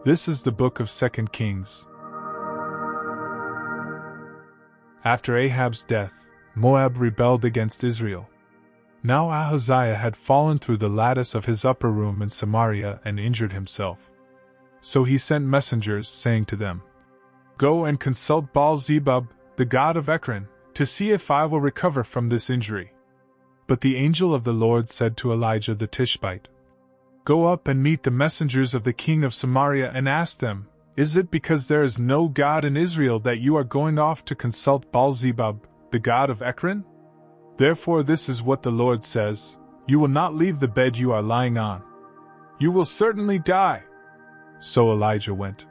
This is the book of 2 Kings. After Ahab's death, Moab rebelled against Israel. Now Ahaziah had fallen through the lattice of his upper room in Samaria and injured himself. So he sent messengers, saying to them, "Go and consult Baal-zebub, the god of Ekron, to see if I will recover from this injury." But the angel of the Lord said to Elijah the Tishbite, "Go up and meet the messengers of the king of Samaria and ask them, is it because there is no God in Israel that you are going off to consult Baal-zebub, the god of Ekron? Therefore this is what the Lord says, you will not leave the bed you are lying on. You will certainly die." So Elijah went.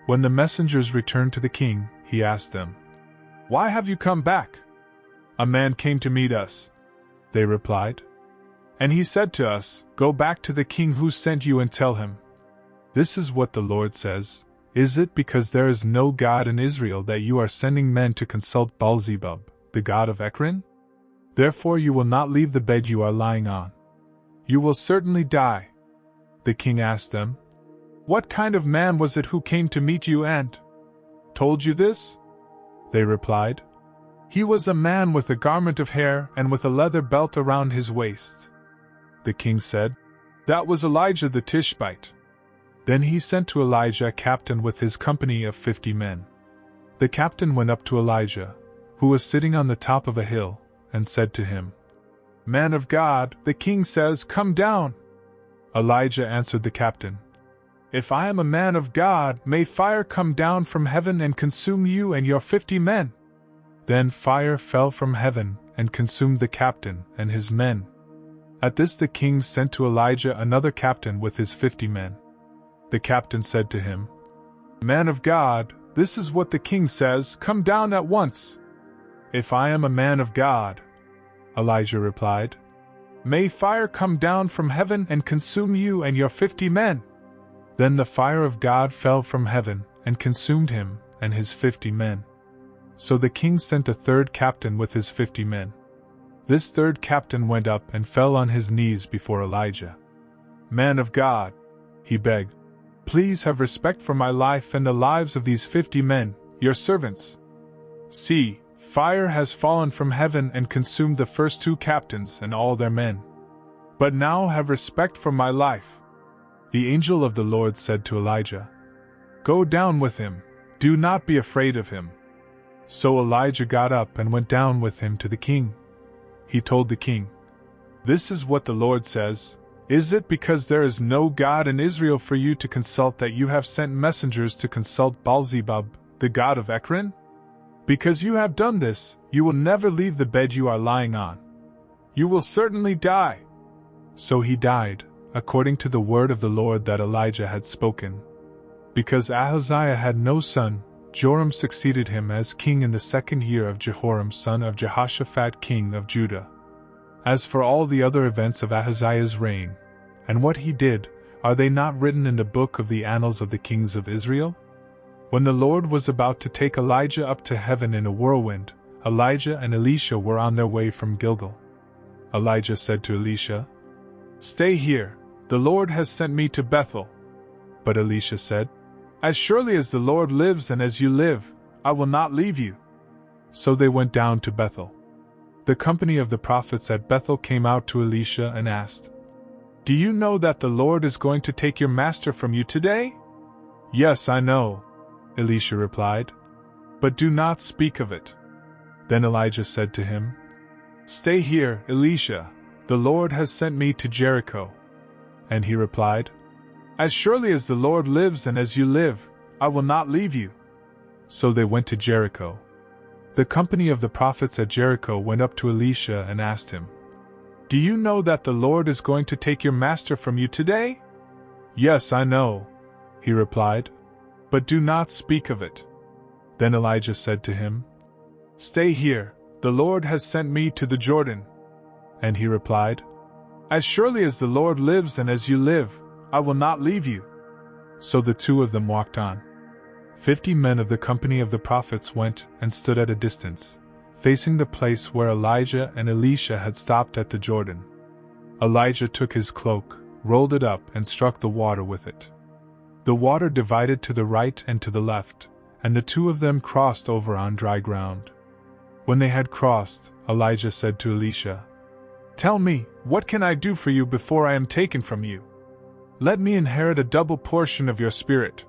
When the messengers returned to the king, he asked them, "Why have you come back?" "A man came to meet us," they replied. "And he said to us, 'Go back to the king who sent you and tell him, this is what the Lord says, is it because there is no God in Israel that you are sending men to consult Baal-zebub, the god of Ekron? Therefore you will not leave the bed you are lying on. You will certainly die." The king asked them, "What kind of man was it who came to meet you and told you this?" They replied, "He was a man with a garment of hair and with a leather belt around his waist." The king said, "That was Elijah the Tishbite." Then he sent to Elijah a captain with his company of 50 men. The captain went up to Elijah, who was sitting on the top of a hill, and said to him, "Man of God, the king says, 'Come down.'" Elijah answered the captain, "If I am a man of God, may fire come down from heaven and consume you and your 50 men." Then fire fell from heaven and consumed the captain and his men. At this the king sent to Elijah another captain with his 50 men. The captain said to him, "Man of God, this is what the king says, 'Come down at once.'" "If I am a man of God," Elijah replied, "may fire come down from heaven and consume you and your 50 men." Then the fire of God fell from heaven and consumed him and his 50 men. So the king sent a third captain with his 50 men. This third captain went up and fell on his knees before Elijah. "Man of God," he begged, "please have respect for my life and the lives of these 50 men, your servants. See, fire has fallen from heaven and consumed the first 2 captains and all their men. But now have respect for my life." The angel of the Lord said to Elijah, "Go down with him, do not be afraid of him." So Elijah got up and went down with him to the king. He told the king, "This is what the Lord says, is it because there is no God in Israel for you to consult that you have sent messengers to consult Baal-zebub, the god of Ekron? Because you have done this, you will never leave the bed you are lying on. You will certainly die." So he died, according to the word of the Lord that Elijah had spoken. Because Ahaziah had no son, Joram succeeded him as king in the 2nd year of Jehoram son of Jehoshaphat king of Judah. As for all the other events of Ahaziah's reign, and what he did, are they not written in the book of the annals of the kings of Israel? When the Lord was about to take Elijah up to heaven in a whirlwind, Elijah and Elisha were on their way from Gilgal. Elijah said to Elisha, "Stay here, the Lord has sent me to Bethel." But Elisha said, "As surely as the Lord lives and as you live, I will not leave you." So they went down to Bethel. The company of the prophets at Bethel came out to Elisha and asked, "Do you know that the Lord is going to take your master from you today?" "Yes, I know," Elisha replied, "but do not speak of it." Then Elijah said to him, "Stay here, Elisha, the Lord has sent me to Jericho." And he replied, "As surely as the Lord lives and as you live, I will not leave you." So they went to Jericho. The company of the prophets at Jericho went up to Elisha and asked him, "Do you know that the Lord is going to take your master from you today?" "Yes, I know," he replied, "but do not speak of it." Then Elijah said to him, "Stay here, the Lord has sent me to the Jordan." And he replied, "As surely as the Lord lives and as you live, I will not leave you." So the 2 of them walked on. 50 men of the company of the prophets went and stood at a distance, facing the place where Elijah and Elisha had stopped at the Jordan. Elijah took his cloak, rolled it up and struck the water with it. The water divided to the right and to the left, and the two of them crossed over on dry ground. When they had crossed, Elijah said to Elisha, "Tell me, what can I do for you before I am taken from you? Let me inherit a double portion of your spirit."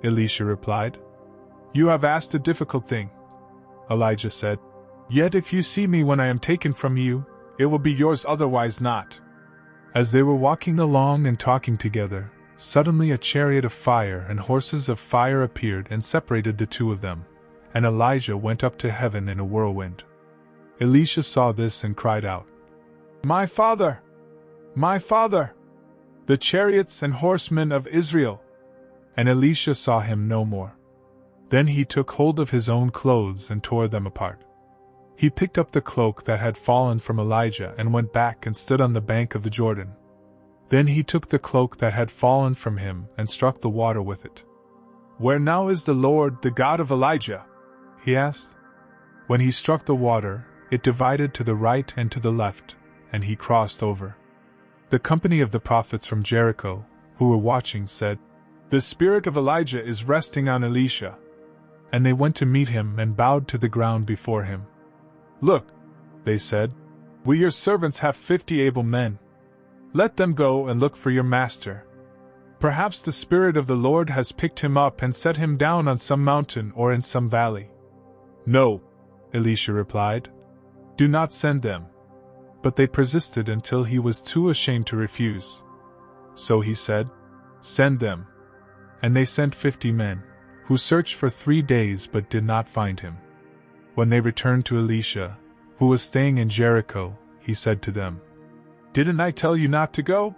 Elisha replied, "You have asked a difficult thing." Elijah said, "Yet if you see me when I am taken from you, it will be yours, otherwise not." As they were walking along and talking together, suddenly a chariot of fire and horses of fire appeared and separated the two of them, and Elijah went up to heaven in a whirlwind. Elisha saw this and cried out, "My father! My father! The chariots and horsemen of Israel!" And Elisha saw him no more. Then he took hold of his own clothes and tore them apart. He picked up the cloak that had fallen from Elijah and went back and stood on the bank of the Jordan. Then he took the cloak that had fallen from him and struck the water with it. "Where now is the Lord, the God of Elijah?" he asked. When he struck the water, it divided to the right and to the left, and he crossed over. The company of the prophets from Jericho, who were watching, said, "The spirit of Elijah is resting on Elisha." And they went to meet him and bowed to the ground before him. "Look," they said, "we your servants have 50 able men. Let them go and look for your master. Perhaps the Spirit of the Lord has picked him up and set him down on some mountain or in some valley." "No," Elisha replied, "do not send them." But they persisted until he was too ashamed to refuse. So he said, "Send them." And they sent 50 men, who searched for 3 days but did not find him. When they returned to Elisha, who was staying in Jericho, he said to them, "Didn't I tell you not to go?"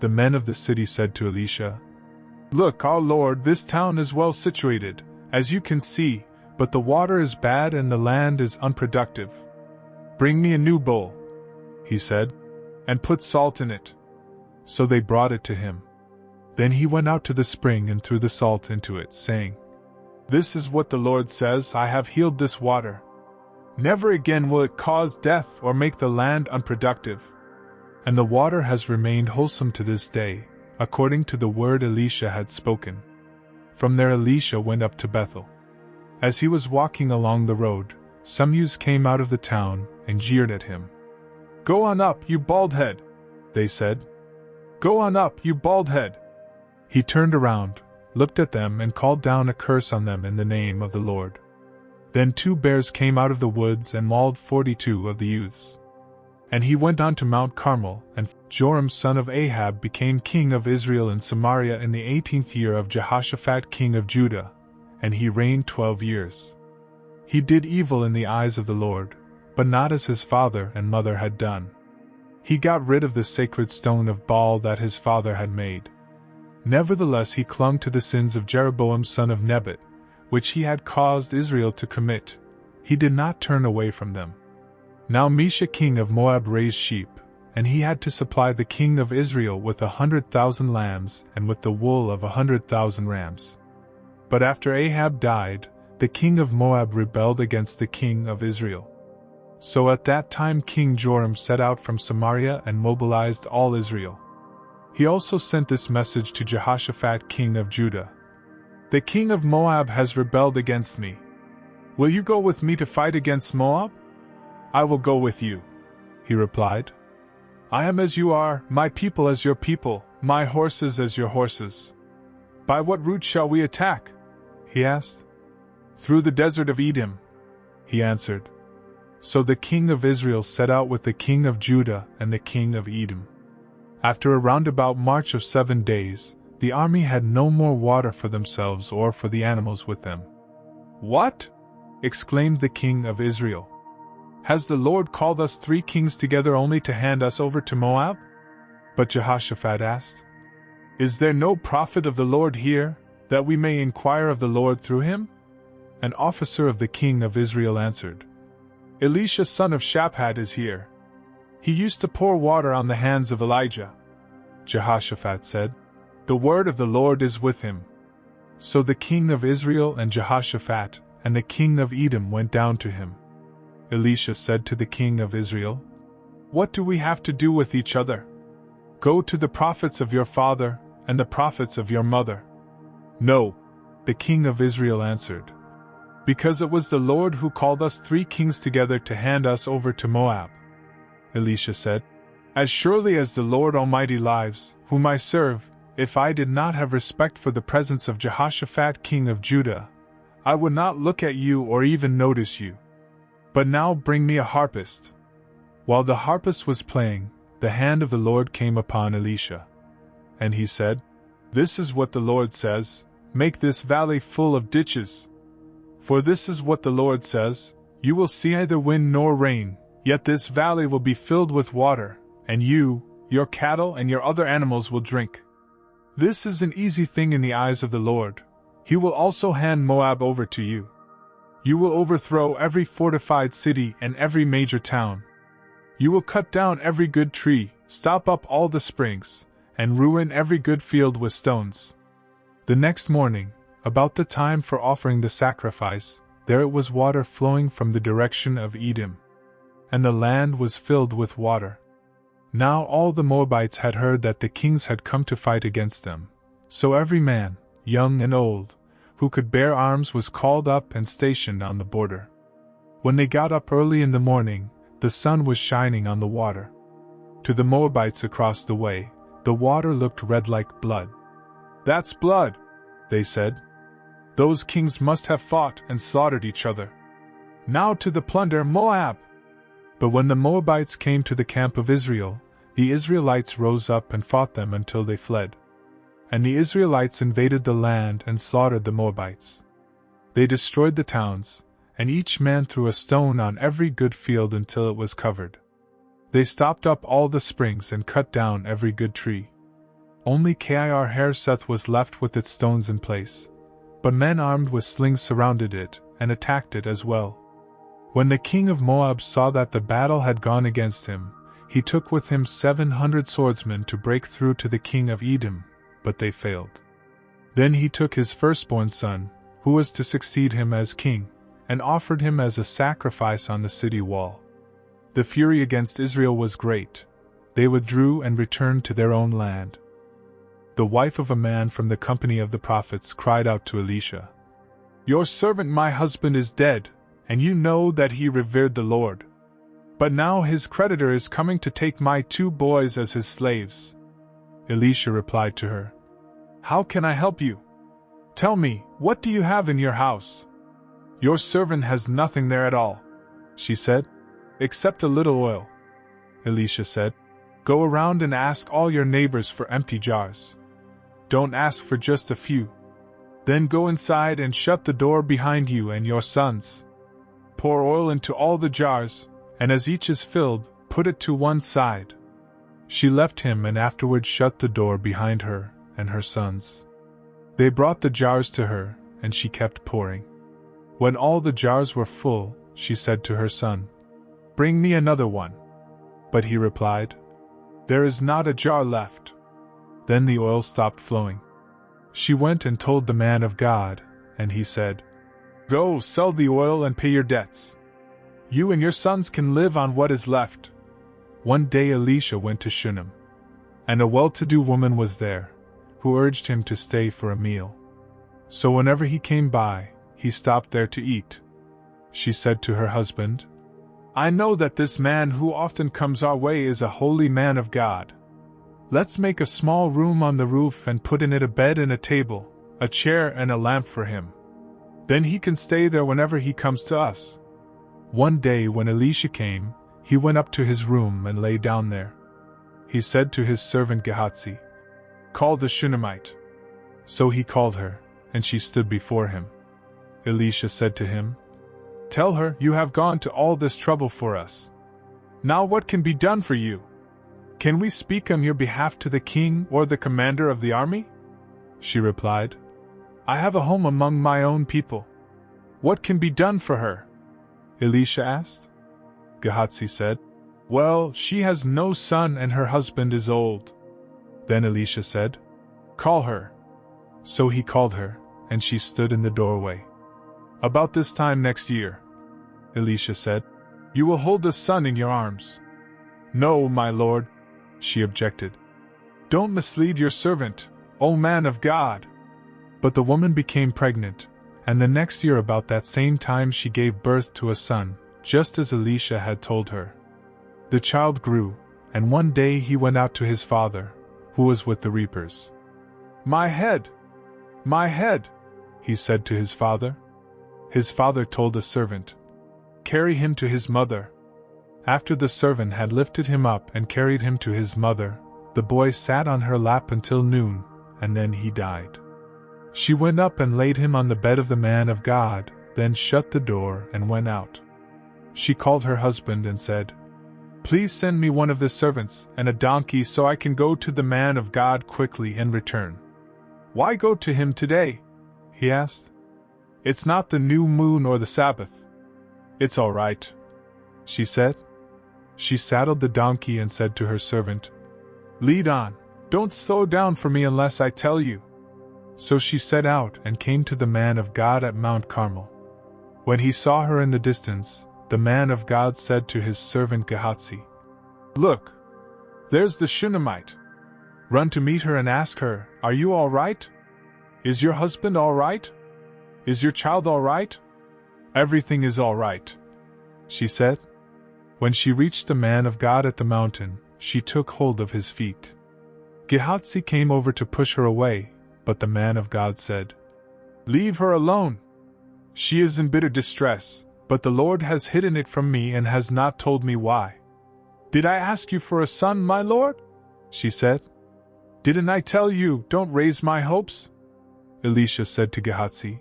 The men of the city said to Elisha, "Look, our lord, this town is well situated, as you can see, but the water is bad and the land is unproductive. Bring me a new bowl," he said, "and put salt in it." So they brought it to him. Then he went out to the spring and threw the salt into it, saying, "This is what the Lord says, I have healed this water. Never again will it cause death or make the land unproductive." And the water has remained wholesome to this day, according to the word Elisha had spoken. From there Elisha went up to Bethel. As he was walking along the road, some youths came out of the town and jeered at him. "Go on up, you bald head," they said. "Go on up, you bald head." He turned around, looked at them and called down a curse on them in the name of the Lord. Then 2 bears came out of the woods and mauled 42 of the youths. And he went on to Mount Carmel, and Joram son of Ahab became king of Israel in Samaria in the 18th year of Jehoshaphat king of Judah, and he reigned 12 years. He did evil in the eyes of the Lord, but not as his father and mother had done. He got rid of the sacred stone of Baal that his father had made. Nevertheless he clung to the sins of Jeroboam son of Nebat, which he had caused Israel to commit. He did not turn away from them. Now Mesha king of Moab raised sheep, and he had to supply the king of Israel with 100,000 lambs and with the wool of 100,000 rams. But after Ahab died, the king of Moab rebelled against the king of Israel. So at that time King Joram set out from Samaria and mobilized all Israel. He also sent this message to Jehoshaphat king of Judah. "The king of Moab has rebelled against me. Will you go with me to fight against Moab?" "I will go with you," he replied. "I am as you are, my people as your people, my horses as your horses." "By what route shall we attack?" he asked. "Through the desert of Edom," he answered. So the king of Israel set out with the king of Judah and the king of Edom. After a roundabout march of 7 days, the army had no more water for themselves or for the animals with them. "What?" exclaimed the king of Israel. "Has the Lord called us 3 kings together only to hand us over to Moab?" But Jehoshaphat asked, "Is there no prophet of the Lord here, that we may inquire of the Lord through him?" An officer of the king of Israel answered, "Elisha son of Shaphat is here. He used to pour water on the hands of Elijah." Jehoshaphat said, "The word of the Lord is with him." So the king of Israel and Jehoshaphat and the king of Edom went down to him. Elisha said to the king of Israel, "What do we have to do with each other? Go to the prophets of your father, and the prophets of your mother?" "No," the king of Israel answered. "Because it was the Lord who called us 3 kings together to hand us over to Moab." Elisha said, "As surely as the Lord Almighty lives, whom I serve, if I did not have respect for the presence of Jehoshaphat king of Judah, I would not look at you or even notice you. But now bring me a harpist." While the harpist was playing, the hand of the Lord came upon Elisha. And he said, "This is what the Lord says, make this valley full of ditches. For this is what the Lord says, you will see neither wind nor rain, yet this valley will be filled with water, and you, your cattle and your other animals will drink. This is an easy thing in the eyes of the Lord. He will also hand Moab over to you. You will overthrow every fortified city and every major town. You will cut down every good tree, stop up all the springs, and ruin every good field with stones." The next morning, about the time for offering the sacrifice, there was water flowing from the direction of Edom. And the land was filled with water. Now all the Moabites had heard that the kings had come to fight against them. So every man, young and old, who could bear arms was called up and stationed on the border. When they got up early in the morning, the sun was shining on the water. To the Moabites across the way, the water looked red like blood. "That's blood," they said. "Those kings must have fought and slaughtered each other. Now to the plunder, Moab!" But when the Moabites came to the camp of Israel, the Israelites rose up and fought them until they fled. And the Israelites invaded the land and slaughtered the Moabites. They destroyed the towns, and each man threw a stone on every good field until it was covered. They stopped up all the springs and cut down every good tree. Only Kir Hareseth was left with its stones in place. But men armed with slings surrounded it, and attacked it as well. When the king of Moab saw that the battle had gone against him, he took with him 700 swordsmen to break through to the king of Edom, but they failed. Then he took his firstborn son, who was to succeed him as king, and offered him as a sacrifice on the city wall. The fury against Israel was great. They withdrew and returned to their own land. The wife of a man from the company of the prophets cried out to Elisha, "Your servant my husband is dead, and you know that he revered the Lord. But now his creditor is coming to take my 2 boys as his slaves." Elisha replied to her, "How can I help you? Tell me, what do you have in your house?" "Your servant has nothing there at all," she said, "except a little oil." Elisha said, "Go around and ask all your neighbors for empty jars. Don't ask for just a few. Then go inside and shut the door behind you and your sons. Pour oil into all the jars, and as each is filled, put it to one side." She left him and afterwards shut the door behind her and her sons. They brought the jars to her, and she kept pouring. When all the jars were full, she said to her son, "Bring me another one." But he replied, "There is not a jar left." Then the oil stopped flowing. She went and told the man of God, and he said, "Go, sell the oil and pay your debts. You and your sons can live on what is left." One day Elisha went to Shunem, and a well-to-do woman was there, who urged him to stay for a meal. So whenever he came by, he stopped there to eat. She said to her husband, "I know that this man who often comes our way is a holy man of God. Let's make a small room on the roof and put in it a bed and a table, a chair and a lamp for him. Then he can stay there whenever he comes to us." One day when Elisha came, he went up to his room and lay down there. He said to his servant Gehazi, "Call the Shunammite." So he called her, and she stood before him. Elisha said to him, "Tell her you have gone to all this trouble for us. Now what can be done for you? Can we speak on your behalf to the king or the commander of the army?" She replied, "I have a home among my own people. What can be done for her?" Elisha asked. Gehazi said, "Well, she has no son and her husband is old." Then Elisha said, "Call her." So he called her, and she stood in the doorway. "About this time next year," Elisha said, "you will hold a son in your arms." "No, my lord," she objected. "Don't mislead your servant. O man of God! But the woman became pregnant, and the next year about that same time she gave birth to a son, just as Elisha had told her. The child grew, and one day he went out to his father, who was with the reapers. My head! My head! He said to his father. His father told the servant, Carry him to his mother. After the servant had lifted him up and carried him to his mother, the boy sat on her lap until noon, and then he died. She went up and laid him on the bed of the man of God, then shut the door and went out. She called her husband and said, Please send me one of the servants and a donkey so I can go to the man of God quickly and return. Why go to him today? He asked. It's not the new moon or the Sabbath. It's all right, she said. She saddled the donkey and said to her servant, Lead on, don't slow down for me unless I tell you. So she set out and came to the man of God at Mount Carmel. When he saw her in the distance, the man of God said to his servant Gehazi, Look, there's the Shunammite. Run to meet her and ask her, Are you all right? Is your husband all right? Is your child all right? Everything is all right, she said. When she reached the man of God at the mountain, she took hold of his feet. Gehazi came over to push her away, but the man of God said, Leave her alone. She is in bitter distress, but the Lord has hidden it from me and has not told me why. Did I ask you for a son, my lord? She said. Didn't I tell you, don't raise my hopes? Elisha said to Gehazi,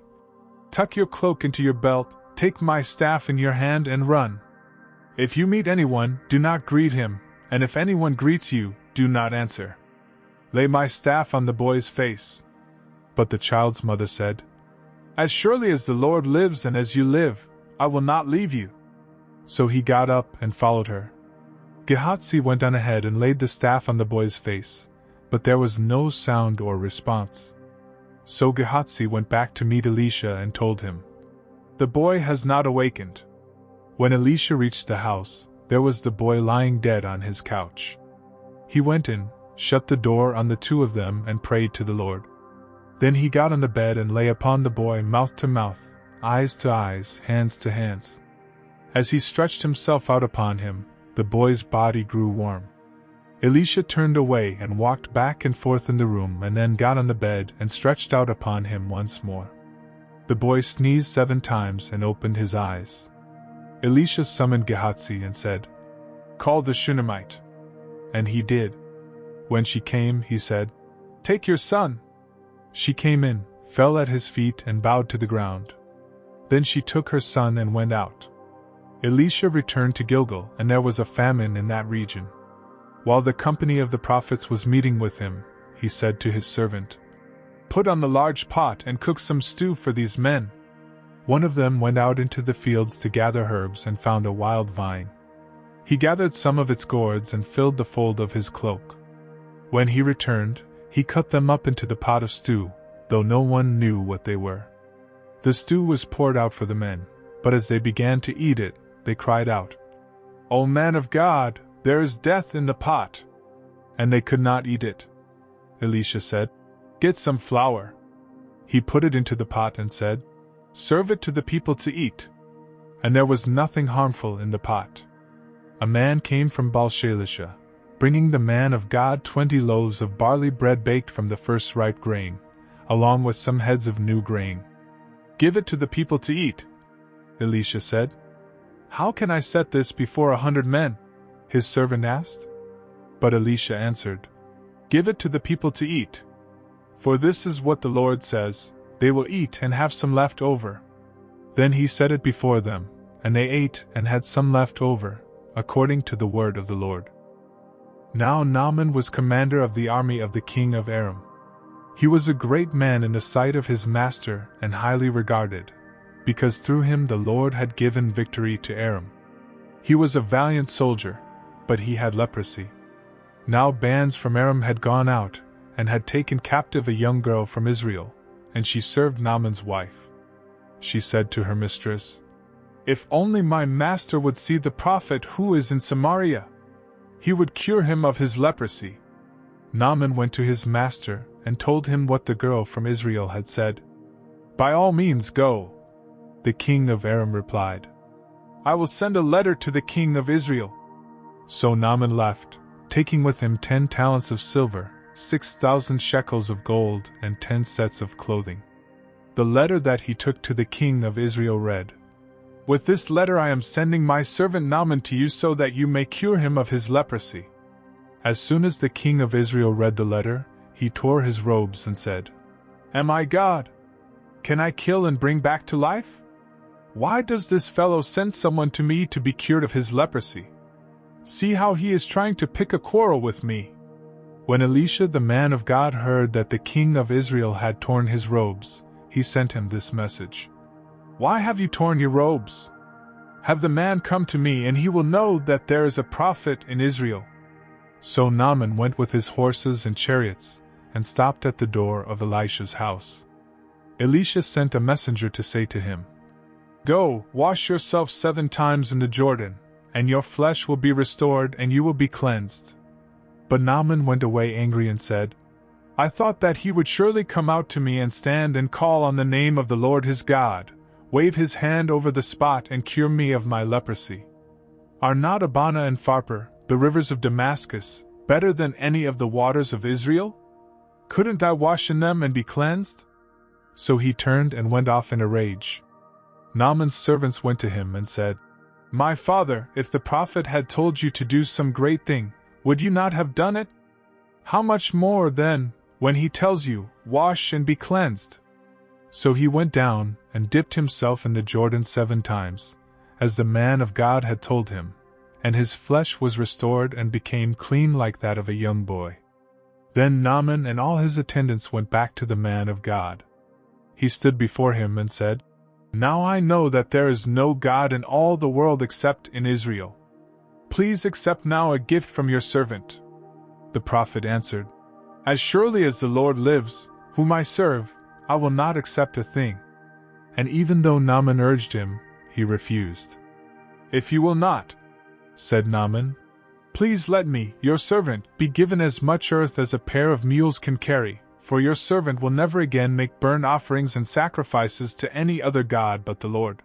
Tuck your cloak into your belt, take my staff in your hand and run. If you meet anyone, do not greet him, and if anyone greets you, do not answer. Lay my staff on the boy's face. But the child's mother said, As surely as the Lord lives and as you live, I will not leave you. So he got up and followed her. Gehazi went on ahead and laid the staff on the boy's face, but there was no sound or response. So Gehazi went back to meet Elisha and told him, The boy has not awakened. When Elisha reached the house, there was the boy lying dead on his couch. He went in, shut the door on the two of them and prayed to the Lord. Then he got on the bed and lay upon the boy mouth to mouth, eyes to eyes, hands to hands. As he stretched himself out upon him, the boy's body grew warm. Elisha turned away and walked back and forth in the room and then got on the bed and stretched out upon him once more. The boy sneezed 7 times and opened his eyes. Elisha summoned Gehazi and said, Call the Shunammite. And he did. When she came, he said, Take your son. She came in, fell at his feet and bowed to the ground. Then she took her son and went out. Elisha returned to Gilgal, and there was a famine in that region. While the company of the prophets was meeting with him, he said to his servant, Put on the large pot and cook some stew for these men. One of them went out into the fields to gather herbs and found a wild vine. He gathered some of its gourds and filled the fold of his cloak. When he returned, he cut them up into the pot of stew, though no one knew what they were. The stew was poured out for the men, but as they began to eat it, they cried out, O man of God, there is death in the pot! And they could not eat it. Elisha said, Get some flour. He put it into the pot and said, Serve it to the people to eat. And there was nothing harmful in the pot. A man came from Baal-shalisha, bringing the man of God 20 loaves of barley bread baked from the first ripe grain, along with some heads of new grain. Give it to the people to eat. Elisha said, How can I set this before 100 men? His servant asked. But Elisha answered, Give it to the people to eat. For this is what the Lord says, They will eat and have some left over. Then he set it before them, and they ate and had some left over, according to the word of the Lord. Now Naaman was commander of the army of the king of Aram. He was a great man in the sight of his master and highly regarded, because through him the Lord had given victory to Aram. He was a valiant soldier, but he had leprosy. Now bands from Aram had gone out, and had taken captive a young girl from Israel, and she served Naaman's wife. She said to her mistress, If only my master would see the prophet who is in Samaria! He would cure him of his leprosy. Naaman went to his master, and told him what the girl from Israel had said. "By all means go," the king of Aram replied. "I will send a letter to the king of Israel." So Naaman left, taking with him 10 talents of silver, 6,000 shekels of gold, and 10 sets of clothing. The letter that he took to the king of Israel read, "With this letter I am sending my servant Naaman to you so that you may cure him of his leprosy." As soon as the king of Israel read the letter, he tore his robes and said, "Am I God? Can I kill and bring back to life? Why does this fellow send someone to me to be cured of his leprosy? See how he is trying to pick a quarrel with me." When Elisha the man of God heard that the king of Israel had torn his robes, he sent him this message: "Why have you torn your robes? Have the man come to me, and he will know that there is a prophet in Israel." So Naaman went with his horses and chariots, and stopped at the door of Elisha's house. Elisha sent a messenger to say to him, "Go, wash yourself 7 times in the Jordan, and your flesh will be restored and you will be cleansed." But Naaman went away angry and said, "I thought that he would surely come out to me and stand and call on the name of the Lord his God, wave his hand over the spot and cure me of my leprosy. Are not Abana and Pharpar, the rivers of Damascus, better than any of the waters of Israel? Couldn't I wash in them and be cleansed?" So he turned and went off in a rage. Naaman's servants went to him and said, "My father, if the prophet had told you to do some great thing, would you not have done it? How much more, then, when he tells you, 'Wash and be cleansed'?" So he went down and dipped himself in the Jordan 7 times, as the man of God had told him, and his flesh was restored and became clean like that of a young boy. Then Naaman and all his attendants went back to the man of God. He stood before him and said, "Now I know that there is no God in all the world except in Israel. Please accept now a gift from your servant." The prophet answered, "As surely as the Lord lives, whom I serve, I will not accept a thing." And even though Naaman urged him, he refused. "If you will not," said Naaman, "please let me, your servant, be given as much earth as a pair of mules can carry, for your servant will never again make burnt offerings and sacrifices to any other god but the Lord.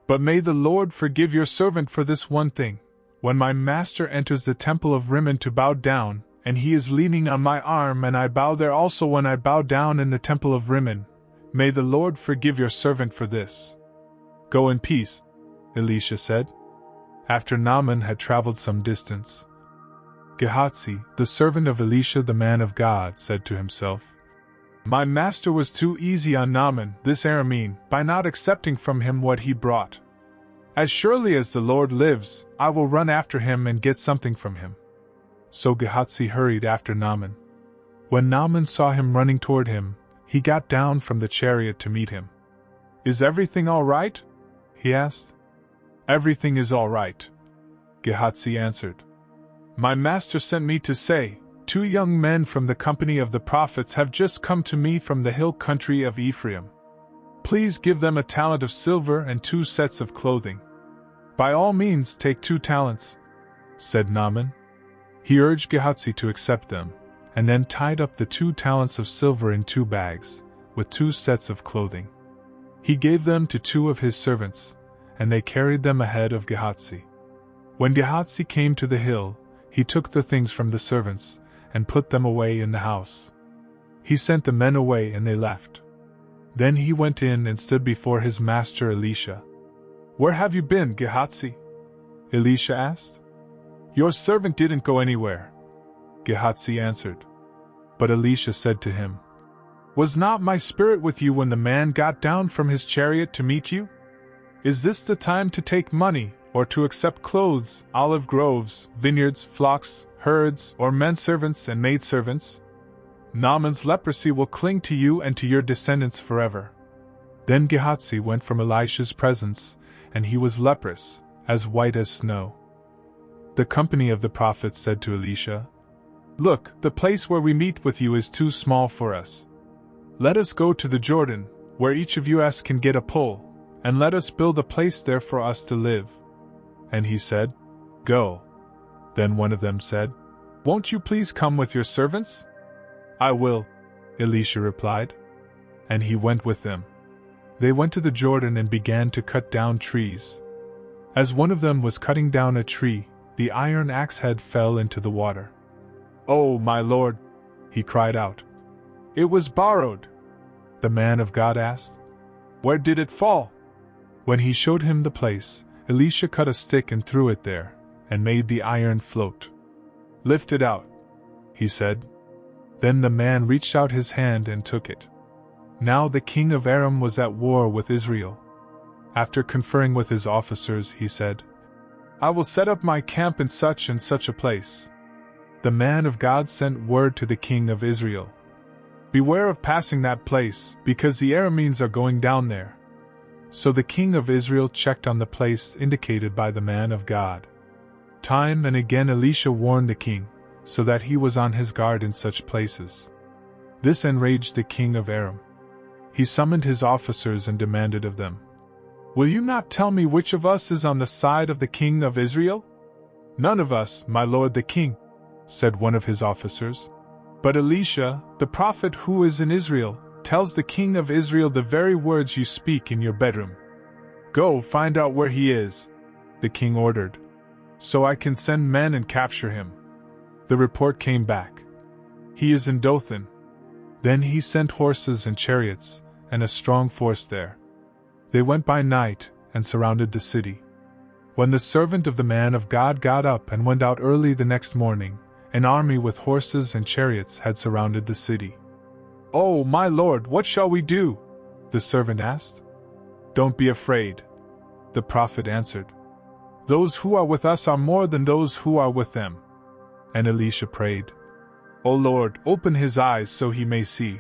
But may the Lord forgive your servant for this one thing. When my master enters the temple of Rimmon to bow down, and he is leaning on my arm and I bow there also when I bow down in the temple of Rimmon, may the Lord forgive your servant for this." "Go in peace," Elisha said. After Naaman had traveled some distance, Gehazi, the servant of Elisha the man of God, said to himself, "My master was too easy on Naaman, this Aramean, by not accepting from him what he brought. As surely as the Lord lives, I will run after him and get something from him." So Gehazi hurried after Naaman. When Naaman saw him running toward him, he got down from the chariot to meet him. "Is everything all right?" he asked. "Everything is all right," Gehazi answered. "My master sent me to say, 2 young men from the company of the prophets have just come to me from the hill country of Ephraim. Please give them a talent of silver and 2 sets of clothing." "By all means take 2 talents, said Naaman. He urged Gehazi to accept them, and then tied up the 2 talents of silver in 2 bags, with 2 sets of clothing. He gave them to 2 of his servants, and they carried them ahead of Gehazi. When Gehazi came to the hill, he took the things from the servants, and put them away in the house. He sent the men away and they left. Then he went in and stood before his master Elisha. "Where have you been, Gehazi?" Elisha asked. "Your servant didn't go anywhere," Gehazi answered. But Elisha said to him, "Was not my spirit with you when the man got down from his chariot to meet you? Is this the time to take money, or to accept clothes, olive groves, vineyards, flocks, herds, or menservants and maidservants? Naaman's leprosy will cling to you and to your descendants forever." Then Gehazi went from Elisha's presence, and he was leprous, as white as snow. The company of the prophets said to Elisha, "Look, the place where we meet with you is too small for us. Let us go to the Jordan, where each of us can get a pole, and let us build a place there for us to live." And he said, "Go." Then one of them said, "Won't you please come with your servants?" "I will," Elisha replied. And he went with them. They went to the Jordan and began to cut down trees. As one of them was cutting down a tree, the iron axe head fell into the water. "Oh, my lord!" he cried out. "It was borrowed." The man of God asked, "Where did it fall?" When he showed him the place, Elisha cut a stick and threw it there, and made the iron float. "Lift it out," he said. Then the man reached out his hand and took it. Now the king of Aram was at war with Israel. After conferring with his officers, he said, "I will set up my camp in such and such a place." The man of God sent word to the king of Israel, "Beware of passing that place, because the Arameans are going down there." So the king of Israel checked on the place indicated by the man of God. Time and again Elisha warned the king, so that he was on his guard in such places. This enraged the king of Aram. He summoned his officers and demanded of them, "Will you not tell me which of us is on the side of the king of Israel?" "None of us, my lord the king," said one of his officers. "But Elisha, the prophet who is in Israel, tells the king of Israel the very words you speak in your bedroom. Go, find out where he is," the king ordered, "so I can send men and capture him." The report came back, "He is in Dothan." Then he sent horses and chariots, and a strong force there. They went by night, and surrounded the city. When the servant of the man of God got up and went out early the next morning, an army with horses and chariots had surrounded the city. "Oh, my lord, what shall we do?" the servant asked. "Don't be afraid," the prophet answered. "Those who are with us are more than those who are with them." And Elisha prayed, "O Lord, open his eyes so he may see."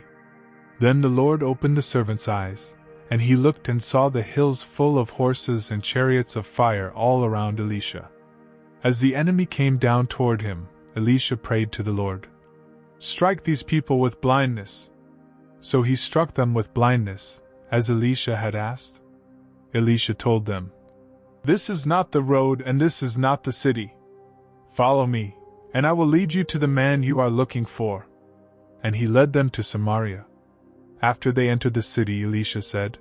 Then the Lord opened the servant's eyes, and he looked and saw the hills full of horses and chariots of fire all around Elisha. As the enemy came down toward him, Elisha prayed to the Lord, "Strike these people with blindness." So he struck them with blindness, as Elisha had asked. Elisha told them, "This is not the road and this is not the city. Follow me, and I will lead you to the man you are looking for." And he led them to Samaria. After they entered the city, Elisha said,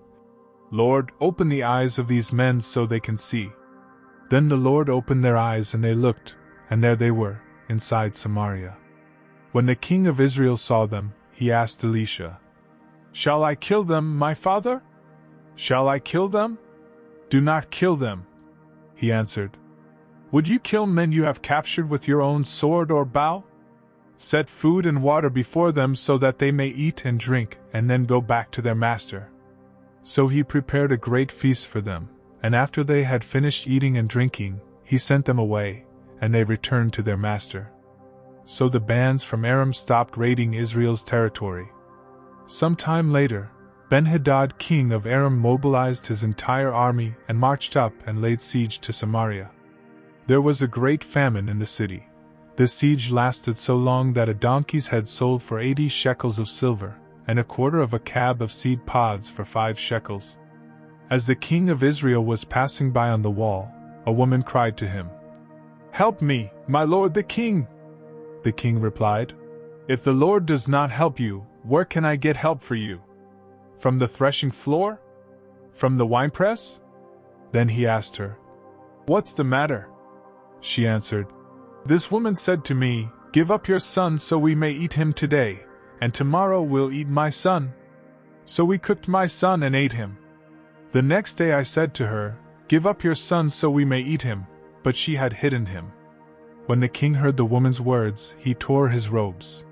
"Lord, open the eyes of these men so they can see." Then the Lord opened their eyes and they looked, and there they were, inside Samaria. When the king of Israel saw them, he asked Elisha, "Shall I kill them, my father? Shall I kill them?" "Do not kill them," he answered. "Would you kill men you have captured with your own sword or bow? Set food and water before them so that they may eat and drink and then go back to their master." So he prepared a great feast for them, and after they had finished eating and drinking, he sent them away, and they returned to their master. So the bands from Aram stopped raiding Israel's territory. Some time later, Ben-Hadad, king of Aram, mobilized his entire army and marched up and laid siege to Samaria. There was a great famine in the city. The siege lasted so long that a donkey's head sold for 80 shekels of silver, and a quarter of a cab of seed pods for 5 shekels. As the king of Israel was passing by on the wall, a woman cried to him, "Help me, my lord the king!" The king replied, "If the Lord does not help you, where can I get help for you? From the threshing floor? From the winepress?" Then he asked her, "What's the matter?" She answered, "This woman said to me, 'Give up your son so we may eat him today, and tomorrow we'll eat my son.' So we cooked my son and ate him. The next day I said to her, 'Give up your son so we may eat him,' but she had hidden him." When the king heard the woman's words, he tore his robes.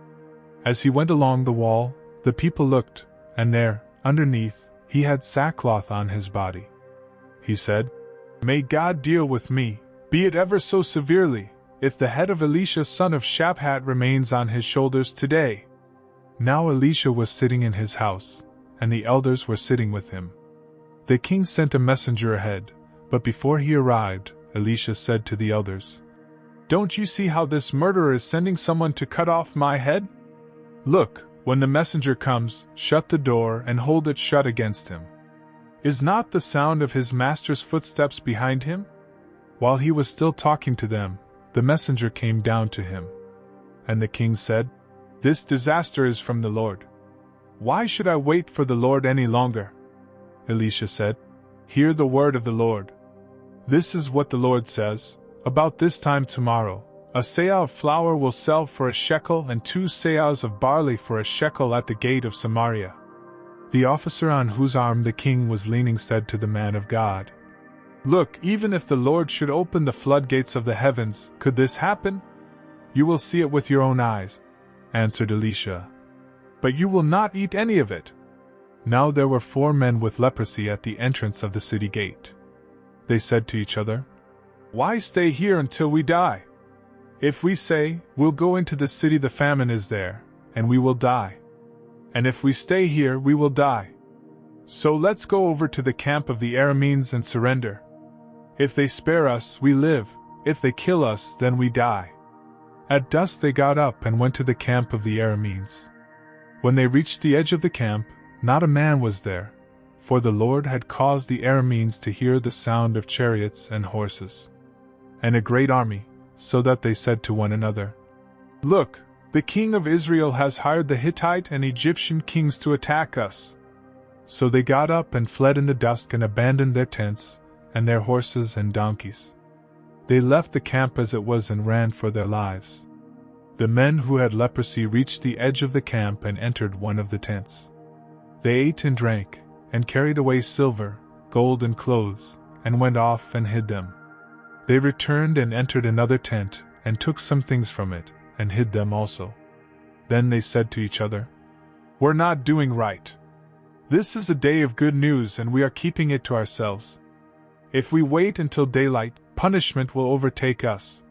As he went along the wall, the people looked, and there, underneath, he had sackcloth on his body. He said, "May God deal with me, be it ever so severely, if the head of Elisha son of Shaphat remains on his shoulders today." Now Elisha was sitting in his house, and the elders were sitting with him. The king sent a messenger ahead, but before he arrived, Elisha said to the elders, "Don't you see how this murderer is sending someone to cut off my head? Look, when the messenger comes, shut the door and hold it shut against him. Is not the sound of his master's footsteps behind him?" While he was still talking to them, the messenger came down to him. And the king said, "This disaster is from the Lord." "Why should I wait for the Lord any longer?" Elisha said, "Hear the word of the Lord. This is what the Lord says, about this time tomorrow, a seah of flour will sell for a shekel and 2 seahs of barley for a shekel at the gate of Samaria." The officer on whose arm the king was leaning said to the man of God, "Look, even if the Lord should open the floodgates of the heavens, could this happen?" "You will see it with your own eyes," answered Elisha, "but you will not eat any of it." Now there were 4 men with leprosy at the entrance of the city gate. They said to each other, "Why stay here until we die? If we say, 'We'll go into the city,' the famine is there, and we will die. And if we stay here, we will die. So let's go over to the camp of the Arameans and surrender. If they spare us, we live. If they kill us, then we die." At dusk they got up and went to the camp of the Arameans. When they reached the edge of the camp, not a man was there, for the Lord had caused the Arameans to hear the sound of chariots and horses, and a great army, so that they said to one another, "Look, the king of Israel has hired the Hittite and Egyptian kings to attack us." So they got up and fled in the dusk and abandoned their tents, and their horses and donkeys. They left the camp as it was and ran for their lives. The men who had leprosy reached the edge of the camp and entered one of the tents. They ate and drank, and carried away silver, gold and clothes, and went off and hid them. They returned and entered another tent, and took some things from it, and hid them also. Then they said to each other, "We're not doing right. This is a day of good news and we are keeping it to ourselves. If we wait until daylight, punishment will overtake us.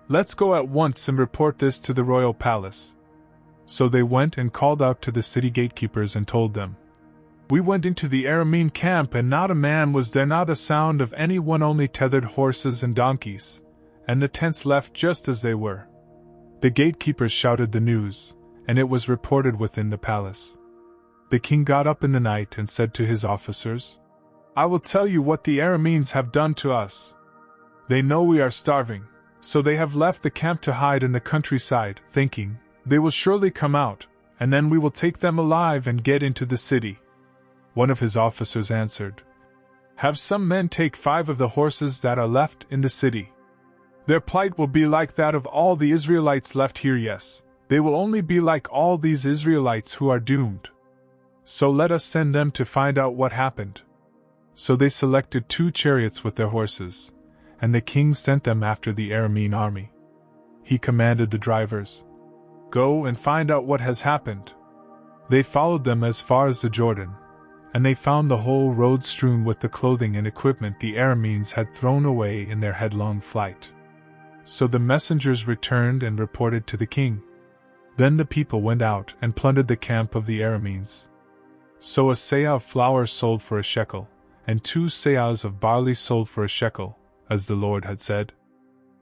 Let's go at once and report this to the royal palace." So they went and called out to the city gatekeepers and told them, "We went into the Aramean camp and not a man was there, not a sound of anyone, only tethered horses and donkeys, and the tents left just as they were." The gatekeepers shouted the news, and it was reported within the palace. The king got up in the night and said to his officers, "I will tell you what the Arameans have done to us. They know we are starving, so they have left the camp to hide in the countryside, thinking, 'They will surely come out, and then we will take them alive and get into the city.'" One of his officers answered, "Have some men take 5 of the horses that are left in the city. Their plight will be like that of all the Israelites left here. Yes, they will only be like all these Israelites who are doomed. So let us send them to find out what happened." So they selected 2 chariots with their horses, and the king sent them after the Aramean army. He commanded the drivers, "Go and find out what has happened." They followed them as far as the Jordan, and they found the whole road strewn with the clothing and equipment the Arameans had thrown away in their headlong flight. So the messengers returned and reported to the king. Then the people went out and plundered the camp of the Arameans. So a seah of flour sold for a shekel, and 2 seahs of barley sold for a shekel, as the Lord had said.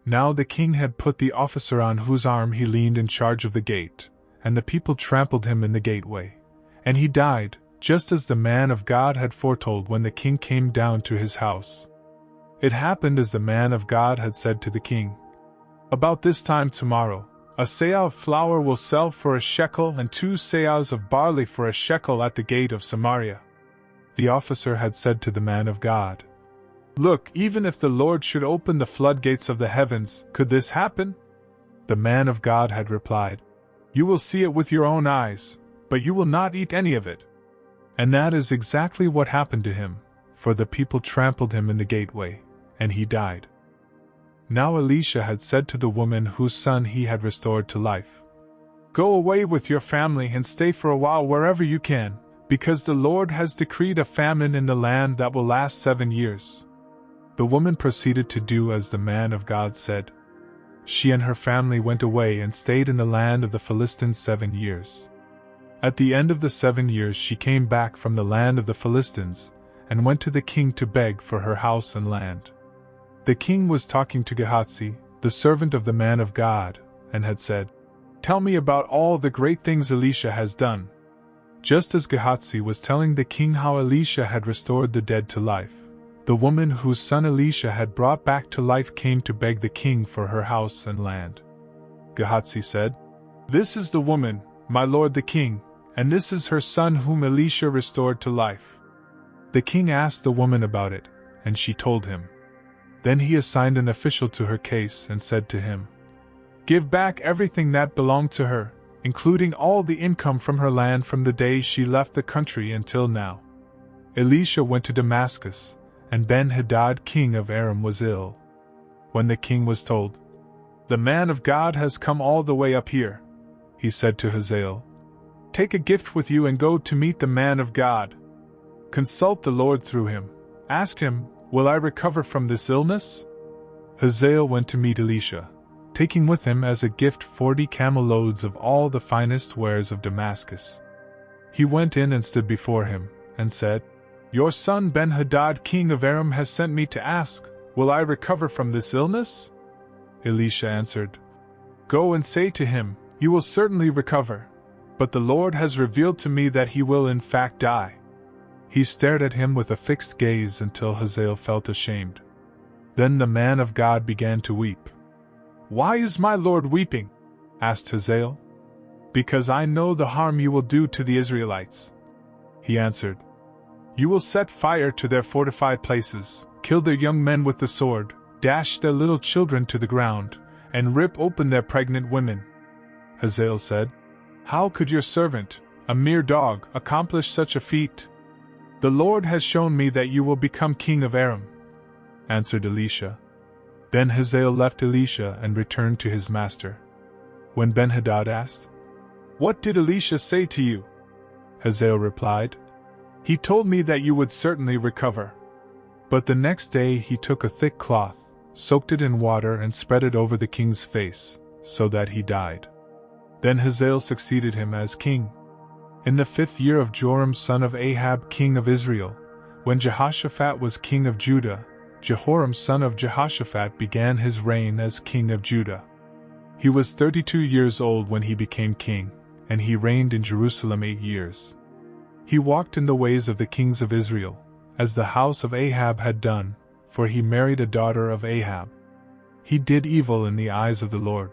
Now the king had put the officer on whose arm he leaned in charge of the gate, and the people trampled him in the gateway, and he died, just as the man of God had foretold when the king came down to his house. It happened as the man of God had said to the king. About this time tomorrow, a seah of flour will sell for a shekel and 2 seahs of barley for a shekel at the gate of Samaria. The officer had said to the man of God, "Look, even if the Lord should open the floodgates of the heavens, could this happen?" The man of God had replied, "You will see it with your own eyes, but you will not eat any of it." And that is exactly what happened to him, for the people trampled him in the gateway, and he died. Now Elisha had said to the woman whose son he had restored to life, "Go away with your family and stay for a while wherever you can, because the Lord has decreed a famine in the land that will last 7 years." The woman proceeded to do as the man of God said. She and her family went away and stayed in the land of the Philistines 7 years. At the end of the 7 years she came back from the land of the Philistines, and went to the king to beg for her house and land. The king was talking to Gehazi, the servant of the man of God, and had said, "Tell me about all the great things Elisha has done." Just as Gehazi was telling the king how Elisha had restored the dead to life, the woman whose son Elisha had brought back to life came to beg the king for her house and land. Gehazi said, "This is the woman, my lord the king, and this is her son whom Elisha restored to life." The king asked the woman about it, and she told him. Then he assigned an official to her case and said to him, "Give back everything that belonged to her, including all the income from her land from the day she left the country until now." Elisha went to Damascus, and Ben-Hadad king of Aram was ill. When the king was told, "The man of God has come all the way up here," he said to Hazael, "Take a gift with you and go to meet the man of God. Consult the Lord through him. Ask him, 'Will I recover from this illness?'" Hazael went to meet Elisha, taking with him as a gift 40 camel loads of all the finest wares of Damascus. He went in and stood before him, and said, "Your son Ben-Hadad king of Aram has sent me to ask, 'Will I recover from this illness?'" Elisha answered, "Go and say to him, 'You will certainly recover, but the Lord has revealed to me that he will in fact die.'" He stared at him with a fixed gaze until Hazael felt ashamed. Then the man of God began to weep. "Why is my Lord weeping?" asked Hazael. "Because I know the harm you will do to the Israelites," he answered. "You will set fire to their fortified places, kill their young men with the sword, dash their little children to the ground, and rip open their pregnant women." Hazael said, "How could your servant, a mere dog, accomplish such a feat?" "The Lord has shown me that you will become king of Aram," answered Elisha. Then Hazael left Elisha and returned to his master. When Ben-Hadad asked, "What did Elisha say to you?" Hazael replied, "He told me that you would certainly recover." But the next day he took a thick cloth, soaked it in water and spread it over the king's face, so that he died. Then Hazael succeeded him as king. In the 5th year of Joram son of Ahab king of Israel, when Jehoshaphat was king of Judah, Jehoram son of Jehoshaphat began his reign as king of Judah. He was 32 years old when he became king, and he reigned in Jerusalem 8 years. He walked in the ways of the kings of Israel, as the house of Ahab had done, for he married a daughter of Ahab. He did evil in the eyes of the Lord.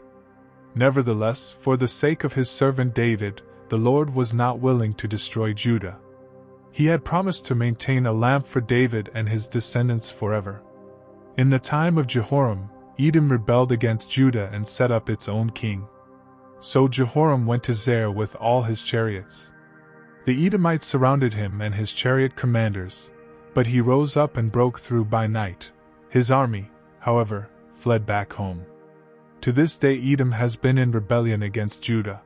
Nevertheless, for the sake of his servant David, the Lord was not willing to destroy Judah. He had promised to maintain a lamp for David and his descendants forever. In the time of Jehoram, Edom rebelled against Judah and set up its own king. So Jehoram went to Zair with all his chariots. The Edomites surrounded him and his chariot commanders, but he rose up and broke through by night. His army, however, fled back home. To this day Edom has been in rebellion against Judah.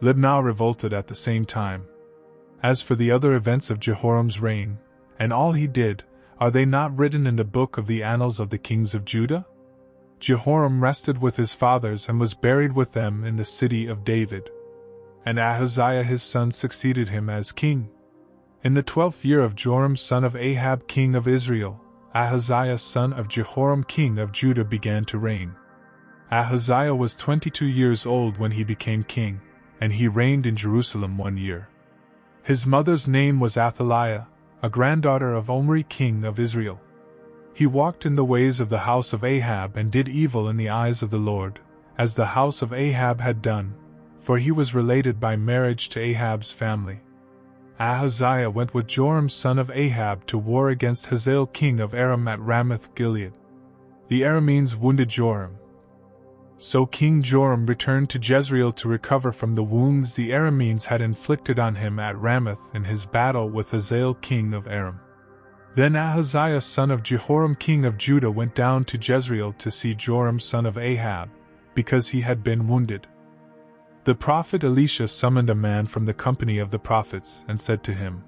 Libnah revolted at the same time. As for the other events of Jehoram's reign, and all he did, are they not written in the book of the annals of the kings of Judah? Jehoram rested with his fathers and was buried with them in the city of David. And Ahaziah his son succeeded him as king. In the 12th year of Joram son of Ahab king of Israel, Ahaziah son of Jehoram king of Judah began to reign. Ahaziah was 22 years old when he became king, and he reigned in Jerusalem 1 year. His mother's name was Athaliah, a granddaughter of Omri king of Israel. He walked in the ways of the house of Ahab and did evil in the eyes of the Lord, as the house of Ahab had done, for he was related by marriage to Ahab's family. Ahaziah went with Joram son of Ahab to war against Hazael king of Aram at Ramoth-Gilead. The Arameans wounded Joram. So King Joram returned to Jezreel to recover from the wounds the Arameans had inflicted on him at Ramoth in his battle with Hazael king of Aram. Then Ahaziah son of Jehoram king of Judah went down to Jezreel to see Joram son of Ahab, because he had been wounded. The prophet Elisha summoned a man from the company of the prophets and said to him,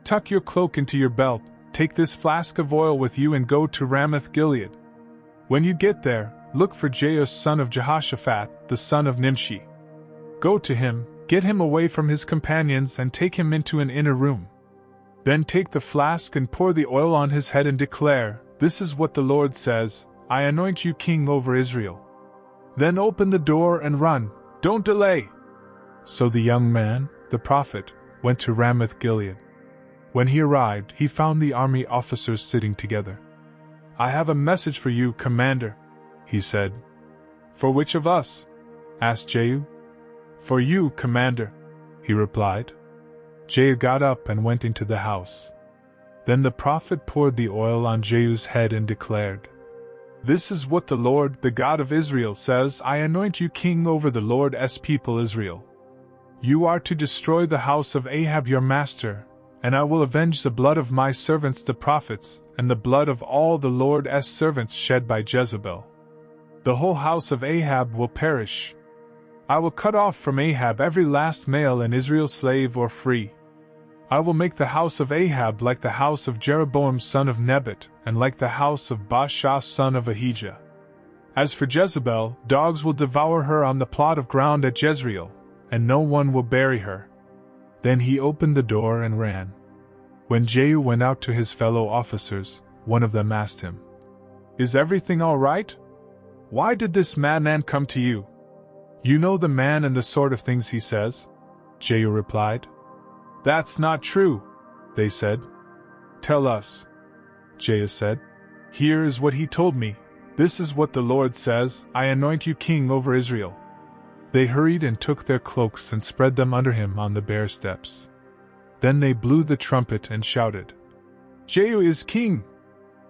"Tuck your cloak into your belt, take this flask of oil with you and go to Ramoth-Gilead. When you get there, look for Jehu son of Jehoshaphat, the son of Nimshi. Go to him, get him away from his companions and take him into an inner room. Then take the flask and pour the oil on his head and declare, 'This is what the Lord says, I anoint you king over Israel.' Then open the door and run, don't delay." So the young man, the prophet, went to Ramoth-Gilead. When he arrived, he found the army officers sitting together. "I have a message for you, commander," he said. "For which of us?" asked Jehu. "For you, commander," he replied. Jehu got up and went into the house. Then the prophet poured the oil on Jehu's head and declared, "This is what the Lord, the God of Israel, says: I anoint you king over the Lord's people Israel. You are to destroy the house of Ahab your master, and I will avenge the blood of my servants the prophets, and the blood of all the Lord's servants shed by Jezebel. The whole house of Ahab will perish. I will cut off from Ahab every last male in Israel, slave or free. I will make the house of Ahab like the house of Jeroboam son of Nebat, and like the house of Baasha son of Ahijah. As for Jezebel, dogs will devour her on the plot of ground at Jezreel, and no one will bury her." Then he opened the door and ran. When Jehu went out to his fellow officers, one of them asked him, "Is everything all right? Why did this madman come to you? You know the man and the sort of things he says?" Jehu replied, "That's not true," they said. "Tell us." Jehu said, "Here is what he told me. This is what the Lord says: I anoint you king over Israel." They hurried and took their cloaks and spread them under him on the bare steps. Then they blew the trumpet and shouted, "Jehu is king!"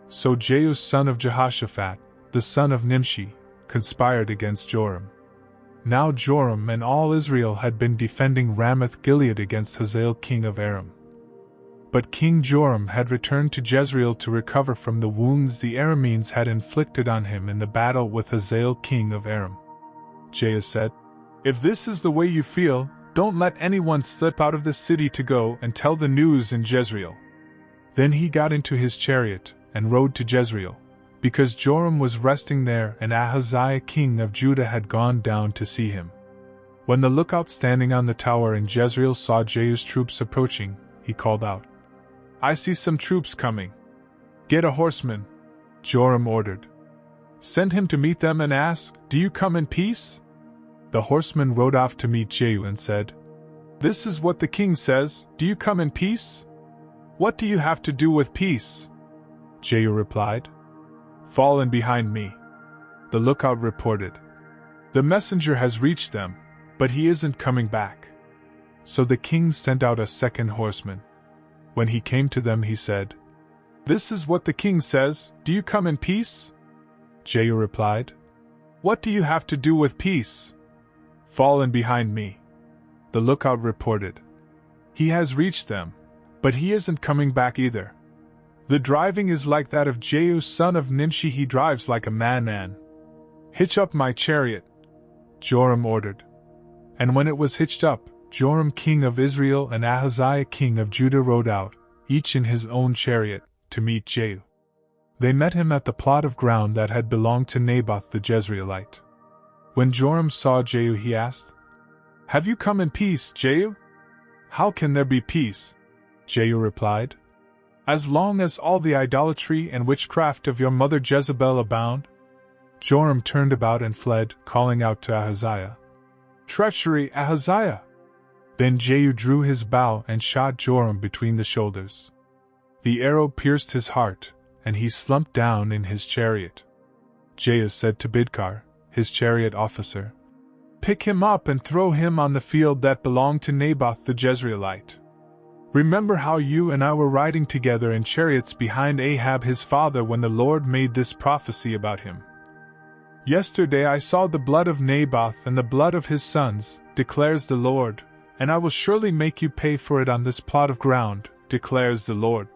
So Jehu son of Jehoshaphat, the son of Nimshi, conspired against Joram. Now Joram and all Israel had been defending Ramoth-Gilead against Hazael king of Aram. But King Joram had returned to Jezreel to recover from the wounds the Arameans had inflicted on him in the battle with Hazael king of Aram. Jehu said, "If this is the way you feel, don't let anyone slip out of the city to go and tell the news in Jezreel." Then he got into his chariot and rode to Jezreel, because Joram was resting there and Ahaziah king of Judah had gone down to see him. When the lookout standing on the tower in Jezreel saw Jehu's troops approaching, he called out, "I see some troops coming. Get a horseman," Joram ordered. "Send him to meet them and ask, 'Do you come in peace?'" The horseman rode off to meet Jehu and said, "This is what the king says: Do you come in peace? What do you have to do with peace?" Jehu replied, "Fall in behind me." The lookout reported, "The messenger has reached them, but he isn't coming back." So the king sent out a second horseman. When he came to them, he said, "This is what the king says: Do you come in peace?" Jehu replied, "What do you have to do with peace? Fall in behind me." The lookout reported, "He has reached them, but he isn't coming back either. The driving is like that of Jehu son of Nimshi, he drives like a madman." "Hitch up my chariot," Joram ordered. And when it was hitched up, Joram king of Israel and Ahaziah king of Judah rode out, each in his own chariot, to meet Jehu. They met him at the plot of ground that had belonged to Naboth the Jezreelite. When Joram saw Jehu, he asked, "Have you come in peace, Jehu?" "How can there be peace?" Jehu replied. "As long as all the idolatry and witchcraft of your mother Jezebel abound?" Joram turned about and fled, calling out to Ahaziah, "Treachery, Ahaziah!" Then Jehu drew his bow and shot Joram between the shoulders. The arrow pierced his heart, and he slumped down in his chariot. Jehu said to Bidkar, his chariot officer, "Pick him up and throw him on the field that belonged to Naboth the Jezreelite. Remember how you and I were riding together in chariots behind Ahab his father when the Lord made this prophecy about him. Yesterday I saw the blood of Naboth and the blood of his sons, declares the Lord, and I will surely make you pay for it on this plot of ground, declares the Lord.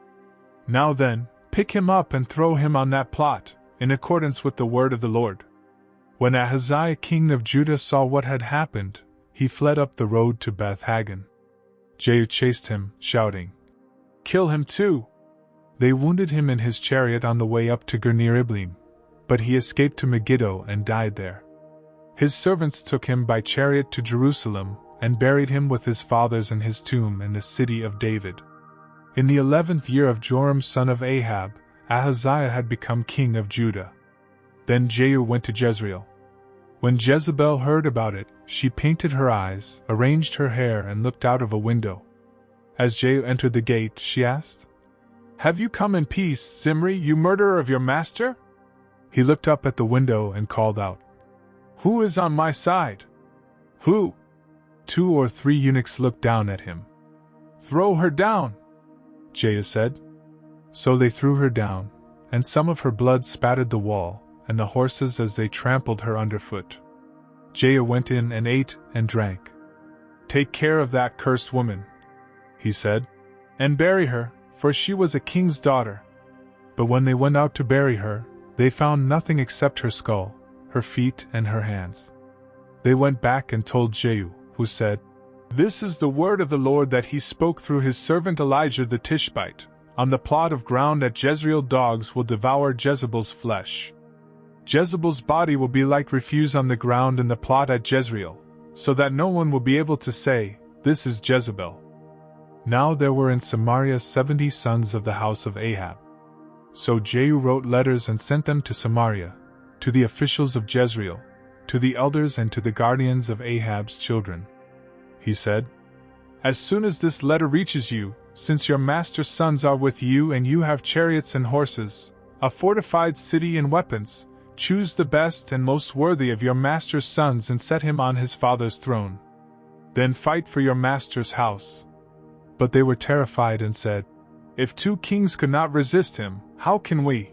Now then, pick him up and throw him on that plot, in accordance with the word of the Lord." When Ahaziah king of Judah saw what had happened, he fled up the road to Beth-Hagan. Jehu chased him, shouting, "Kill him too!" They wounded him in his chariot on the way up to Ger-Ner-Iblim, but he escaped to Megiddo and died there. His servants took him by chariot to Jerusalem, and buried him with his fathers in his tomb in the city of David. In the 11th year of Joram son of Ahab, Ahaziah had become king of Judah. Then Jehu went to Jezreel. When Jezebel heard about it, she painted her eyes, arranged her hair, and looked out of a window. As Jehu entered the gate, she asked, "Have you come in peace, Zimri, you murderer of your master?" He looked up at the window and called out, "Who is on my side?" "Who?" 2 or 3 eunuchs looked down at him. "Throw her down," Jehu said. So they threw her down, and some of her blood spattered the wall, and the horses as they trampled her underfoot. Jehu went in and ate and drank. "Take care of that cursed woman," he said, "and bury her, for she was a king's daughter." But when they went out to bury her, they found nothing except her skull, her feet, and her hands. They went back and told Jehu, who said, "This is the word of the Lord that he spoke through his servant Elijah the Tishbite. On the plot of ground at Jezreel dogs will devour Jezebel's flesh. Jezebel's body will be like refuse on the ground in the plot at Jezreel, so that no one will be able to say, 'This is Jezebel.'" Now there were in Samaria 70 sons of the house of Ahab. So Jehu wrote letters and sent them to Samaria, to the officials of Jezreel, to the elders and to the guardians of Ahab's children. He said, "As soon as this letter reaches you, since your master's sons are with you and you have chariots and horses, a fortified city and weapons, choose the best and most worthy of your master's sons and set him on his father's throne. Then fight for your master's house." But they were terrified and said, "If 2 kings could not resist him, how can we?"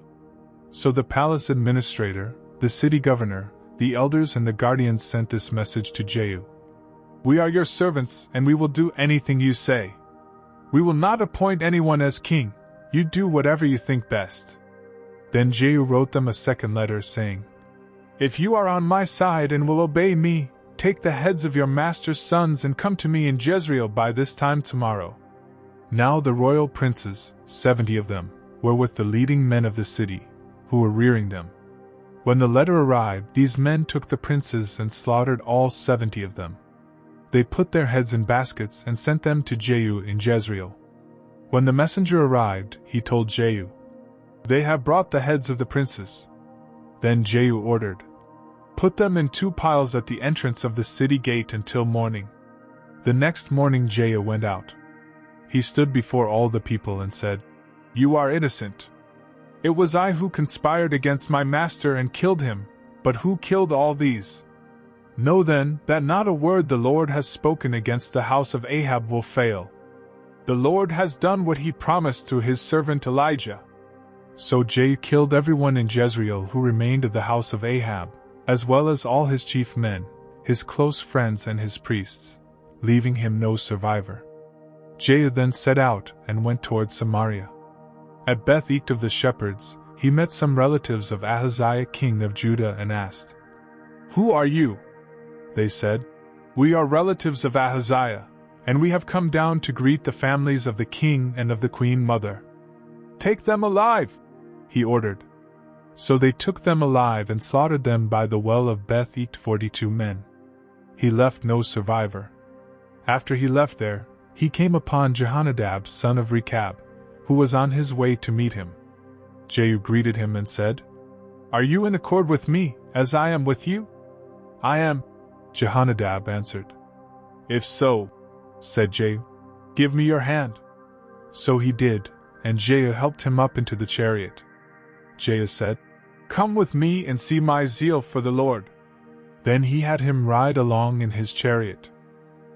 So the palace administrator, the city governor, the elders and the guardians sent this message to Jehu. "We are your servants, and we will do anything you say. We will not appoint anyone as king. You do whatever you think best." Then Jehu wrote them a second letter saying, "If you are on my side and will obey me, take the heads of your master's sons and come to me in Jezreel by this time tomorrow." Now the royal princes, 70 of them, were with the leading men of the city, who were rearing them. When the letter arrived, these men took the princes and slaughtered all 70 of them. They put their heads in baskets and sent them to Jehu in Jezreel. When the messenger arrived, he told Jehu, "They have brought the heads of the princes." Then Jehu ordered, "Put them in 2 piles at the entrance of the city gate until morning." The next morning Jehu went out. He stood before all the people and said, "You are innocent. It was I who conspired against my master and killed him, but who killed all these? Know then that not a word the Lord has spoken against the house of Ahab will fail. The Lord has done what he promised through his servant Elijah." So Jehu killed everyone in Jezreel who remained of the house of Ahab, as well as all his chief men, his close friends and his priests, leaving him no survivor. Jehu then set out and went towards Samaria. At Beth-ek of the shepherds, he met some relatives of Ahaziah king of Judah and asked, "Who are you?" They said, "We are relatives of Ahaziah, and we have come down to greet the families of the king and of the queen mother." "Take them alive," he ordered. So they took them alive and slaughtered them by the well of Beth-ek, 42 men. He left no survivor. After he left there, he came upon Jehonadab son of Rechab, who was on his way to meet him. Jehu greeted him and said, "Are you in accord with me, as I am with you?" "I am," Jehonadab answered. "If so," said Jehu, "give me your hand." So he did, and Jehu helped him up into the chariot. Jehu said, "Come with me and see my zeal for the Lord." Then he had him ride along in his chariot.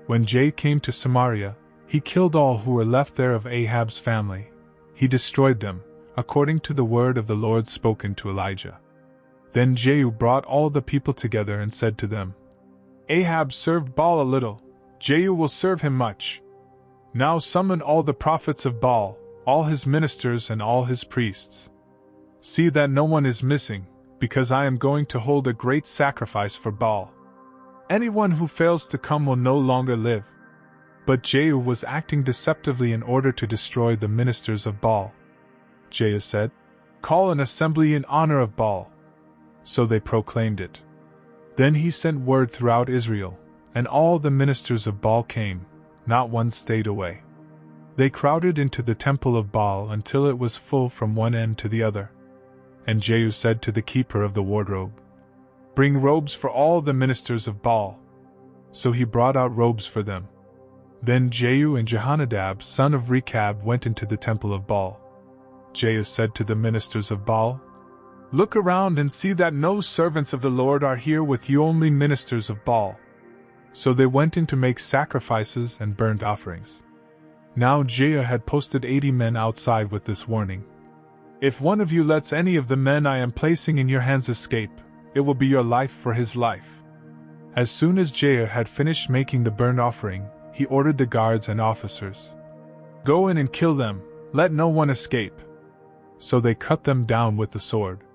When Jehu came to Samaria, he killed all who were left there of Ahab's family. He destroyed them, according to the word of the Lord spoken to Elijah. Then Jehu brought all the people together and said to them, "Ahab served Baal a little, Jehu will serve him much. Now summon all the prophets of Baal, all his ministers and all his priests. See that no one is missing, because I am going to hold a great sacrifice for Baal. Anyone who fails to come will no longer live." But Jehu was acting deceptively in order to destroy the ministers of Baal. Jehu said, "Call an assembly in honor of Baal." So they proclaimed it. Then he sent word throughout Israel, and all the ministers of Baal came, not one stayed away. They crowded into the temple of Baal until it was full from one end to the other. And Jehu said to the keeper of the wardrobe, "Bring robes for all the ministers of Baal." So he brought out robes for them. Then Jehu and Jehonadab son of Rechab went into the temple of Baal. Jehu said to the ministers of Baal, "Look around and see that no servants of the Lord are here with you, only ministers of Baal." So they went in to make sacrifices and burnt offerings. Now Jehu had posted 80 men outside with this warning. If one of you lets any of the men I am placing in your hands escape, it will be your life for his life. As soon as Jehu had finished making the burnt offering, he ordered the guards and officers, "Go in and kill them, let no one escape." So they cut them down with the sword.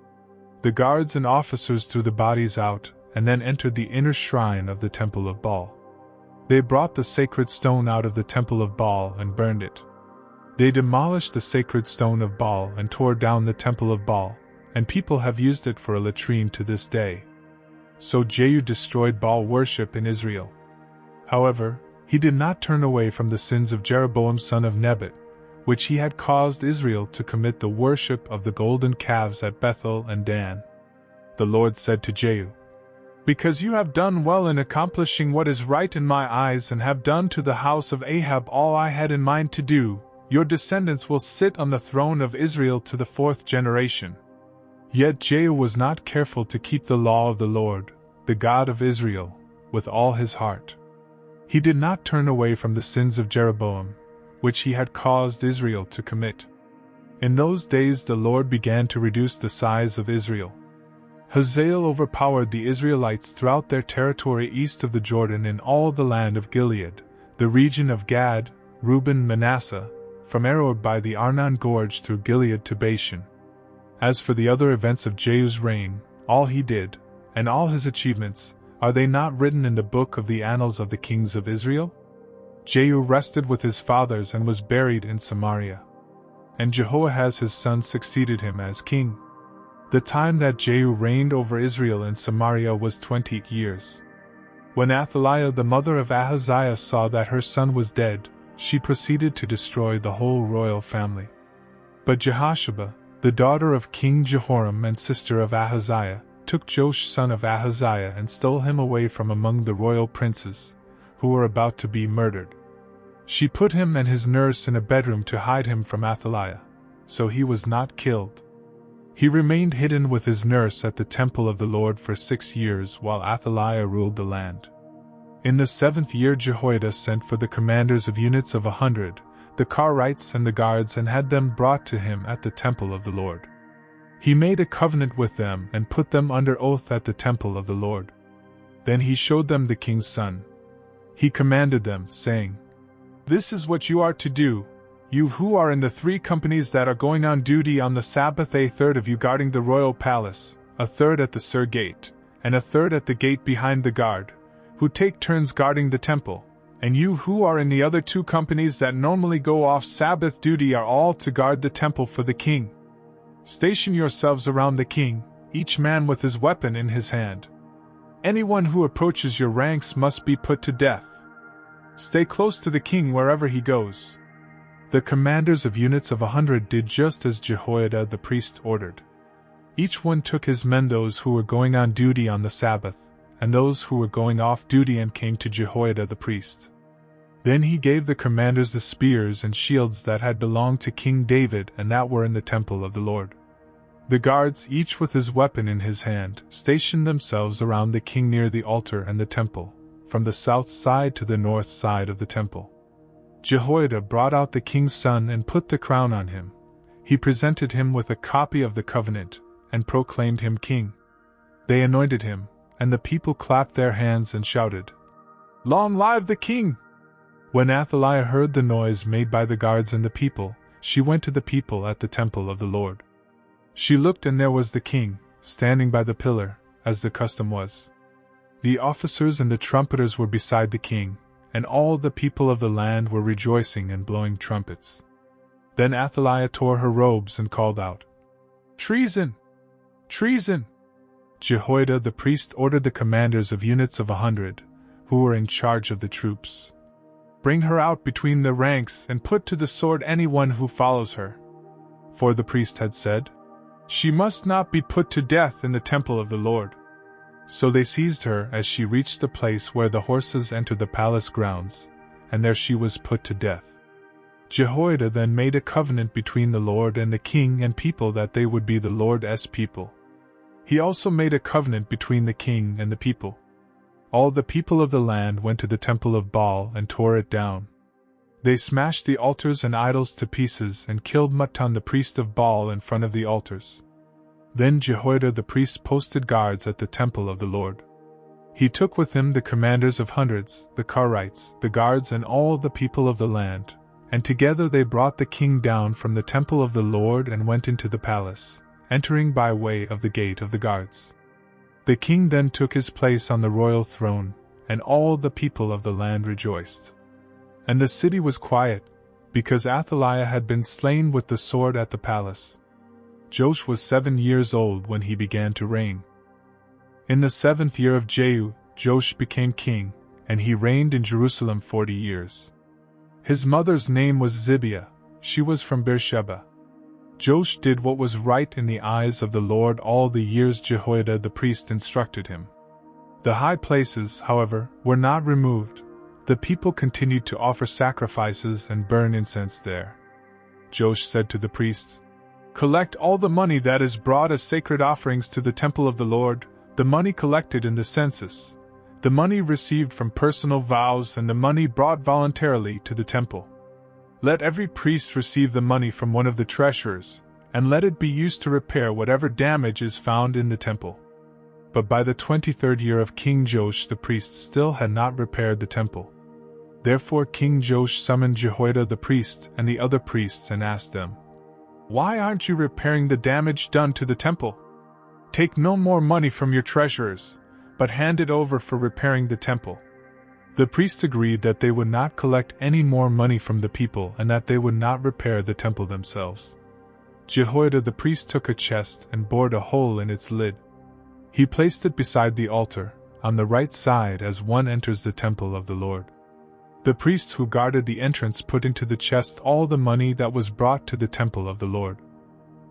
The guards and officers threw the bodies out, and then entered the inner shrine of the temple of Baal. They brought the sacred stone out of the temple of Baal and burned it. They demolished the sacred stone of Baal and tore down the temple of Baal, and people have used it for a latrine to this day. So Jehu destroyed Baal worship in Israel. However, he did not turn away from the sins of Jeroboam son of Nebat, which he had caused Israel to commit, the worship of the golden calves at Bethel and Dan. The Lord said to Jehu, "Because you have done well in accomplishing what is right in my eyes and have done to the house of Ahab all I had in mind to do, your descendants will sit on the throne of Israel to the 4th generation." Yet Jehu was not careful to keep the law of the Lord, the God of Israel, with all his heart. He did not turn away from the sins of Jeroboam, which he had caused Israel to commit. In those days the Lord began to reduce the size of Israel. Hazael overpowered the Israelites throughout their territory east of the Jordan in all the land of Gilead, the region of Gad, Reuben, Manasseh, from Arod by the Arnon Gorge through Gilead to Bashan. As for the other events of Jehu's reign, all he did, and all his achievements, are they not written in the book of the annals of the kings of Israel? Jehu rested with his fathers and was buried in Samaria. And Jehoahaz his son succeeded him as king. The time that Jehu reigned over Israel in Samaria was 20 years. When Athaliah the mother of Ahaziah saw that her son was dead, she proceeded to destroy the whole royal family. But Jehosheba, the daughter of King Jehoram and sister of Ahaziah, took Joash son of Ahaziah and stole him away from among the royal princes, who were about to be murdered. She put him and his nurse in a bedroom to hide him from Athaliah, so he was not killed. He remained hidden with his nurse at the temple of the Lord for 6 years while Athaliah ruled the land. In the 7th year Jehoiada sent for the commanders of units of 100, the Karites and the guards, and had them brought to him at the temple of the Lord. He made a covenant with them and put them under oath at the temple of the Lord. Then he showed them the king's son. He commanded them, saying, "This is what you are to do, you who are in the 3 companies that are going on duty on the Sabbath, a third of you guarding the royal palace, a third at the Sur gate, and a third at the gate behind the guard, who take turns guarding the temple, and you who are in the other 2 companies that normally go off Sabbath duty are all to guard the temple for the king. Station yourselves around the king, each man with his weapon in his hand. Anyone who approaches your ranks must be put to death. Stay close to the king wherever he goes." The commanders of units of 100 did just as Jehoiada the priest ordered. Each one took his men, those who were going on duty on the Sabbath, and those who were going off duty, and came to Jehoiada the priest. Then he gave the commanders the spears and shields that had belonged to King David and that were in the temple of the Lord. The guards, each with his weapon in his hand, stationed themselves around the king near the altar and the temple, from the south side to the north side of the temple. Jehoiada brought out the king's son and put the crown on him. He presented him with a copy of the covenant, and proclaimed him king. They anointed him, and the people clapped their hands and shouted, "Long live the king!" When Athaliah heard the noise made by the guards and the people, she went to the people at the temple of the Lord. She looked, and there was the king, standing by the pillar, as the custom was. The officers and the trumpeters were beside the king, and all the people of the land were rejoicing and blowing trumpets. Then Athaliah tore her robes and called out, "Treason! Treason!" Jehoiada the priest ordered the commanders of units of 100, who were in charge of the troops, "Bring her out between the ranks and put to the sword anyone who follows her." For the priest had said, "She must not be put to death in the temple of the Lord." So they seized her as she reached the place where the horses entered the palace grounds, and there she was put to death. Jehoiada then made a covenant between the Lord and the king and people that they would be the Lord's people. He also made a covenant between the king and the people. all the people of the land went to the temple of Baal and tore it down. They smashed the altars and idols to pieces and killed Mattan the priest of Baal in front of the altars. Then Jehoiada the priest posted guards at the temple of the Lord. He took with him the commanders of hundreds, the Karites, the guards, and all the people of the land, and together they brought the king down from the temple of the Lord and went into the palace, entering by way of the gate of the guards. The king then took his place on the royal throne, and all the people of the land rejoiced. And the city was quiet, because Athaliah had been slain with the sword at the palace. Joash was 7 years old when he began to reign. In the 7th year of Jehu, Joash became king, and he reigned in Jerusalem 40 years. His mother's name was Zibiah, she was from Beersheba. Joash did what was right in the eyes of the Lord all the years Jehoiada the priest instructed him. The high places, however, were not removed. The people continued to offer sacrifices and burn incense there. Joash said to the priests, "Collect all the money that is brought as sacred offerings to the temple of the Lord, the money collected in the census, the money received from personal vows, and the money brought voluntarily to the temple. Let every priest receive the money from one of the treasurers, and let it be used to repair whatever damage is found in the temple." But by the 23rd year of King Joash the priests still had not repaired the temple. Therefore King Joash summoned Jehoiada the priest and the other priests and asked them, "Why aren't you repairing the damage done to the temple? Take no more money from your treasurers, but hand it over for repairing the temple." The priests agreed that they would not collect any more money from the people and that they would not repair the temple themselves. Jehoiada the priest took a chest and bored a hole in its lid. He placed it beside the altar, on the right side as one enters the temple of the Lord. The priests who guarded the entrance put into the chest all the money that was brought to the temple of the Lord.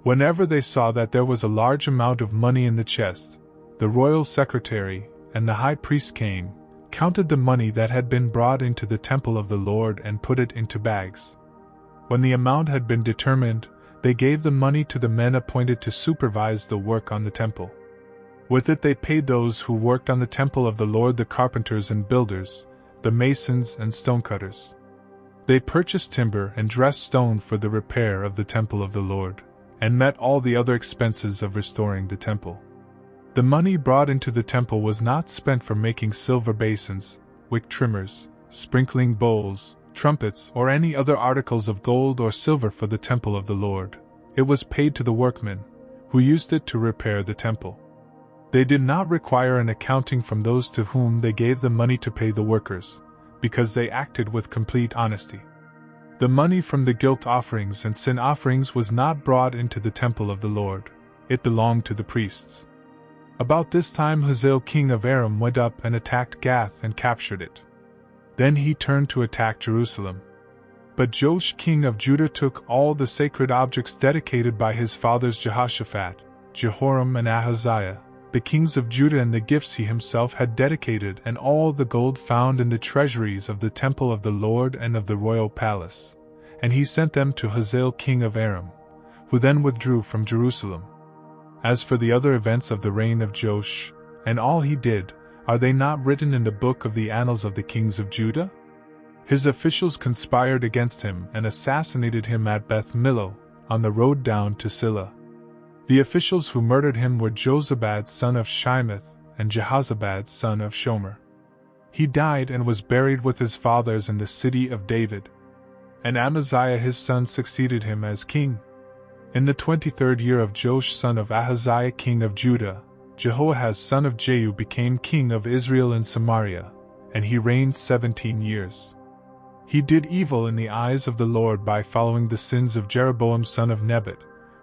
Whenever they saw that there was a large amount of money in the chest, the royal secretary and the high priest came, counted the money that had been brought into the temple of the Lord and put it into bags. When the amount had been determined, they gave the money to the men appointed to supervise the work on the temple. With it they paid those who worked on the temple of the Lord, the carpenters and builders, the masons and stonecutters. They purchased timber and dressed stone for the repair of the temple of the Lord, and met all the other expenses of restoring the temple. The money brought into the temple was not spent for making silver basins, wick trimmers, sprinkling bowls, trumpets, or any other articles of gold or silver for the temple of the Lord. It was paid to the workmen, who used it to repair the temple. They did not require an accounting from those to whom they gave the money to pay the workers, because they acted with complete honesty. The money from the guilt offerings and sin offerings was not brought into the temple of the Lord, it belonged to the priests. About this time Hazael king of Aram went up and attacked Gath and captured it. Then he turned to attack Jerusalem. But Joash king of Judah took all the sacred objects dedicated by his fathers Jehoshaphat, Jehoram and Ahaziah, the kings of Judah, and the gifts he himself had dedicated, and all the gold found in the treasuries of the temple of the Lord and of the royal palace, and he sent them to Hazael king of Aram, who then withdrew from Jerusalem. As for the other events of the reign of Joash, and all he did, are they not written in the book of the annals of the kings of Judah? His officials conspired against him and assassinated him at Beth Millo, on the road down to Silla. The officials who murdered him were Jozabad son of Shimeth and Jehozabad son of Shomer. He died and was buried with his fathers in the city of David. And Amaziah his son succeeded him as king. In the 23rd year of Joash son of Ahaziah king of Judah, Jehoahaz son of Jehu became king of Israel in Samaria, and he reigned 17 years. He did evil in the eyes of the Lord by following the sins of Jeroboam son of Nebat,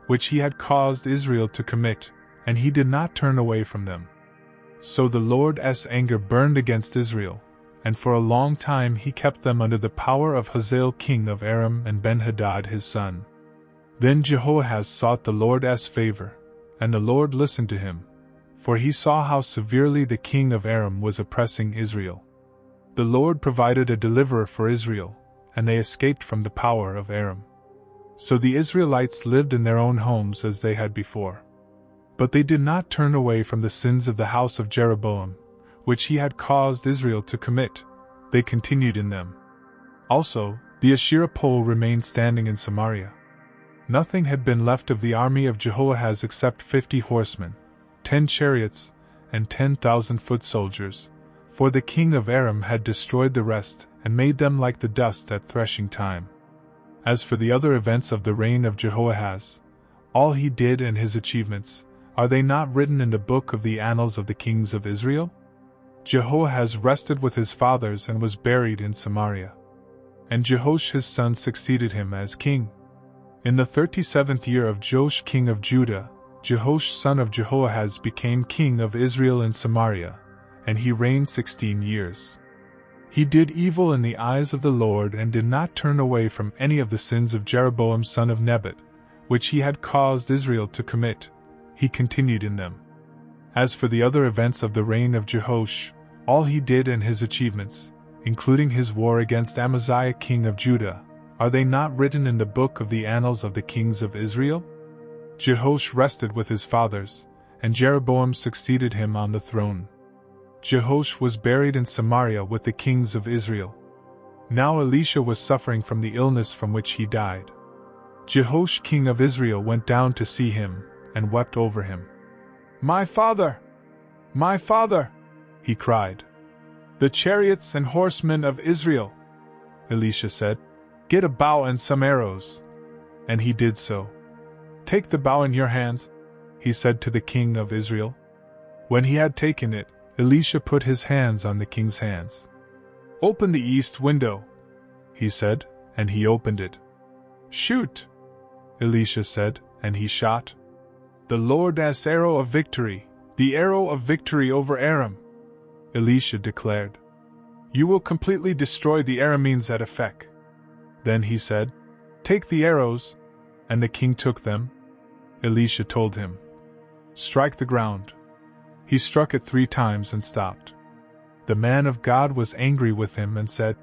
which he had caused Israel to commit, and he did not turn away from them. So the Lord's anger burned against Israel, and for a long time he kept them under the power of Hazael king of Aram and Ben-Hadad his son. Then Jehoahaz sought the Lord's favor, and the Lord listened to him, for he saw how severely the king of Aram was oppressing Israel. The Lord provided a deliverer for Israel, and they escaped from the power of Aram. So the Israelites lived in their own homes as they had before. But they did not turn away from the sins of the house of Jeroboam, which he had caused Israel to commit, they continued in them. Also, the Asherah pole remained standing in Samaria. Nothing had been left of the army of Jehoahaz except 50 horsemen, 10 chariots, and 10,000 foot soldiers, for the king of Aram had destroyed the rest and made them like the dust at threshing time. As for the other events of the reign of Jehoahaz, all he did and his achievements, are they not written in the book of the annals of the kings of Israel? Jehoahaz rested with his fathers and was buried in Samaria. And Jehoash his son succeeded him as king. In the 37th year of Joash king of Judah, Jehoash son of Jehoahaz became king of Israel in Samaria, and he reigned 16 years. He did evil in the eyes of the Lord and did not turn away from any of the sins of Jeroboam son of Nebat, which he had caused Israel to commit. He continued in them. As for the other events of the reign of Jehoash, all he did and his achievements, including his war against Amaziah king of Judah, are they not written in the book of the annals of the kings of Israel? Jehoash rested with his fathers, and Jeroboam succeeded him on the throne. Jehoash was buried in Samaria with the kings of Israel. Now Elisha was suffering from the illness from which he died. Jehoash king of Israel went down to see him, and wept over him. "My father! My father!" he cried. "The chariots and horsemen of Israel!" Elisha said, "Get a bow and some arrows." And he did so. "Take the bow in your hands," he said to the king of Israel. When he had taken it, Elisha put his hands on the king's hands. "Open the east window," he said, and he opened it. "Shoot," Elisha said, and he shot. "The Lord's arrow of victory, the arrow of victory over Aram," Elisha declared. "You will completely destroy the Arameans at Aphek." Then he said, "Take the arrows," and the king took them. Elisha told him, "Strike the ground." He struck it 3 times and stopped. The man of God was angry with him and said,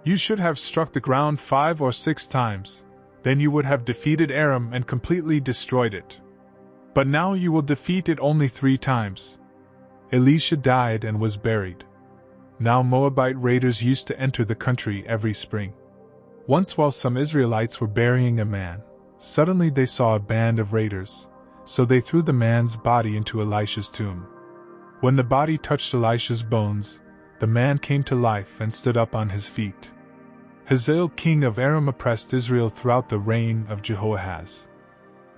"You should have struck the ground 5 or 6 times, then you would have defeated Aram and completely destroyed it. But now you will defeat it only 3 times." Elisha died and was buried. Now Moabite raiders used to enter the country every spring. Once while some Israelites were burying a man, suddenly they saw a band of raiders, so they threw the man's body into Elisha's tomb. When the body touched Elisha's bones, the man came to life and stood up on his feet. Hazael king of Aram oppressed Israel throughout the reign of Jehoahaz.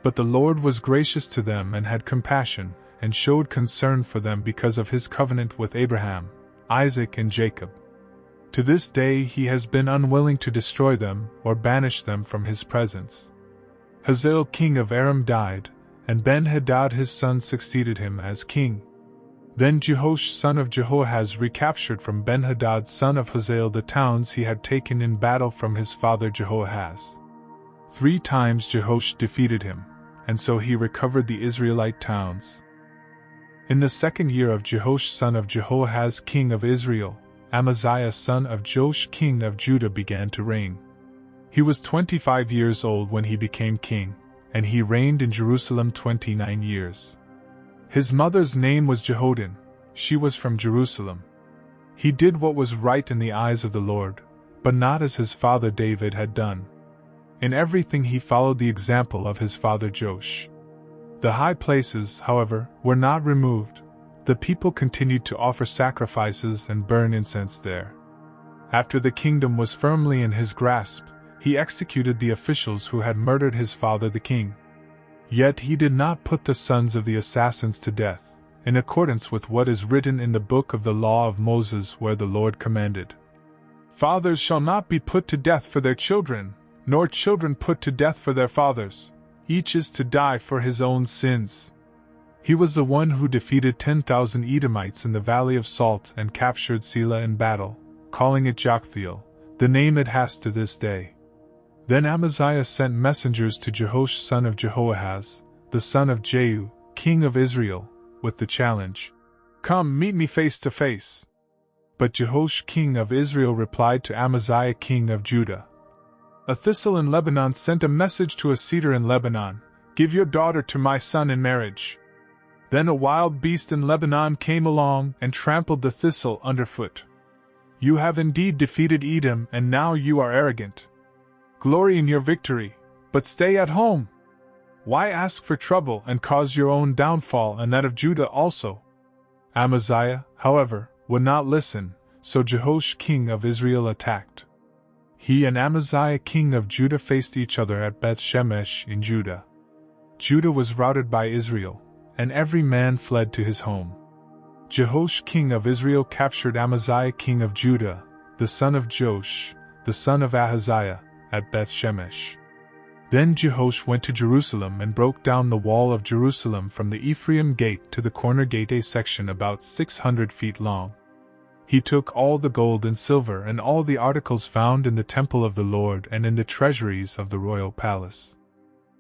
But the Lord was gracious to them and had compassion, and showed concern for them because of his covenant with Abraham, Isaac and Jacob. To this day he has been unwilling to destroy them or banish them from his presence. Hazael king of Aram died, and Ben-Hadad his son succeeded him as king. Then Jehoash son of Jehoahaz recaptured from Ben-Hadad son of Hazael the towns he had taken in battle from his father Jehoahaz. 3 times Jehoash defeated him, and so he recovered the Israelite towns. In the 2nd year of Jehoash son of Jehoahaz king of Israel, Amaziah son of Joash king of Judah began to reign. He was 25 years old when he became king, and he reigned in Jerusalem 29 years. His mother's name was Jehoadin, she was from Jerusalem. He did what was right in the eyes of the Lord, but not as his father David had done. In everything he followed the example of his father Joash. The high places, however, were not removed. The people continued to offer sacrifices and burn incense there. After the kingdom was firmly in his grasp, he executed the officials who had murdered his father the king. Yet he did not put the sons of the assassins to death, in accordance with what is written in the book of the law of Moses where the Lord commanded, "Fathers shall not be put to death for their children, nor children put to death for their fathers. Each is to die for his own sins." He was the one who defeated 10,000 Edomites in the Valley of Salt and captured Selah in battle, calling it Joktheel, the name it has to this day. Then Amaziah sent messengers to Jehoash son of Jehoahaz, the son of Jehu, king of Israel, with the challenge, "Come meet me face to face." But Jehoash king of Israel replied to Amaziah king of Judah, "A thistle in Lebanon sent a message to a cedar in Lebanon, 'Give your daughter to my son in marriage.'" Then a wild beast in Lebanon came along and trampled the thistle underfoot. You have indeed defeated Edom, and now you are arrogant. Glory in your victory, but stay at home. Why ask for trouble and cause your own downfall and that of Judah also? Amaziah, however, would not listen, so Jehoash king of Israel attacked. He and Amaziah king of Judah faced each other at Beth Shemesh in Judah. Judah was routed by Israel, and every man fled to his home. Jehoash king of Israel captured Amaziah king of Judah, the son of Joash, the son of Ahaziah, at Beth Shemesh. Then Jehoash went to Jerusalem and broke down the wall of Jerusalem from the Ephraim gate to the corner gate, a section about 600 feet long. He took all the gold and silver and all the articles found in the temple of the Lord and in the treasuries of the royal palace.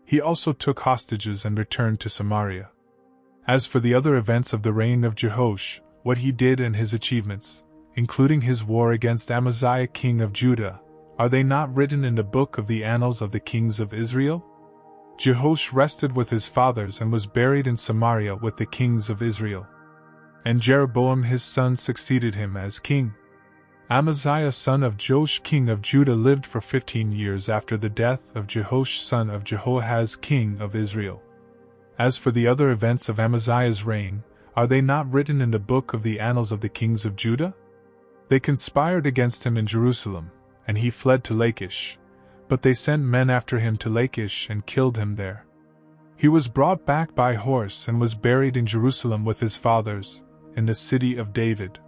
He also took hostages and returned to Samaria. As for the other events of the reign of Jehoash, what he did and his achievements, including his war against Amaziah king of Judah, are they not written in the book of the annals of the kings of Israel? Jehoash rested with his fathers and was buried in Samaria with the kings of Israel. And Jeroboam his son succeeded him as king. Amaziah son of Joash king of Judah lived for 15 years after the death of Jehoash son of Jehoahaz king of Israel. As for the other events of Amaziah's reign, are they not written in the book of the annals of the kings of Judah? They conspired against him in Jerusalem, and he fled to Lachish, but they sent men after him to Lachish and killed him there. He was brought back by horse and was buried in Jerusalem with his fathers, in the city of David.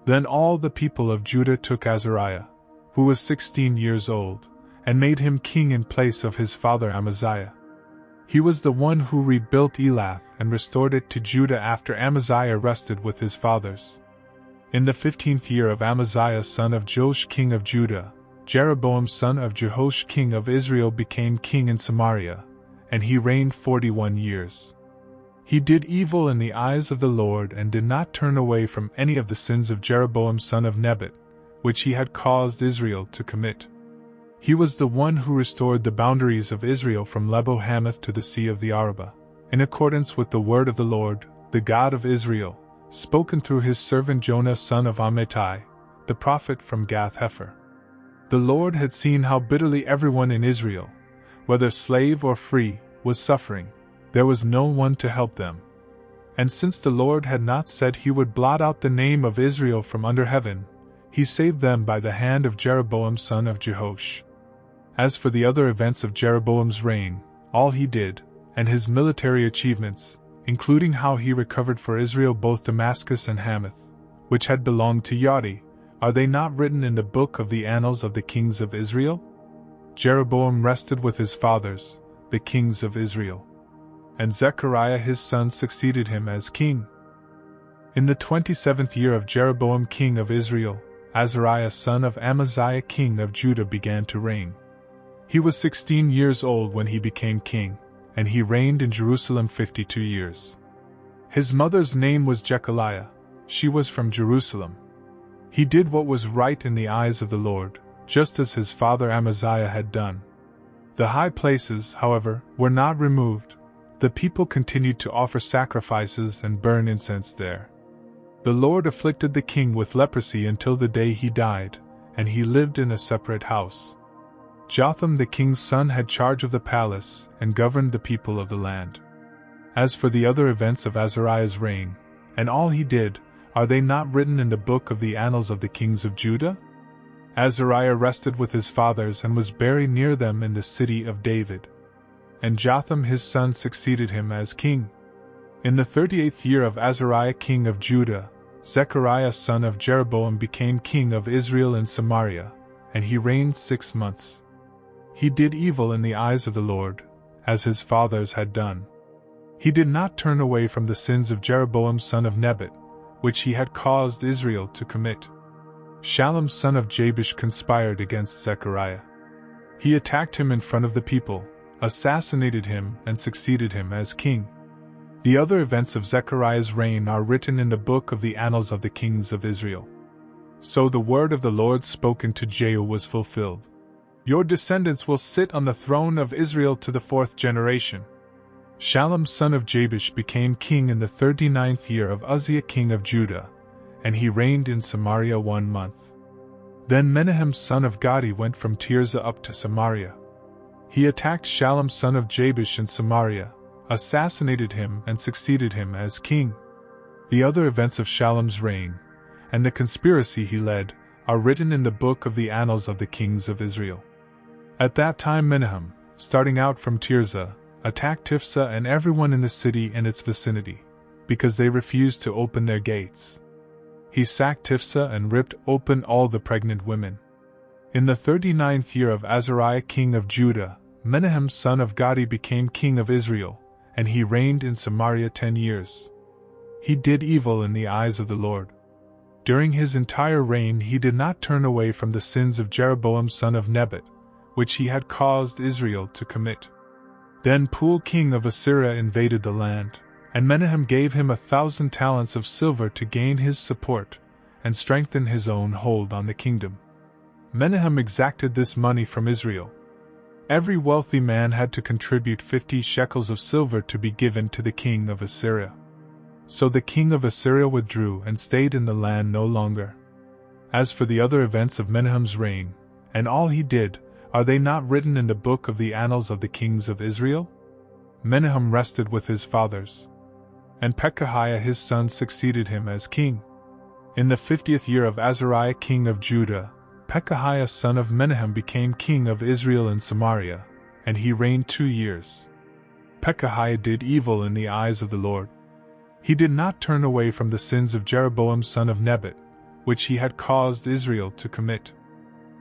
Then all the people of Judah took Azariah, who was 16 years old, and made him king in place of his father Amaziah. He was the one who rebuilt Elath and restored it to Judah after Amaziah rested with his fathers. In the 15th year of Amaziah son of Joash king of Judah, Jeroboam son of Jehoash king of Israel became king in Samaria, and he reigned 41 years. He did evil in the eyes of the Lord and did not turn away from any of the sins of Jeroboam son of Nebat, which he had caused Israel to commit. He was the one who restored the boundaries of Israel from Lebo-Hamath to the Sea of the Arabah, in accordance with the word of the Lord, the God of Israel, spoken through his servant Jonah son of Amittai, the prophet from Gath-Hepher. The Lord had seen how bitterly everyone in Israel, whether slave or free, was suffering. There was no one to help them. And since the Lord had not said he would blot out the name of Israel from under heaven, he saved them by the hand of Jeroboam son of Jehoash. As for the other events of Jeroboam's reign, all he did, and his military achievements, including how he recovered for Israel both Damascus and Hamath, which had belonged to Yadi, are they not written in the book of the annals of the kings of Israel? Jeroboam rested with his fathers, the kings of Israel. And Zechariah his son succeeded him as king. In the 27th year of Jeroboam king of Israel, Azariah son of Amaziah king of Judah began to reign. He was 16 years old when he became king, and he reigned in Jerusalem 52 years. His mother's name was Jechaliah, she was from Jerusalem. He did what was right in the eyes of the Lord, just as his father Amaziah had done. The high places, however, were not removed. The people continued to offer sacrifices and burn incense there. The Lord afflicted the king with leprosy until the day he died, and he lived in a separate house. Jotham the king's son had charge of the palace and governed the people of the land. As for the other events of Azariah's reign, and all he did, are they not written in the book of the annals of the kings of Judah? Azariah rested with his fathers and was buried near them in the city of David. And Jotham his son succeeded him as king. In the 38th year of Azariah king of Judah, Zechariah son of Jeroboam became king of Israel in Samaria, and he reigned 6 months. He did evil in the eyes of the Lord, as his fathers had done. He did not turn away from the sins of Jeroboam son of Nebat, which he had caused Israel to commit. Shallum son of Jabesh conspired against Zechariah. He attacked him in front of the people, assassinated him, and succeeded him as king. The other events of Zechariah's reign are written in the book of the annals of the kings of Israel. So the word of the Lord spoken to Jehu was fulfilled. Your descendants will sit on the throne of Israel to the 4th generation. Shallum son of Jabesh became king in the 39th year of Uzziah king of Judah, and he reigned in Samaria 1 month. Then Menahem son of Gadi went from Tirzah up to Samaria. He attacked Shallum son of Jabesh in Samaria, assassinated him and succeeded him as king. The other events of Shallum's reign, and the conspiracy he led, are written in the book of the Annals of the Kings of Israel. At that time Menahem, starting out from Tirzah, attacked Tiphsah and everyone in the city and its vicinity, because they refused to open their gates. He sacked Tiphsah and ripped open all the pregnant women. In the 39th year of Azariah king of Judah, Menahem son of Gadi became king of Israel, and he reigned in Samaria 10 years. He did evil in the eyes of the Lord. During his entire reign he did not turn away from the sins of Jeroboam son of Nebat, which he had caused Israel to commit. Then Pul king of Assyria invaded the land, and Menahem gave him 1,000 talents of silver to gain his support, and strengthen his own hold on the kingdom. Menahem exacted this money from Israel. Every wealthy man had to contribute 50 shekels of silver to be given to the king of Assyria. So the king of Assyria withdrew and stayed in the land no longer. As for the other events of Menahem's reign, and all he did, are they not written in the book of the Annals of the Kings of Israel? Menahem rested with his fathers, and Pekahiah his son succeeded him as king. In the 50th year of Azariah king of Judah, Pekahiah son of Menahem became king of Israel in Samaria, and he reigned 2 years. Pekahiah did evil in the eyes of the Lord. He did not turn away from the sins of Jeroboam son of Nebat, which he had caused Israel to commit.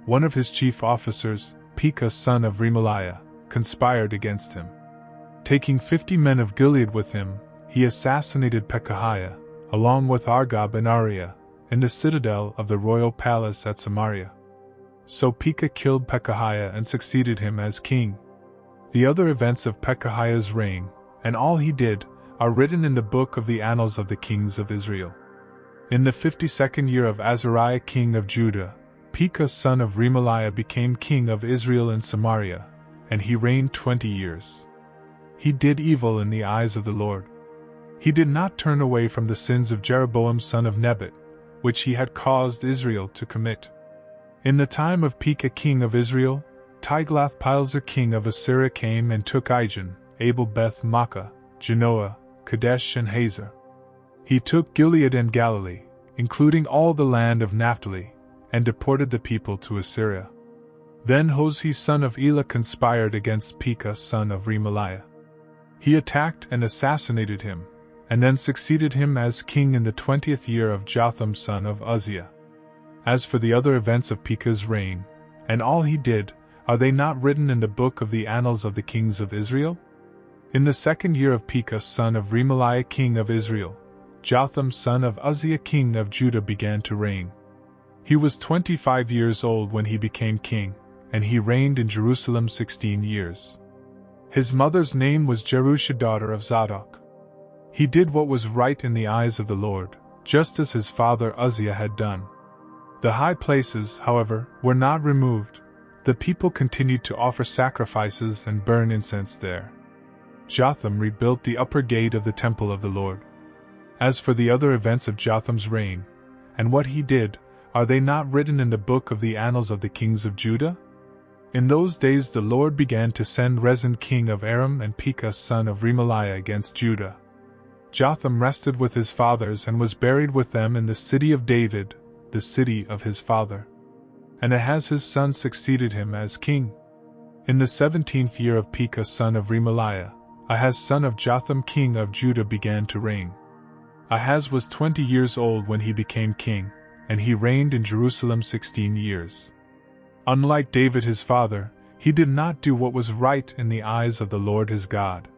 One of his chief officers, Pekah son of Remaliah, conspired against him. Taking 50 men of Gilead with him, he assassinated Pekahiah, along with Argob and Ariah, in the citadel of the royal palace at Samaria. So Pekah killed Pekahiah and succeeded him as king. The other events of Pekahiah's reign, and all he did, are written in the book of the Annals of the Kings of Israel. In the 52nd year of Azariah king of Judah, Pekah son of Remaliah became king of Israel in Samaria, and he reigned 20 years. He did evil in the eyes of the Lord. He did not turn away from the sins of Jeroboam son of Nebat, which he had caused Israel to commit. In the time of Pekah king of Israel, Tiglath-Pileser king of Assyria came and took Ijon, Abel-Beth-Maachah, Genoa, Kadesh and Hazor. He took Gilead and Galilee, including all the land of Naphtali, and deported the people to Assyria. Then Hoshea son of Elah conspired against Pekah son of Remaliah. He attacked and assassinated him, and then succeeded him as king in the 20th year of Jotham son of Uzziah. As for the other events of Pekah's reign, and all he did, are they not written in the book of the Annals of the Kings of Israel? In the 2nd year of Pekah son of Remaliah king of Israel, Jotham son of Uzziah king of Judah began to reign. He was 25 years old when he became king, and he reigned in Jerusalem 16 years. His mother's name was Jerusha daughter of Zadok. He did what was right in the eyes of the Lord, just as his father Uzziah had done. The high places, however, were not removed. The people continued to offer sacrifices and burn incense there. Jotham rebuilt the upper gate of the temple of the Lord. As for the other events of Jotham's reign, and what he did, are they not written in the book of the Annals of the Kings of Judah? In those days the Lord began to send Rezin king of Aram and Pekah son of Remaliah against Judah. Jotham rested with his fathers and was buried with them in the city of David, the city of his father. And Ahaz his son succeeded him as king. In the 17th year of Pekah son of Remaliah, Ahaz son of Jotham king of Judah began to reign. Ahaz was 20 years old when he became king, and he reigned in Jerusalem 16 years. Unlike David his father, he did not do what was right in the eyes of the Lord his God.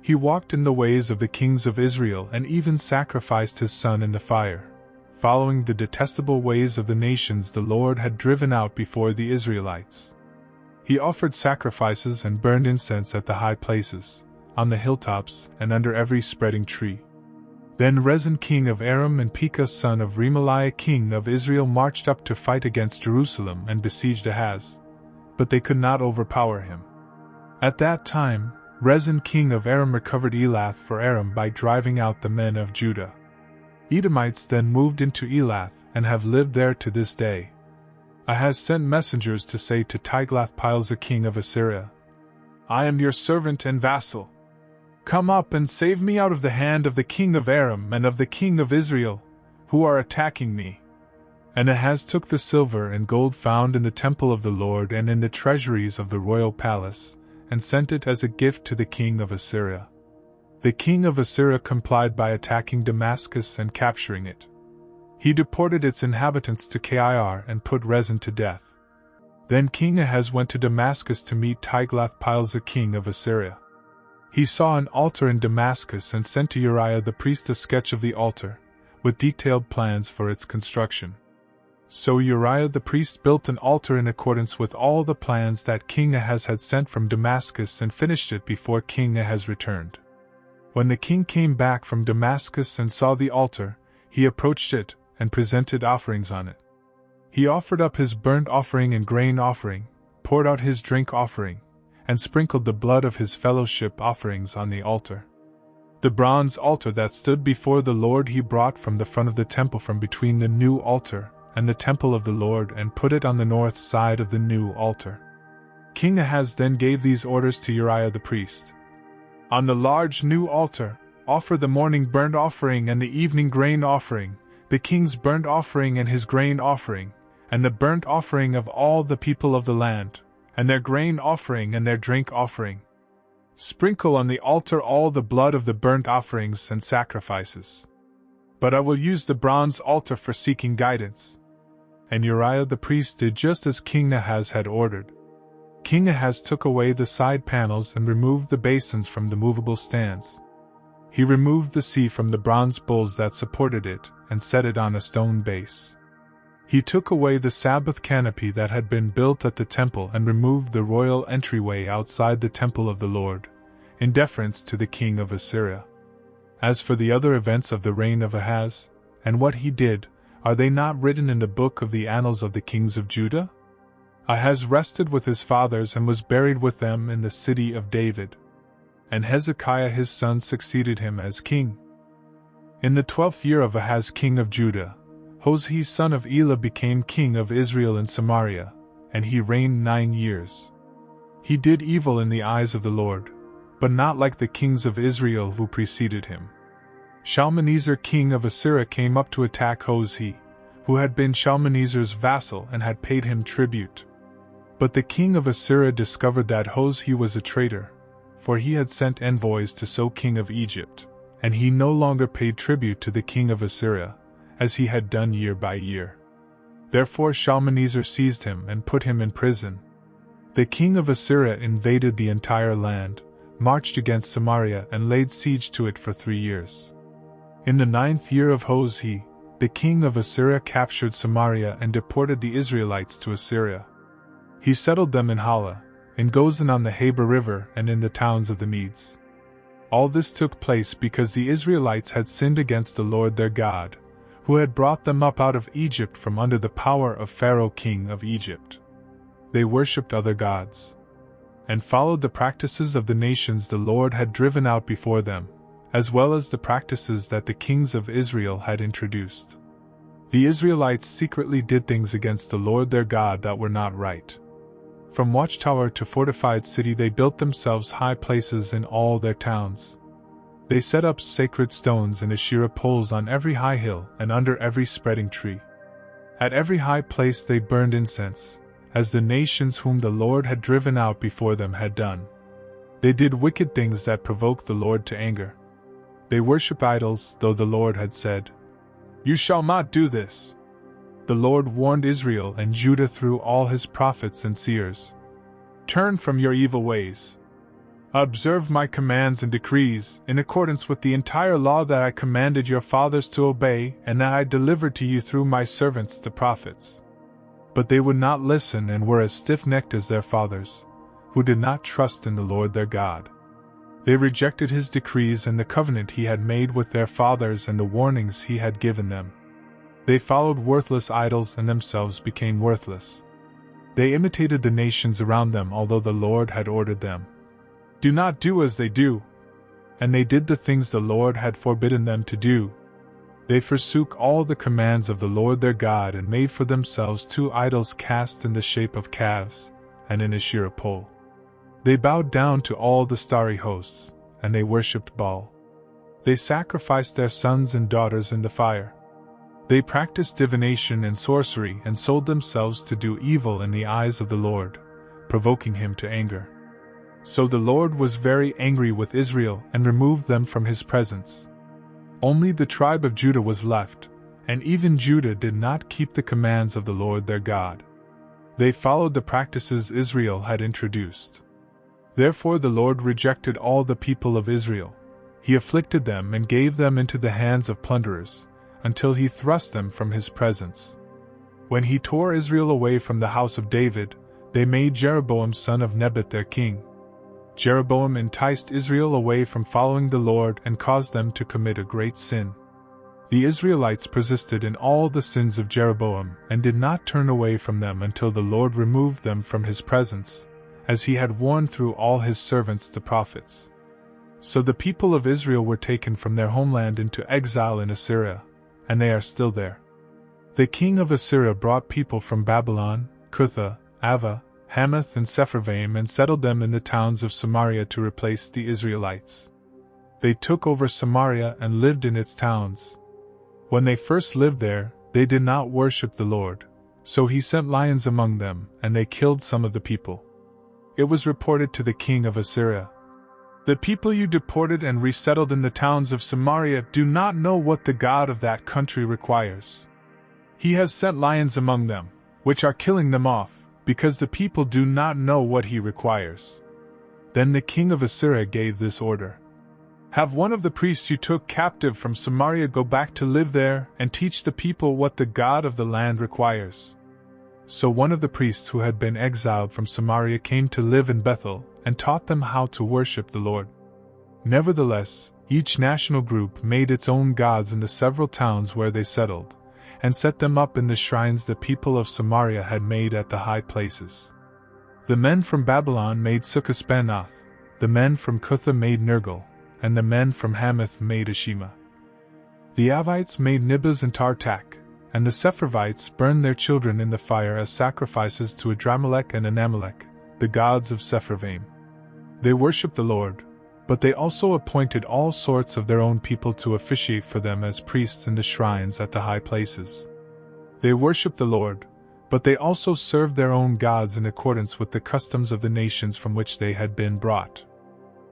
He walked in the ways of the kings of Israel and even sacrificed his son in the fire, following the detestable ways of the nations the Lord had driven out before the Israelites. He offered sacrifices and burned incense at the high places, on the hilltops and under every spreading tree. Then Rezin king of Aram and Pekah son of Remaliah king of Israel marched up to fight against Jerusalem and besieged Ahaz, but they could not overpower him. At that time, Rezin king of Aram recovered Elath for Aram by driving out the men of Judah. Edomites then moved into Elath and have lived there to this day. Ahaz sent messengers to say to Tiglath-Pileser king of Assyria, "I am your servant and vassal. Come up and save me out of the hand of the king of Aram and of the king of Israel, who are attacking me." And Ahaz took the silver and gold found in the temple of the Lord and in the treasuries of the royal palace, and sent it as a gift to the king of Assyria. The king of Assyria complied by attacking Damascus and capturing it. He deported its inhabitants to Kir and put Rezin to death. Then King Ahaz went to Damascus to meet Tiglath-Pileser king of Assyria. He saw an altar in Damascus and sent to Uriah the priest a sketch of the altar, with detailed plans for its construction. So Uriah the priest built an altar in accordance with all the plans that King Ahaz had sent from Damascus and finished it before King Ahaz returned. When the king came back from Damascus and saw the altar, he approached it and presented offerings on it. He offered up his burnt offering and grain offering, poured out his drink offering, and sprinkled the blood of his fellowship offerings on the altar. The bronze altar that stood before the Lord he brought from the front of the temple from between the new altar and the temple of the Lord and put it on the north side of the new altar. King Ahaz then gave these orders to Uriah the priest. "On the large new altar, offer the morning burnt offering and the evening grain offering, the king's burnt offering and his grain offering, and the burnt offering of all the people of the land, and their grain offering and their drink offering. Sprinkle on the altar all the blood of the burnt offerings and sacrifices. But I will use the bronze altar for seeking guidance." And Uriah the priest did just as King Ahaz had ordered. King Ahaz took away the side panels and removed the basins from the movable stands. He removed the sea from the bronze bowls that supported it and set it on a stone base. He took away the Sabbath canopy that had been built at the temple and removed the royal entryway outside the temple of the Lord, in deference to the king of Assyria. As for the other events of the reign of Ahaz, and what he did, are they not written in the book of the annals of the kings of Judah? Ahaz rested with his fathers and was buried with them in the city of David. And Hezekiah his son succeeded him as king. In the 12th year of Ahaz king of Judah, Hoshea son of Elah became king of Israel in Samaria, and he reigned 9 years. He did evil in the eyes of the Lord, but not like the kings of Israel who preceded him. Shalmaneser king of Assyria came up to attack Hoshea, who had been Shalmaneser's vassal and had paid him tribute. But the king of Assyria discovered that Hoshea was a traitor, for he had sent envoys to So king of Egypt, and he no longer paid tribute to the king of Assyria, as he had done year by year. Therefore Shalmaneser seized him and put him in prison. The king of Assyria invaded the entire land, marched against Samaria and laid siege to it for 3 years. In the 9th year of Hoshea, the king of Assyria captured Samaria and deported the Israelites to Assyria. He settled them in Hala, in Gozan on the Habor River and in the towns of the Medes. All this took place because the Israelites had sinned against the Lord their God, who had brought them up out of Egypt from under the power of Pharaoh king of Egypt. They worshipped other gods, and followed the practices of the nations the Lord had driven out before them, as well as the practices that the kings of Israel had introduced. The Israelites secretly did things against the Lord their God that were not right. From watchtower to fortified city they built themselves high places in all their towns. They set up sacred stones and Asherah poles on every high hill and under every spreading tree. At every high place they burned incense, as the nations whom the Lord had driven out before them had done. They did wicked things that provoked the Lord to anger. They worshipped idols, though the Lord had said, "You shall not do this." The Lord warned Israel and Judah through all his prophets and seers. "Turn from your evil ways. Observe my commands and decrees, in accordance with the entire law that I commanded your fathers to obey and that I delivered to you through my servants the prophets." But they would not listen and were as stiff-necked as their fathers, who did not trust in the Lord their God. They rejected his decrees and the covenant he had made with their fathers and the warnings he had given them. They followed worthless idols and themselves became worthless. They imitated the nations around them although the Lord had ordered them. Do not do as they do. And they did the things the Lord had forbidden them to do. They forsook all the commands of the Lord their God and made for themselves 2 idols cast in the shape of calves, and an Asherah pole. They bowed down to all the starry hosts, and they worshipped Baal. They sacrificed their sons and daughters in the fire. They practiced divination and sorcery and sold themselves to do evil in the eyes of the Lord, provoking him to anger. So the Lord was very angry with Israel and removed them from his presence. Only the tribe of Judah was left, and even Judah did not keep the commands of the Lord their God. They followed the practices Israel had introduced. Therefore the Lord rejected all the people of Israel. He afflicted them and gave them into the hands of plunderers, until he thrust them from his presence. When he tore Israel away from the house of David, they made Jeroboam son of Nebat their king. Jeroboam enticed Israel away from following the Lord and caused them to commit a great sin. The Israelites persisted in all the sins of Jeroboam and did not turn away from them until the Lord removed them from his presence, as he had warned through all his servants the prophets. So the people of Israel were taken from their homeland into exile in Assyria, and they are still there. The king of Assyria brought people from Babylon, Cutha, Ava, Hamath and Sepharvaim and settled them in the towns of Samaria to replace the Israelites. They took over Samaria and lived in its towns. When they first lived there, they did not worship the Lord, so he sent lions among them, and they killed some of the people. It was reported to the king of Assyria, "The people you deported and resettled in the towns of Samaria do not know what the God of that country requires. He has sent lions among them, which are killing them off, because the people do not know what he requires." Then the king of Assyria gave this order: "Have one of the priests you took captive from Samaria go back to live there and teach the people what the God of the land requires." So one of the priests who had been exiled from Samaria came to live in Bethel and taught them how to worship the Lord. Nevertheless, each national group made its own gods in the several towns where they settled, and set them up in the shrines the people of Samaria had made at the high places. The men from Babylon made Succoth-Banoth, the men from Cutha made Nergal, and the men from Hamath made Ashima. The Avites made Nibaz and Tartak, and the Sepharvites burned their children in the fire as sacrifices to Adramelech and Anamelech, the gods of Sepharvaim. They worshipped the Lord, but they also appointed all sorts of their own people to officiate for them as priests in the shrines at the high places. They worshipped the Lord, but they also served their own gods in accordance with the customs of the nations from which they had been brought.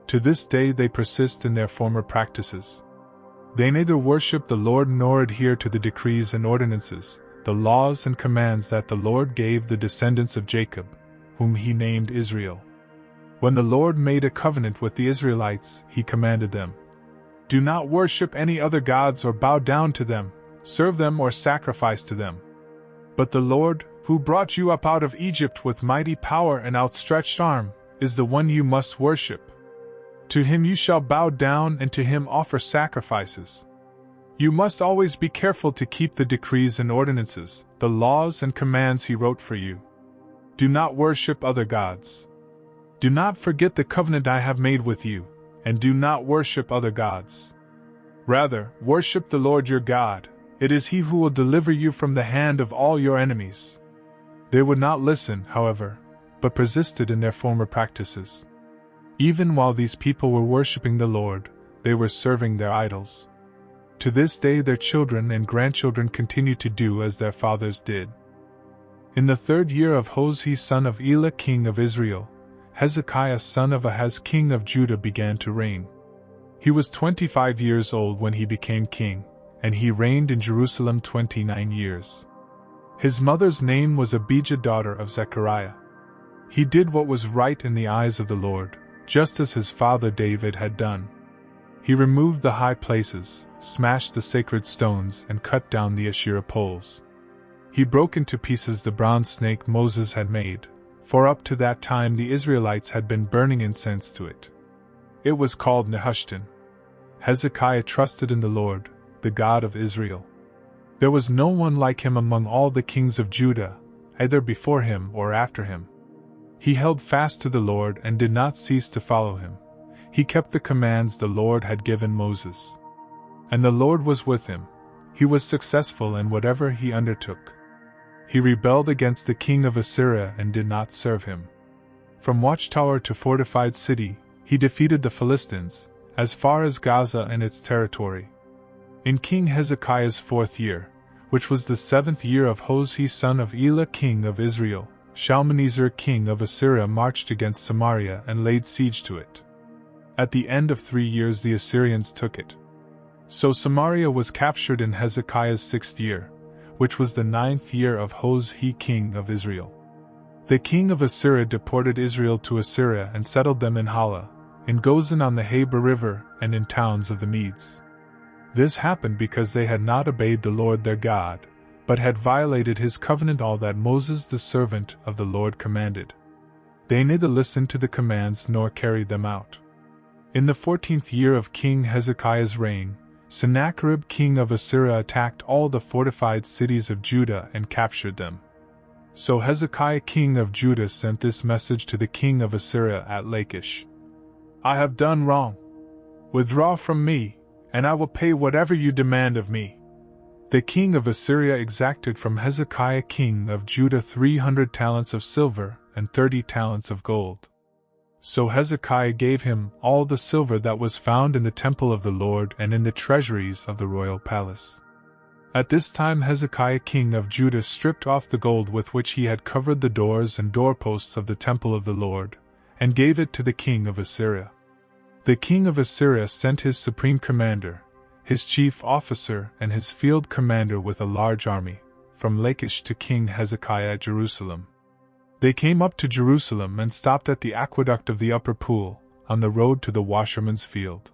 To this day they persist in their former practices. They neither worship the Lord nor adhere to the decrees and ordinances, the laws and commands that the Lord gave the descendants of Jacob, whom he named Israel. When the Lord made a covenant with the Israelites, he commanded them, "Do not worship any other gods or bow down to them, serve them or sacrifice to them. But the Lord, who brought you up out of Egypt with mighty power and outstretched arm, is the one you must worship. To him you shall bow down and to him offer sacrifices. You must always be careful to keep the decrees and ordinances, the laws and commands he wrote for you. Do not worship other gods. Do not forget the covenant I have made with you, and do not worship other gods. Rather, worship the Lord your God. It is he who will deliver you from the hand of all your enemies." They would not listen, however, but persisted in their former practices. Even while these people were worshipping the Lord, they were serving their idols. To this day their children and grandchildren continue to do as their fathers did. In the 3rd year of Hosea son of Elah king of Israel, Hezekiah son of Ahaz king of Judah began to reign. He was 25 years old when he became king, and he reigned in Jerusalem 29 years. His mother's name was Abijah daughter of Zechariah. He did what was right in the eyes of the Lord, just as his father David had done. He removed the high places, smashed the sacred stones, and cut down the Asherah poles. He broke into pieces the bronze snake Moses had made, for up to that time the Israelites had been burning incense to it. It was called Nehushtan. Hezekiah trusted in the Lord, the God of Israel. There was no one like him among all the kings of Judah, either before him or after him. He held fast to the Lord and did not cease to follow him. He kept the commands the Lord had given Moses. And the Lord was with him. He was successful in whatever he undertook. He rebelled against the king of Assyria and did not serve him. From watchtower to fortified city, he defeated the Philistines, as far as Gaza and its territory. In King Hezekiah's 4th year, which was the 7th year of Hoshea son of Elah king of Israel, Shalmaneser king of Assyria marched against Samaria and laid siege to it. At the end of 3 years the Assyrians took it. So Samaria was captured in Hezekiah's 6th year, which was the 9th year of Hoshea king of Israel. The king of Assyria deported Israel to Assyria and settled them in Hala, in Gozan on the Habor River, and in towns of the Medes. This happened because they had not obeyed the Lord their God, but had violated his covenant, all that Moses the servant of the Lord commanded. They neither listened to the commands nor carried them out. In the 14th year of King Hezekiah's reign, Sennacherib king of Assyria attacked all the fortified cities of Judah and captured them. So Hezekiah king of Judah sent this message to the king of Assyria at Lachish: I have done wrong. Withdraw from me, and I will pay whatever you demand of me. The king of Assyria exacted from Hezekiah king of Judah 300 talents of silver and 30 talents of gold. So Hezekiah gave him all the silver that was found in the temple of the Lord and in the treasuries of the royal palace. At this time Hezekiah king of Judah stripped off the gold with which he had covered the doors and doorposts of the temple of the Lord, and gave it to the king of Assyria. The king of Assyria sent his supreme commander, his chief officer and his field commander with a large army, from Lachish to King Hezekiah at Jerusalem. They came up to Jerusalem and stopped at the aqueduct of the upper pool, on the road to the washerman's field.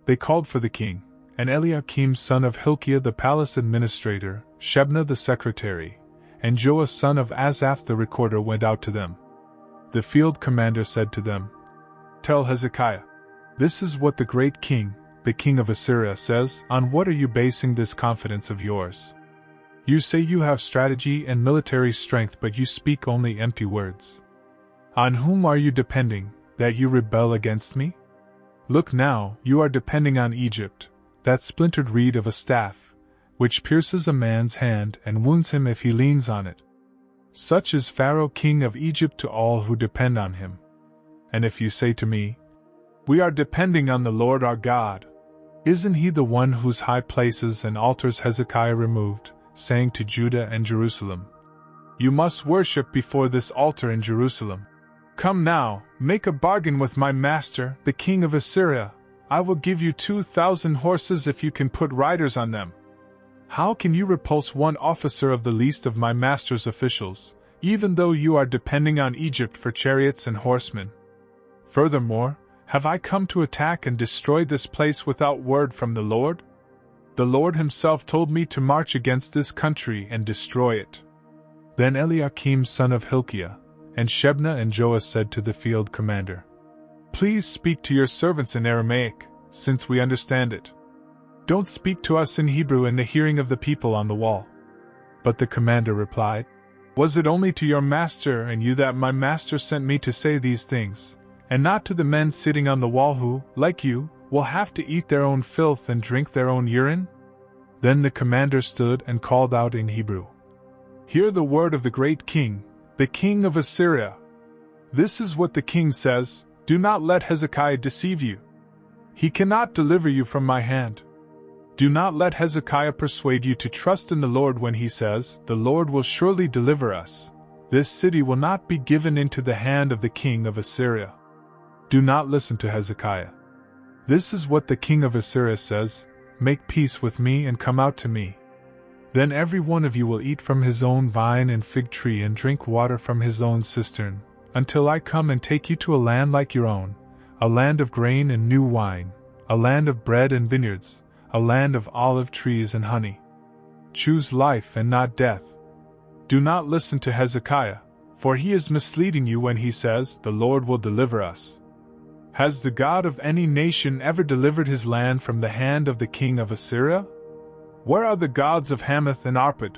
They called for the king, and Eliakim son of Hilkiah the palace administrator, Shebna the secretary, and Joah son of Asaph the recorder went out to them. The field commander said to them, Tell Hezekiah, this is what the great king, the king of Assyria, says. On what are you basing this confidence of yours? You say you have strategy and military strength, but you speak only empty words. On whom are you depending, that you rebel against me? Look now, you are depending on Egypt, that splintered reed of a staff, which pierces a man's hand and wounds him if he leans on it. Such is Pharaoh king of Egypt to all who depend on him. And if you say to me, We are depending on the Lord our God, isn't he the one whose high places and altars Hezekiah removed, saying to Judah and Jerusalem, You must worship before this altar in Jerusalem? Come now, make a bargain with my master, the king of Assyria. I will give you 2,000 horses if you can put riders on them. How can you repulse one officer of the least of my master's officials, even though you are depending on Egypt for chariots and horsemen? Furthermore, have I come to attack and destroy this place without word from the Lord? The Lord himself told me to march against this country and destroy it. Then Eliakim son of Hilkiah, and Shebna and Joah said to the field commander, Please speak to your servants in Aramaic, since we understand it. Don't speak to us in Hebrew in the hearing of the people on the wall. But the commander replied, Was it only to your master and you that my master sent me to say these things, and not to the men sitting on the wall who, like you, will have to eat their own filth and drink their own urine? Then the commander stood and called out in Hebrew, Hear the word of the great king, the king of Assyria. This is what the king says, Do not let Hezekiah deceive you. He cannot deliver you from my hand. Do not let Hezekiah persuade you to trust in the Lord when he says, The Lord will surely deliver us. This city will not be given into the hand of the king of Assyria. Do not listen to Hezekiah. This is what the king of Assyria says, Make peace with me and come out to me. Then every one of you will eat from his own vine and fig tree and drink water from his own cistern, until I come and take you to a land like your own, a land of grain and new wine, a land of bread and vineyards, a land of olive trees and honey. Choose life and not death. Do not listen to Hezekiah, for he is misleading you when he says, The Lord will deliver us. Has the God of any nation ever delivered his land from the hand of the king of Assyria? Where are the gods of Hamath and Arpad?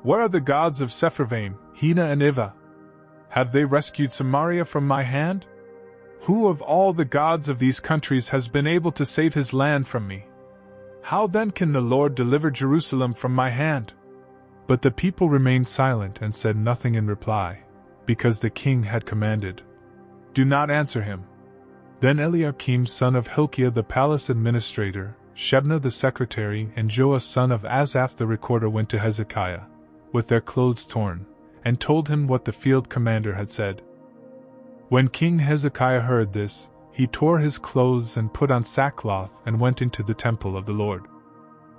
Where are the gods of Sepharvaim, Hena and Ivah? Have they rescued Samaria from my hand? Who of all the gods of these countries has been able to save his land from me? How then can the Lord deliver Jerusalem from my hand?" But the people remained silent and said nothing in reply, because the king had commanded, "Do not answer him." Then Eliakim son of Hilkiah the palace administrator, Shebna the secretary, and Joah son of Asaph the recorder went to Hezekiah, with their clothes torn, and told him what the field commander had said. When King Hezekiah heard this, he tore his clothes and put on sackcloth and went into the temple of the Lord.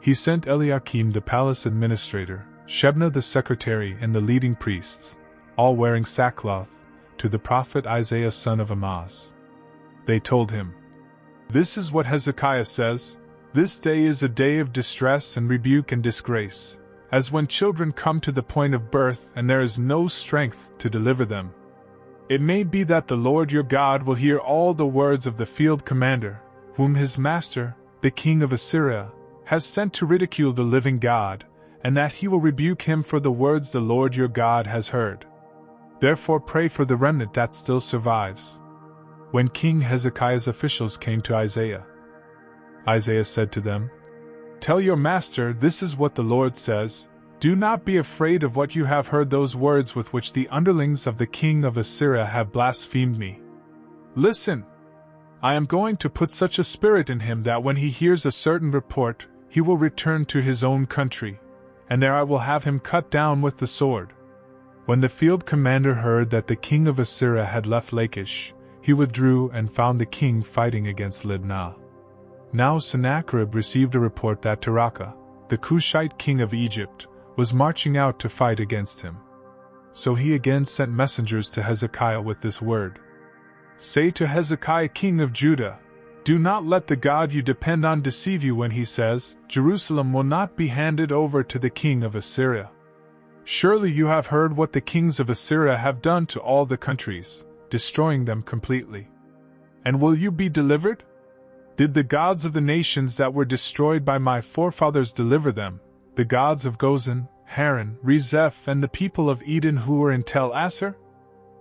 He sent Eliakim the palace administrator, Shebna the secretary, and the leading priests, all wearing sackcloth, to the prophet Isaiah son of Amoz. They told him, "This is what Hezekiah says: This day is a day of distress and rebuke and disgrace, as when children come to the point of birth and there is no strength to deliver them. It may be that the Lord your God will hear all the words of the field commander, whom his master, the king of Assyria, has sent to ridicule the living God, and that he will rebuke him for the words the Lord your God has heard. Therefore pray for the remnant that still survives." When King Hezekiah's officials came to Isaiah, Isaiah said to them, "Tell your master, this is what the Lord says: Do not be afraid of what you have heard, those words with which the underlings of the king of Assyria have blasphemed me. Listen! I am going to put such a spirit in him that when he hears a certain report, he will return to his own country, and there I will have him cut down with the sword." When the field commander heard that the king of Assyria had left Lachish, he withdrew and found the king fighting against Libnah. Now Sennacherib received a report that Tirhakah, the Cushite king of Egypt, was marching out to fight against him. So he again sent messengers to Hezekiah with this word: "Say to Hezekiah king of Judah, do not let the God you depend on deceive you when he says, 'Jerusalem will not be handed over to the king of Assyria.' Surely you have heard what the kings of Assyria have done to all the countries, destroying them completely. And will you be delivered? Did the gods of the nations that were destroyed by my forefathers deliver them, the gods of Gozan, Haran, Rezeph, and the people of Eden who were in Tel Assar?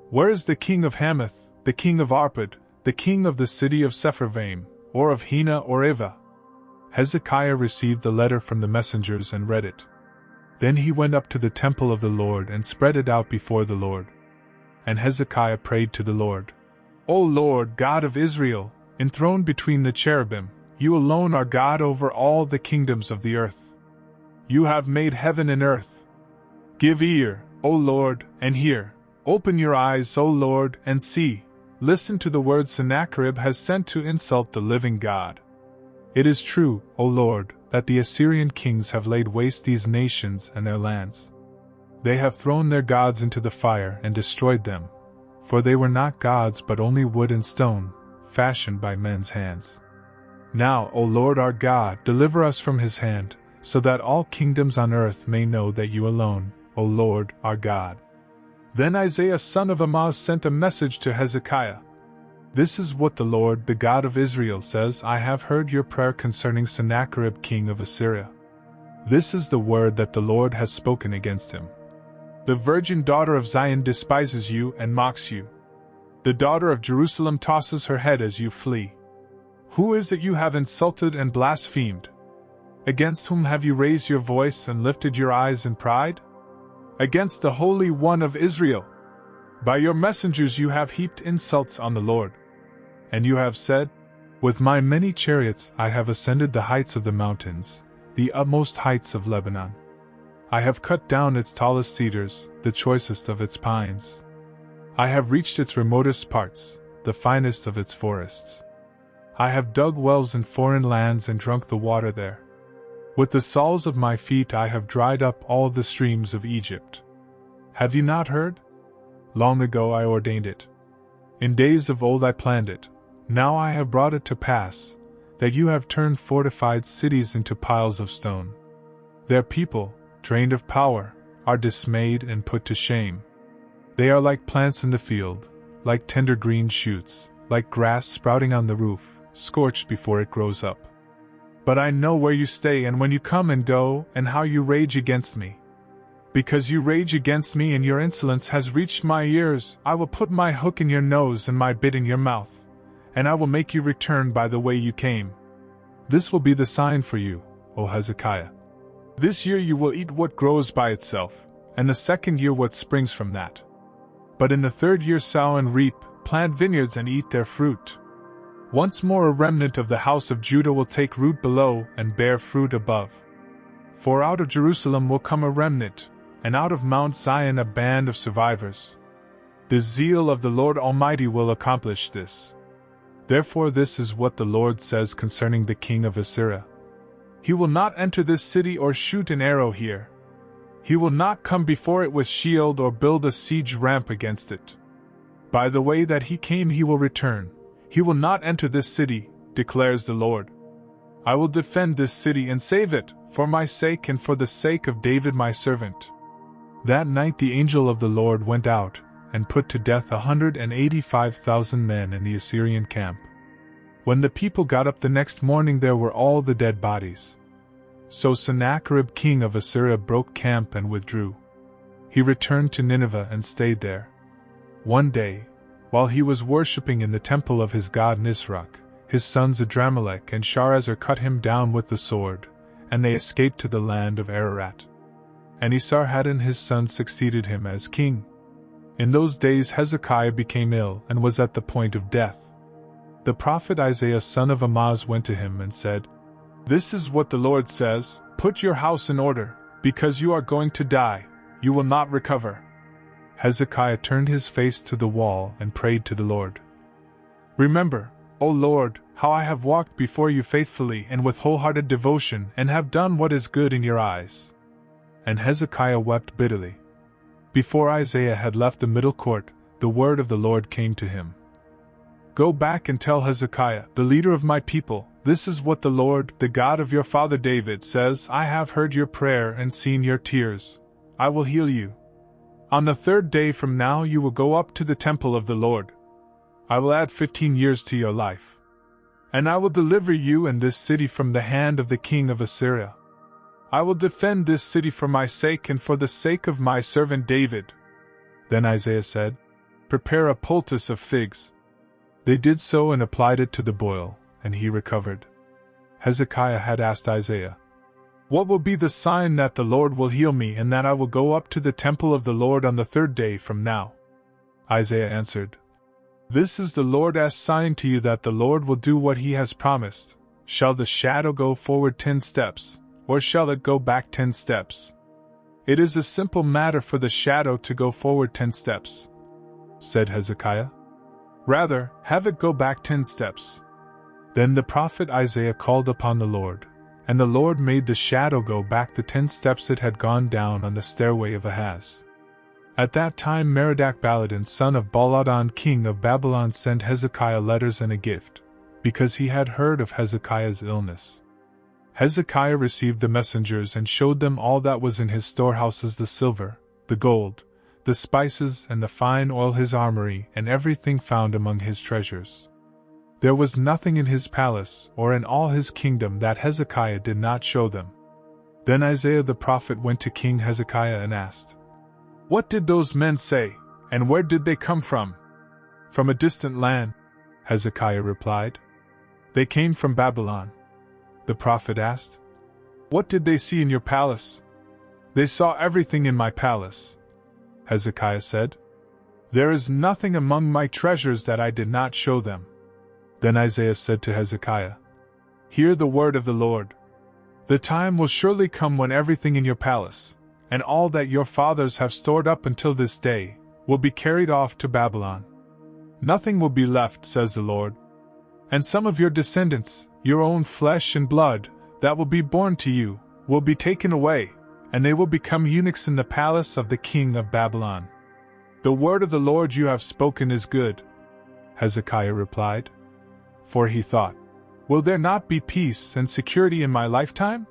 Where is the king of Hamath, the king of Arpad, the king of the city of Sepharvaim, or of Hena or Eva?" Hezekiah received the letter from the messengers and read it. Then he went up to the temple of the Lord and spread it out before the Lord. And Hezekiah prayed to the Lord, "O Lord, God of Israel, enthroned between the cherubim, you alone are God over all the kingdoms of the earth. You have made heaven and earth. Give ear, O Lord, and hear. Open your eyes, O Lord, and see. Listen to the words Sennacherib has sent to insult the living God. It is true, O Lord, that the Assyrian kings have laid waste these nations and their lands. They have thrown their gods into the fire and destroyed them, for they were not gods but only wood and stone, fashioned by men's hands. Now, O Lord our God, deliver us from his hand, so that all kingdoms on earth may know that you alone, O Lord our God." Then Isaiah son of Amoz sent a message to Hezekiah. "This is what the Lord, the God of Israel, says: I have heard your prayer concerning Sennacherib king of Assyria. This is the word that the Lord has spoken against him. The virgin daughter of Zion despises you and mocks you. The daughter of Jerusalem tosses her head as you flee. Who is it you have insulted and blasphemed? Against whom have you raised your voice and lifted your eyes in pride? Against the Holy One of Israel. By your messengers you have heaped insults on the Lord. And you have said, 'With my many chariots I have ascended the heights of the mountains, the utmost heights of Lebanon. I have cut down its tallest cedars, the choicest of its pines. I have reached its remotest parts, the finest of its forests. I have dug wells in foreign lands and drunk the water there. With the soles of my feet I have dried up all the streams of Egypt. Have you not heard? Long ago I ordained it. In days of old I planned it. Now I have brought it to pass, that you have turned fortified cities into piles of stone. Their people, drained of power, are dismayed and put to shame. They are like plants in the field, like tender green shoots, like grass sprouting on the roof, scorched before it grows up. But I know where you stay and when you come and go, and how you rage against me. Because you rage against me and your insolence has reached my ears, I will put my hook in your nose and my bit in your mouth, and I will make you return by the way you came. This will be the sign for you, O Hezekiah. This year you will eat what grows by itself, and the second year what springs from that. But in the third year sow and reap, plant vineyards and eat their fruit. Once more a remnant of the house of Judah will take root below and bear fruit above. For out of Jerusalem will come a remnant, and out of Mount Zion a band of survivors. The zeal of the Lord Almighty will accomplish this. Therefore this is what the Lord says concerning the king of Assyria. He will not enter this city or shoot an arrow here. He will not come before it with shield or build a siege ramp against it. By the way that he came he will return. He will not enter this city, declares the Lord. I will defend this city and save it, for my sake and for the sake of David my servant. That night the angel of the Lord went out, and put to death 185,000 men in the Assyrian camp. When the people got up the next morning there were all the dead bodies. So Sennacherib king of Assyria broke camp and withdrew. He returned to Nineveh and stayed there. One day, while he was worshipping in the temple of his god Nisroch, his sons Adramelech and Sharezer cut him down with the sword, and they escaped to the land of Ararat. And Esarhaddon his son succeeded him as king. In those days Hezekiah became ill and was at the point of death. The prophet Isaiah son of Amoz went to him and said, This is what the Lord says, Put your house in order, because you are going to die, you will not recover. Hezekiah turned his face to the wall and prayed to the Lord. Remember, O Lord, how I have walked before you faithfully and with wholehearted devotion and have done what is good in your eyes. And Hezekiah wept bitterly. Before Isaiah had left the middle court, the word of the Lord came to him. Go back and tell Hezekiah, the leader of my people, this is what the Lord, the God of your father David, says, I have heard your prayer and seen your tears. I will heal you. On the third day from now you will go up to the temple of the Lord. I will add 15 years to your life. And I will deliver you and this city from the hand of the king of Assyria. I will defend this city for my sake and for the sake of my servant David. Then Isaiah said, Prepare a poultice of figs. They did so and applied it to the boil, and he recovered. Hezekiah had asked Isaiah, What will be the sign that the Lord will heal me and that I will go up to the temple of the Lord on the third day from now? Isaiah answered, This is the Lord's sign to you that the Lord will do what he has promised. Shall the shadow go forward 10 steps, or shall it go back 10 steps? It is a simple matter for the shadow to go forward 10 steps, said Hezekiah. Rather, have it go back 10 steps. Then the prophet Isaiah called upon the Lord, and the Lord made the shadow go back the 10 steps it had gone down on the stairway of Ahaz. At that time Merodach-Baladan son of Baladan king of Babylon sent Hezekiah letters and a gift, because he had heard of Hezekiah's illness. Hezekiah received the messengers and showed them all that was in his storehouses, the silver, the gold, the spices and the fine oil, his armory, and everything found among his treasures. There was nothing in his palace or in all his kingdom that Hezekiah did not show them. Then Isaiah the prophet went to King Hezekiah and asked, What did those men say, and where did they come from? From a distant land, Hezekiah replied. They came from Babylon. The prophet asked, What did they see in your palace? They saw everything in my palace, Hezekiah said. There is nothing among my treasures that I did not show them. Then Isaiah said to Hezekiah, Hear the word of the Lord. The time will surely come when everything in your palace, and all that your fathers have stored up until this day, will be carried off to Babylon. Nothing will be left, says the Lord. And some of your descendants, your own flesh and blood, that will be born to you, will be taken away, and they will become eunuchs in the palace of the king of Babylon. The word of the Lord you have spoken is good, Hezekiah replied. For he thought, Will there not be peace and security in my lifetime?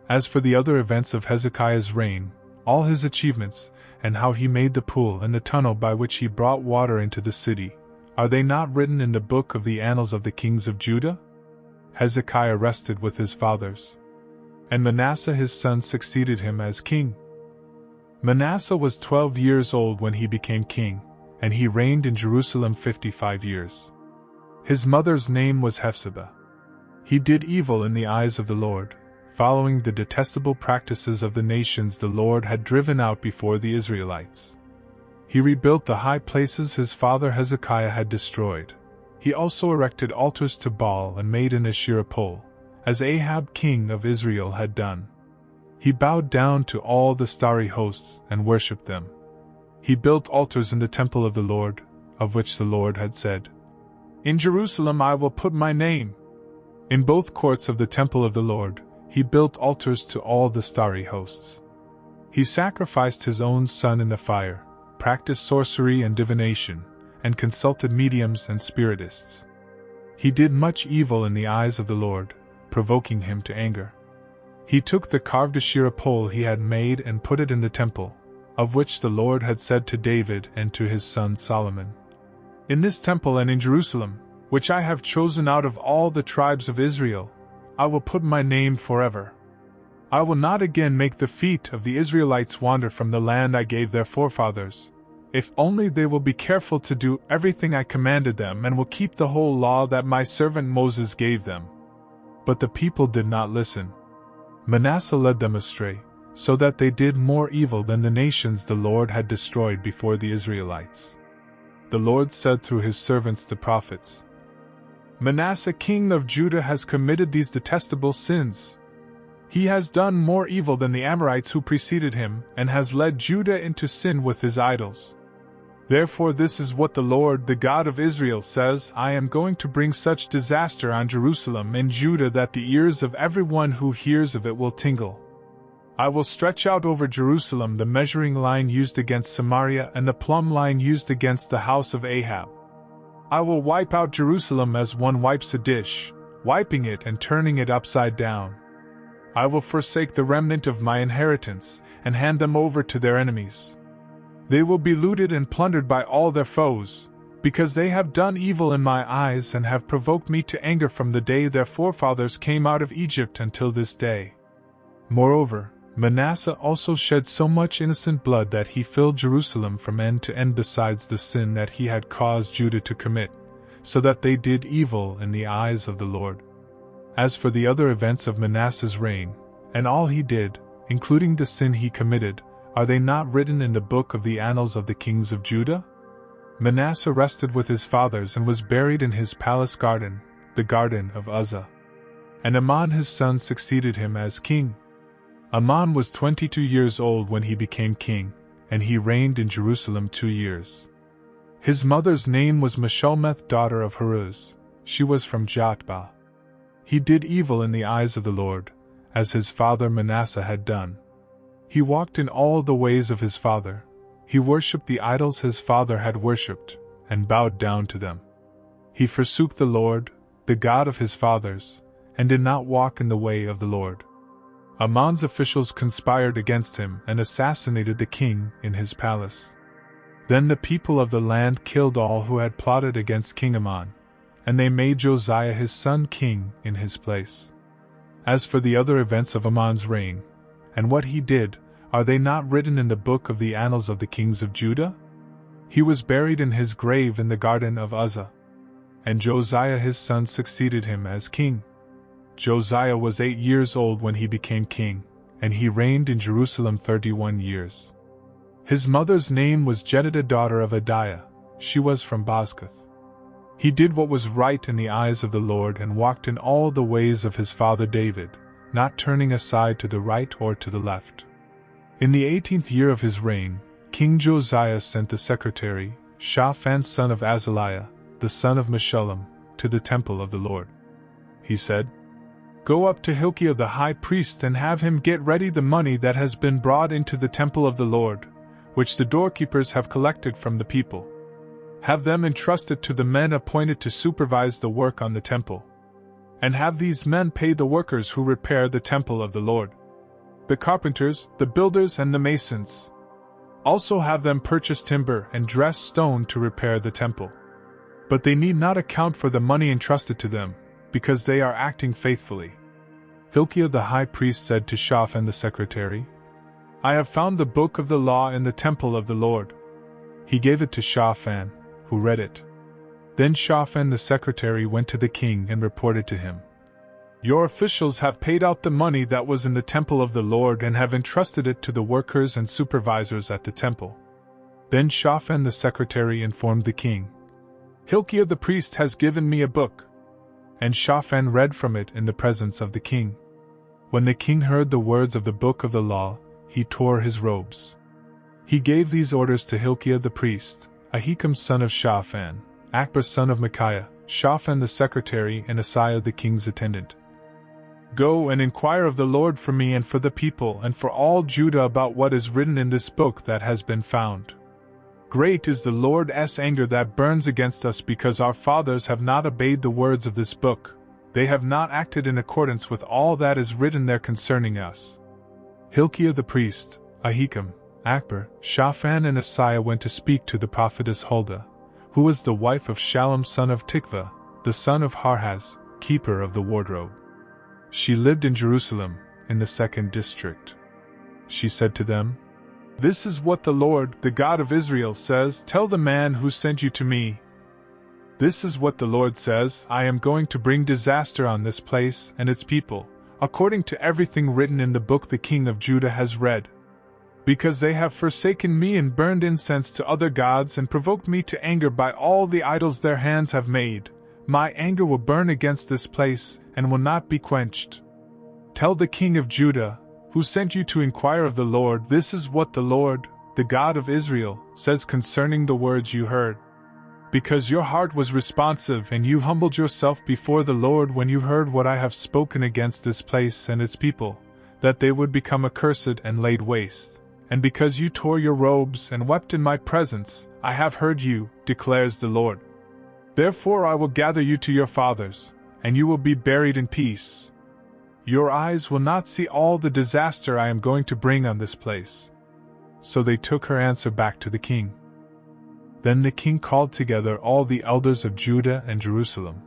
As for the other events of Hezekiah's reign, all his achievements, and how he made the pool and the tunnel by which he brought water into the city, are they not written in the book of the annals of the kings of Judah? Hezekiah rested with his fathers, and Manasseh his son succeeded him as king. Manasseh was 12 years old when he became king, and he reigned in Jerusalem 55 years. His mother's name was Hephzibah. He did evil in the eyes of the Lord, following the detestable practices of the nations the Lord had driven out before the Israelites. He rebuilt the high places his father Hezekiah had destroyed. He also erected altars to Baal and made an Asherah pole, as Ahab king of Israel had done. He bowed down to all the starry hosts and worshipped them. He built altars in the temple of the Lord, of which the Lord had said, "In Jerusalem I will put my name." In both courts of the temple of the Lord, he built altars to all the starry hosts. He sacrificed his own son in the fire, practiced sorcery and divination, and consulted mediums and spiritists. He did much evil in the eyes of the Lord, provoking him to anger. He took the carved Asherah pole he had made and put it in the temple, of which the Lord had said to David and to his son Solomon, "In this temple and in Jerusalem, which I have chosen out of all the tribes of Israel, I will put my name forever. I will not again make the feet of the Israelites wander from the land I gave their forefathers, if only they will be careful to do everything I commanded them and will keep the whole law that my servant Moses gave them." But the people did not listen. Manasseh led them astray, so that they did more evil than the nations the Lord had destroyed before the Israelites. The Lord said through his servants the prophets, "Manasseh king of Judah has committed these detestable sins. He has done more evil than the Amorites who preceded him, and has led Judah into sin with his idols. Therefore this is what the Lord, the God of Israel, says: I am going to bring such disaster on Jerusalem and Judah that the ears of everyone who hears of it will tingle. I will stretch out over Jerusalem the measuring line used against Samaria and the plumb line used against the house of Ahab. I will wipe out Jerusalem as one wipes a dish, wiping it and turning it upside down. I will forsake the remnant of my inheritance, and hand them over to their enemies. They will be looted and plundered by all their foes, because they have done evil in my eyes and have provoked me to anger from the day their forefathers came out of Egypt until this day." Moreover, Manasseh also shed so much innocent blood that he filled Jerusalem from end to end, besides the sin that he had caused Judah to commit, so that they did evil in the eyes of the Lord. As for the other events of Manasseh's reign, and all he did, including the sin he committed, are they not written in the book of the annals of the kings of Judah? Manasseh rested with his fathers and was buried in his palace garden, the garden of Uzzah. And Amon his son succeeded him as king. Amon was 22 years old when he became king, and he reigned in Jerusalem 2 years. His mother's name was Meshullemeth daughter of Haruz. She was from Jotbah. He did evil in the eyes of the Lord, as his father Manasseh had done. He walked in all the ways of his father. He worshipped the idols his father had worshipped, and bowed down to them. He forsook the Lord, the God of his fathers, and did not walk in the way of the Lord. Amon's officials conspired against him and assassinated the king in his palace. Then the people of the land killed all who had plotted against King Amon, and they made Josiah his son king in his place. As for the other events of Amon's reign, and what he did, are they not written in the book of the annals of the kings of Judah? He was buried in his grave in the garden of Uzzah. And Josiah his son succeeded him as king. Josiah was 8 years old when he became king, and he reigned in Jerusalem 31 years. His mother's name was Jedidah daughter of Adiah. She was from Bozkath. He did what was right in the eyes of the Lord and walked in all the ways of his father David, not turning aside to the right or to the left. In the 18th year of his reign, King Josiah sent the secretary, Shaphan son of Azaliah, the son of Meshullam, to the temple of the Lord. He said, "Go up to Hilkiah the high priest and have him get ready the money that has been brought into the temple of the Lord, which the doorkeepers have collected from the people. Have them entrusted to the men appointed to supervise the work on the temple. And have these men pay the workers who repair the temple of the Lord, the carpenters, the builders, and the masons. Also have them purchase timber and dress stone to repair the temple. But they need not account for the money entrusted to them, because they are acting faithfully." Hilkiah the high priest said to Shaphan the secretary, I have found the book of the law in the temple of the Lord." He gave it to Shaphan, who read it. Then Shaphan the secretary went to the king and reported to him, "Your officials have paid out the money that was in the temple of the Lord and have entrusted it to the workers and supervisors at the temple." Then Shaphan the secretary informed the king, "Hilkiah the priest has given me a book." And Shaphan read from it in the presence of the king. When the king heard the words of the book of the law, he tore his robes. He gave these orders to Hilkiah the priest, Ahikam son of Shaphan, Akbar son of Micaiah, Shaphan the secretary, and Asaiah the king's attendant. "Go and inquire of the Lord for me and for the people and for all Judah about what is written in this book that has been found. Great is the Lord's anger that burns against us because our fathers have not obeyed the words of this book. They have not acted in accordance with all that is written there concerning us." Hilkiah the priest, Ahikam, Akbar, Shaphan, and Asaiah went to speak to the prophetess Huldah, who was the wife of Shallum son of Tikvah, the son of Harhas, keeper of the wardrobe. She lived in Jerusalem, in the 2nd district. She said to them, "This is what the Lord, the God of Israel, says. Tell the man who sent you to me. This is what the Lord says: I am going to bring disaster on this place and its people, according to everything written in the book the king of Judah has read. Because they have forsaken me and burned incense to other gods and provoked me to anger by all the idols their hands have made, my anger will burn against this place and will not be quenched. Tell the king of Judah, who sent you to inquire of the Lord, this is what the Lord, the God of Israel, says concerning the words you heard. Because your heart was responsive and you humbled yourself before the Lord when you heard what I have spoken against this place and its people, that they would become accursed and laid waste, and because you tore your robes and wept in my presence, I have heard you, declares the Lord. Therefore I will gather you to your fathers, and you will be buried in peace. Your eyes will not see all the disaster I am going to bring on this place." So they took her answer back to the king. Then the king called together all the elders of Judah and Jerusalem.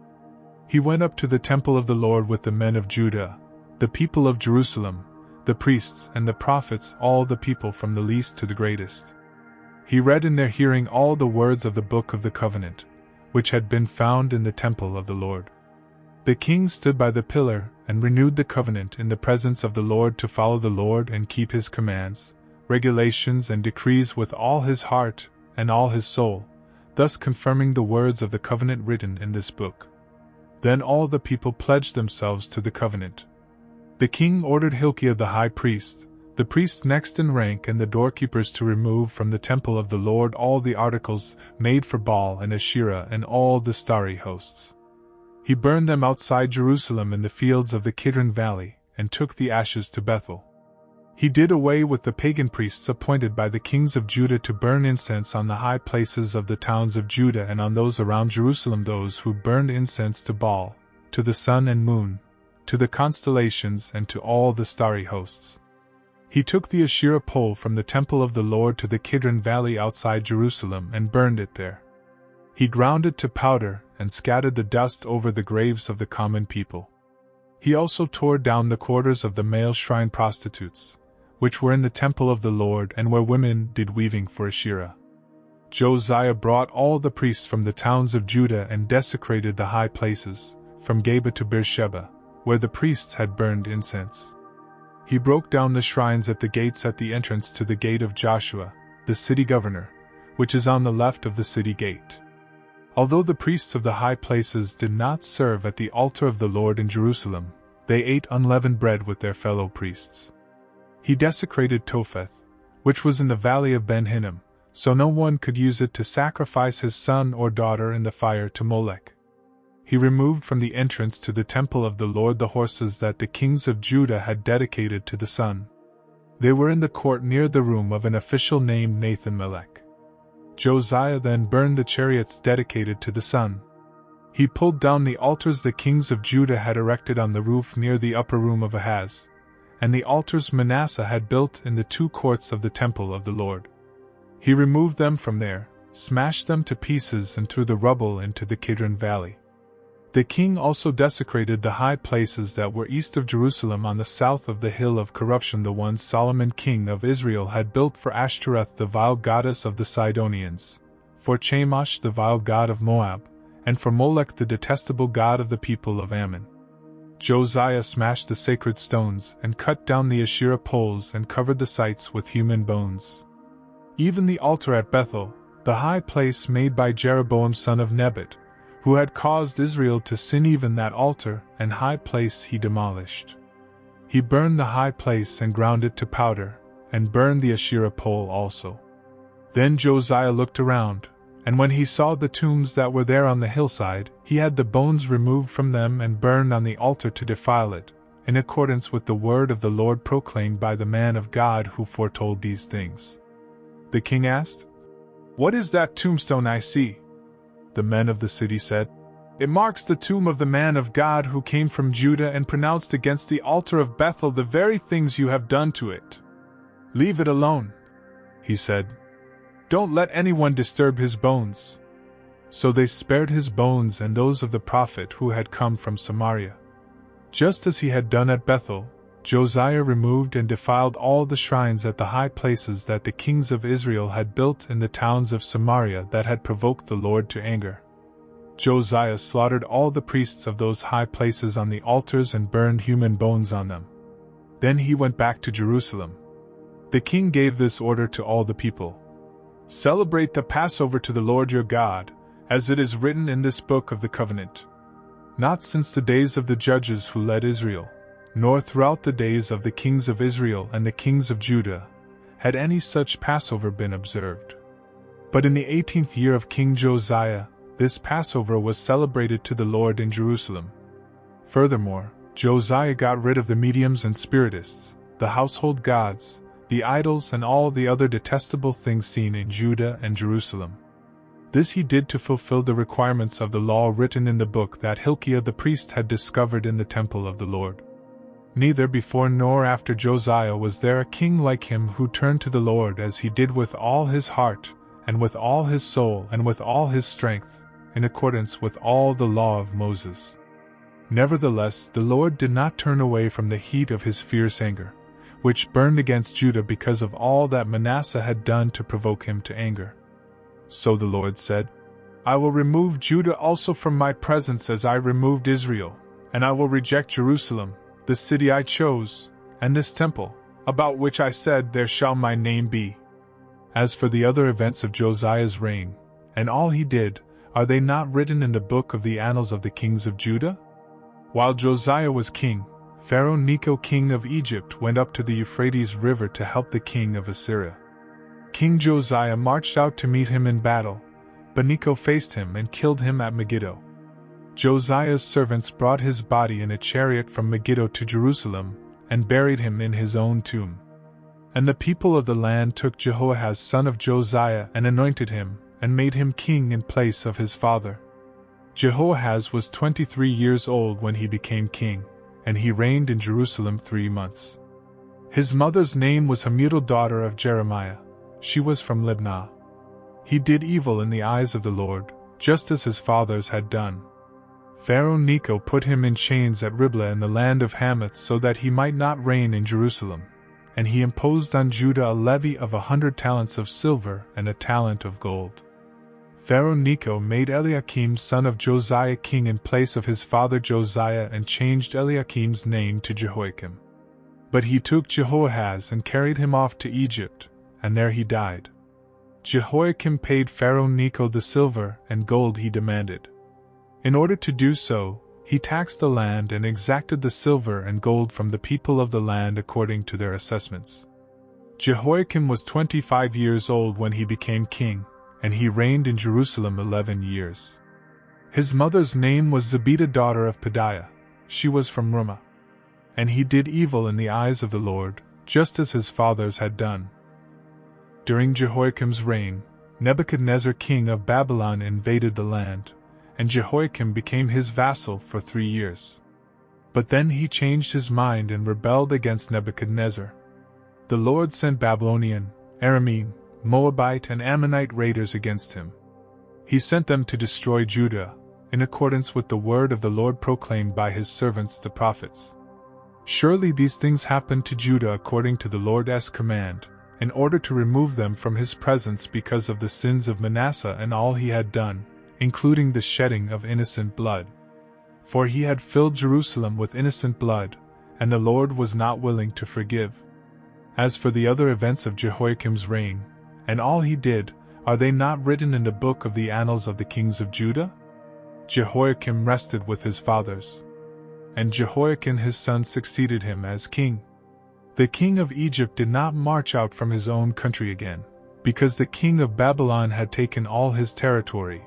He went up to the temple of the Lord with the men of Judah, the people of Jerusalem, the priests and the prophets, all the people from the least to the greatest. He read in their hearing all the words of the book of the covenant, which had been found in the temple of the Lord. The king stood by the pillar and renewed the covenant in the presence of the Lord to follow the Lord and keep his commands, regulations and decrees with all his heart and all his soul, thus confirming the words of the covenant written in this book. Then all the people pledged themselves to the covenant. The king ordered Hilkiah the high priest, the priests next in rank and the doorkeepers to remove from the temple of the Lord all the articles made for Baal and Asherah and all the starry hosts. He burned them outside Jerusalem in the fields of the Kidron Valley, and took the ashes to Bethel. He did away with the pagan priests appointed by the kings of Judah to burn incense on the high places of the towns of Judah and on those around Jerusalem, those who burned incense to Baal, to the sun and moon, to the constellations and to all the starry hosts. He took the Asherah pole from the temple of the Lord to the Kidron Valley outside Jerusalem and burned it there. He ground it to powder and scattered the dust over the graves of the common people. He also tore down the quarters of the male shrine prostitutes, which were in the temple of the Lord and where women did weaving for Asherah. Josiah brought all the priests from the towns of Judah and desecrated the high places, from Geba to Beersheba, where the priests had burned incense. He broke down the shrines at the gates at the entrance to the gate of Joshua, the city governor, which is on the left of the city gate. Although the priests of the high places did not serve at the altar of the Lord in Jerusalem, they ate unleavened bread with their fellow priests. He desecrated Topheth, which was in the valley of Ben Hinnom, so no one could use it to sacrifice his son or daughter in the fire to Molech. He removed from the entrance to the temple of the Lord the horses that the kings of Judah had dedicated to the sun. They were in the court near the room of an official named Nathan-Melech. Josiah then burned the chariots dedicated to the sun. He pulled down the altars the kings of Judah had erected on the roof near the upper room of Ahaz, and the altars Manasseh had built in the 2 courts of the temple of the Lord. He removed them from there, smashed them to pieces and threw the rubble into the Kidron Valley. The king also desecrated the high places that were east of Jerusalem on the south of the hill of corruption, the ones Solomon king of Israel had built for Ashtoreth the vile goddess of the Sidonians, for Chemosh the vile god of Moab, and for Molech the detestable god of the people of Ammon. Josiah smashed the sacred stones and cut down the Asherah poles and covered the sites with human bones. Even the altar at Bethel, the high place made by Jeroboam son of Nebat, who had caused Israel to sin, even that altar and high place he demolished. He burned the high place and ground it to powder, and burned the Asherah pole also. Then Josiah looked around, and when he saw the tombs that were there on the hillside, he had the bones removed from them and burned on the altar to defile it, in accordance with the word of the Lord proclaimed by the man of God who foretold these things. The king asked, "What is that tombstone I see?" The men of the city said, "It marks the tomb of the man of God who came from Judah and pronounced against the altar of Bethel the very things you have done to it." "Leave it alone," he said. "Don't let anyone disturb his bones." So they spared his bones and those of the prophet who had come from Samaria. Just as he had done at Bethel, Josiah removed and defiled all the shrines at the high places that the kings of Israel had built in the towns of Samaria that had provoked the Lord to anger. Josiah slaughtered all the priests of those high places on the altars and burned human bones on them. Then he went back to Jerusalem. The king gave this order to all the people: "Celebrate the Passover to the Lord your God, as it is written in this book of the covenant. Not since the days of the judges who led Israel, nor throughout the days of the kings of Israel and the kings of Judah, had any such Passover been observed. But in the 18th year of King Josiah, this Passover was celebrated to the Lord in Jerusalem. Furthermore, Josiah got rid of the mediums and spiritists, the household gods, the idols, and all the other detestable things seen in Judah and Jerusalem. This he did to fulfill the requirements of the law written in the book that Hilkiah the priest had discovered in the temple of the Lord. Neither before nor after Josiah was there a king like him who turned to the Lord as he did with all his heart, and with all his soul, and with all his strength, in accordance with all the law of Moses. Nevertheless, the Lord did not turn away from the heat of his fierce anger, which burned against Judah because of all that Manasseh had done to provoke him to anger. So the Lord said, "I will remove Judah also from my presence as I removed Israel, and I will reject Jerusalem, the city I chose, and this temple, about which I said, 'There shall my name be.'" As for the other events of Josiah's reign, and all he did, are they not written in the book of the annals of the kings of Judah? While Josiah was king, Pharaoh Necho king of Egypt went up to the Euphrates River to help the king of Assyria. King Josiah marched out to meet him in battle, but Necho faced him and killed him at Megiddo. Josiah's servants brought his body in a chariot from Megiddo to Jerusalem, and buried him in his own tomb. And the people of the land took Jehoahaz son of Josiah and anointed him, and made him king in place of his father. Jehoahaz was 23 years old when he became king, and he reigned in Jerusalem 3 months. His mother's name was Hamutal daughter of Jeremiah. She was from Libnah. He did evil in the eyes of the Lord, just as his fathers had done. Pharaoh Necho put him in chains at Riblah in the land of Hamath so that he might not reign in Jerusalem, and he imposed on Judah a levy of 100 talents of silver and a talent of gold. Pharaoh Necho made Eliakim son of Josiah king in place of his father Josiah and changed Eliakim's name to Jehoiakim. But he took Jehoahaz and carried him off to Egypt, and there he died. Jehoiakim paid Pharaoh Necho the silver and gold he demanded. In order to do so, he taxed the land and exacted the silver and gold from the people of the land according to their assessments. Jehoiakim was 25 years old when he became king, and he reigned in Jerusalem 11 years. His mother's name was Zebidah daughter of Pedaiah. She was from Rumah. And he did evil in the eyes of the Lord, just as his fathers had done. During Jehoiakim's reign, Nebuchadnezzar king of Babylon invaded the land, and Jehoiakim became his vassal for 3 years. But then he changed his mind and rebelled against Nebuchadnezzar. The Lord sent Babylonian, Aramean, Moabite and Ammonite raiders against him. He sent them to destroy Judah, in accordance with the word of the Lord proclaimed by his servants the prophets. Surely these things happened to Judah according to the Lord's command, in order to remove them from his presence because of the sins of Manasseh and all he had done, including the shedding of innocent blood. For he had filled Jerusalem with innocent blood, and the Lord was not willing to forgive. As for the other events of Jehoiakim's reign, and all he did, are they not written in the book of the annals of the kings of Judah? Jehoiakim rested with his fathers, and Jehoiakim his son succeeded him as king. The king of Egypt did not march out from his own country again, because the king of Babylon had taken all his territory,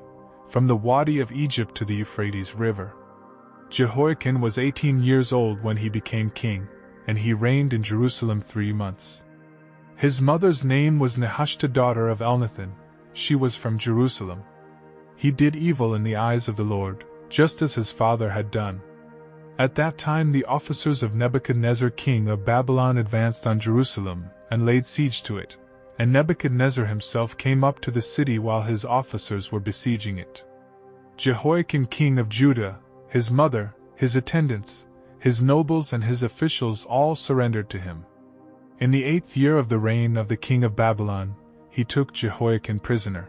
from the Wadi of Egypt to the Euphrates River. Jehoiakim was 18 years old when he became king, and he reigned in Jerusalem 3 months. His mother's name was Nehushta, daughter of Elnathan. She was from Jerusalem. He did evil in the eyes of the Lord, just as his father had done. At that time the officers of Nebuchadnezzar king of Babylon advanced on Jerusalem, and laid siege to it, and Nebuchadnezzar himself came up to the city while his officers were besieging it. Jehoiakim king of Judah, his mother, his attendants, his nobles and his officials all surrendered to him. In the 8th year of the reign of the king of Babylon, he took Jehoiakim prisoner.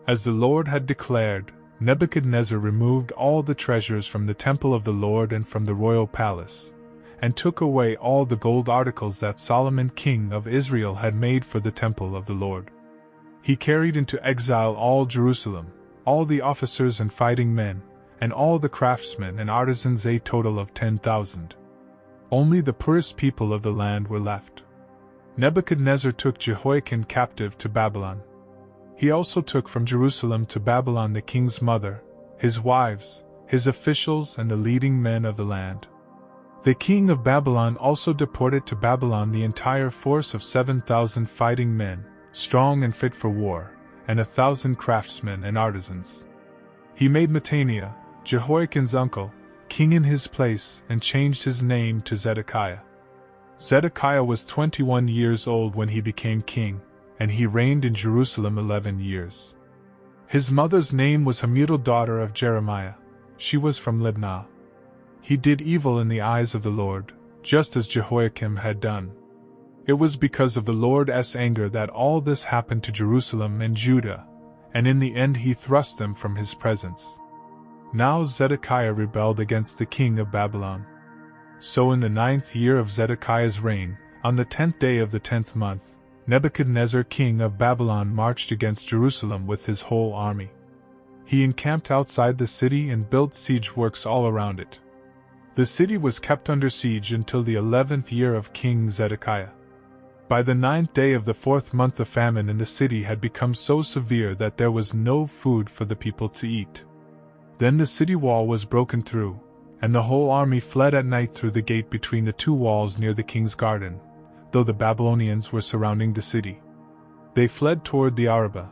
As the Lord had declared, Nebuchadnezzar removed all the treasures from the temple of the Lord and from the royal palace, and took away all the gold articles that Solomon king of Israel had made for the temple of the Lord. He carried into exile all Jerusalem, all the officers and fighting men, and all the craftsmen and artisans, a total of 10,000. Only the poorest people of the land were left. Nebuchadnezzar took Jehoiakim captive to Babylon. He also took from Jerusalem to Babylon the king's mother, his wives, his officials and the leading men of the land. The king of Babylon also deported to Babylon the entire force of 7,000 fighting men, strong and fit for war, and 1,000 craftsmen and artisans. He made Mattaniah, Jehoiakim's uncle, king in his place and changed his name to Zedekiah. Zedekiah was 21 years old when he became king, and he reigned in Jerusalem 11 years. His mother's name was Hamutal, daughter of Jeremiah. She was from Libnah. He did evil in the eyes of the Lord, just as Jehoiakim had done. It was because of the Lord's anger that all this happened to Jerusalem and Judah, and in the end he thrust them from his presence. Now Zedekiah rebelled against the king of Babylon. So in the 9th year of Zedekiah's reign, on the 10th day of the 10th month, Nebuchadnezzar king of Babylon marched against Jerusalem with his whole army. He encamped outside the city and built siege works all around it. The city was kept under siege until the 11th year of King Zedekiah. By the 9th day of the 4th month, the famine in the city had become so severe that there was no food for the people to eat. Then the city wall was broken through, and the whole army fled at night through the gate between the 2 walls near the king's garden, though the Babylonians were surrounding the city. They fled toward the Arabah,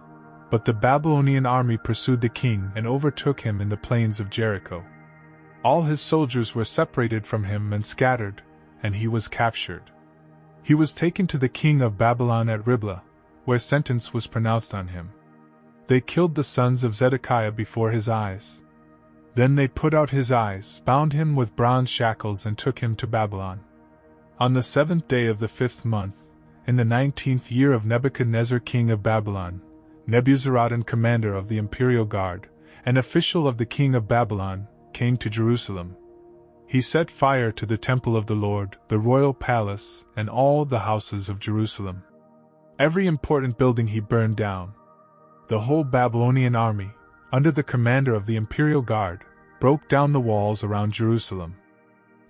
but the Babylonian army pursued the king and overtook him in the plains of Jericho. All his soldiers were separated from him and scattered, and he was captured. He was taken to the king of Babylon at Riblah, where sentence was pronounced on him. They killed the sons of Zedekiah before his eyes. Then they put out his eyes, bound him with bronze shackles, and took him to Babylon. On the 7th day of the 5th month, in the 19th year of Nebuchadnezzar king of Babylon, Nebuzaradan, commander of the imperial guard, an official of the king of Babylon, came to Jerusalem. He set fire to the temple of the Lord, the royal palace, and all the houses of Jerusalem. Every important building he burned down. The whole Babylonian army, under the commander of the imperial guard, broke down the walls around Jerusalem.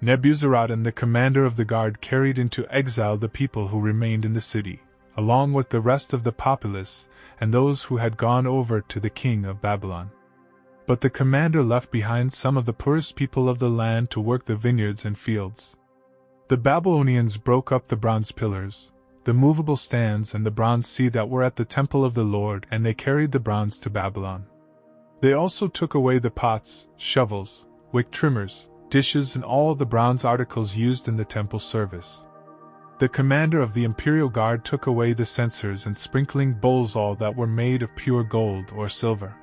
Nebuzaradan, the commander of the guard, carried into exile the people who remained in the city, along with the rest of the populace and those who had gone over to the king of Babylon. But the commander left behind some of the poorest people of the land to work the vineyards and fields. The Babylonians broke up the bronze pillars, the movable stands and the bronze sea that were at the temple of the Lord, and they carried the bronze to Babylon. They also took away the pots, shovels, wick trimmers, dishes and all the bronze articles used in the temple service. The commander of the imperial guard took away the censers and sprinkling bowls, all that were made of pure gold or silver.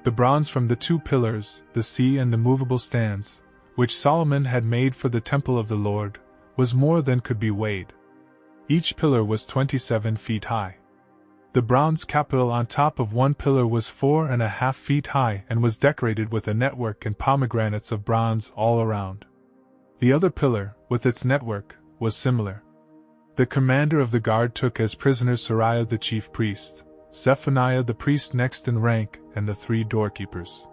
The bronze from the 2 pillars, the sea and the movable stands, which Solomon had made for the temple of the Lord, was more than could be weighed. Each pillar was 27 feet high. The bronze capital on top of one pillar was 4.5 feet high and was decorated with a network and pomegranates of bronze all around. The other pillar, with its network, was similar. The commander of the guard took as prisoners Seraiah the chief priest, Zephaniah the priest next in rank, and the 3 doorkeepers.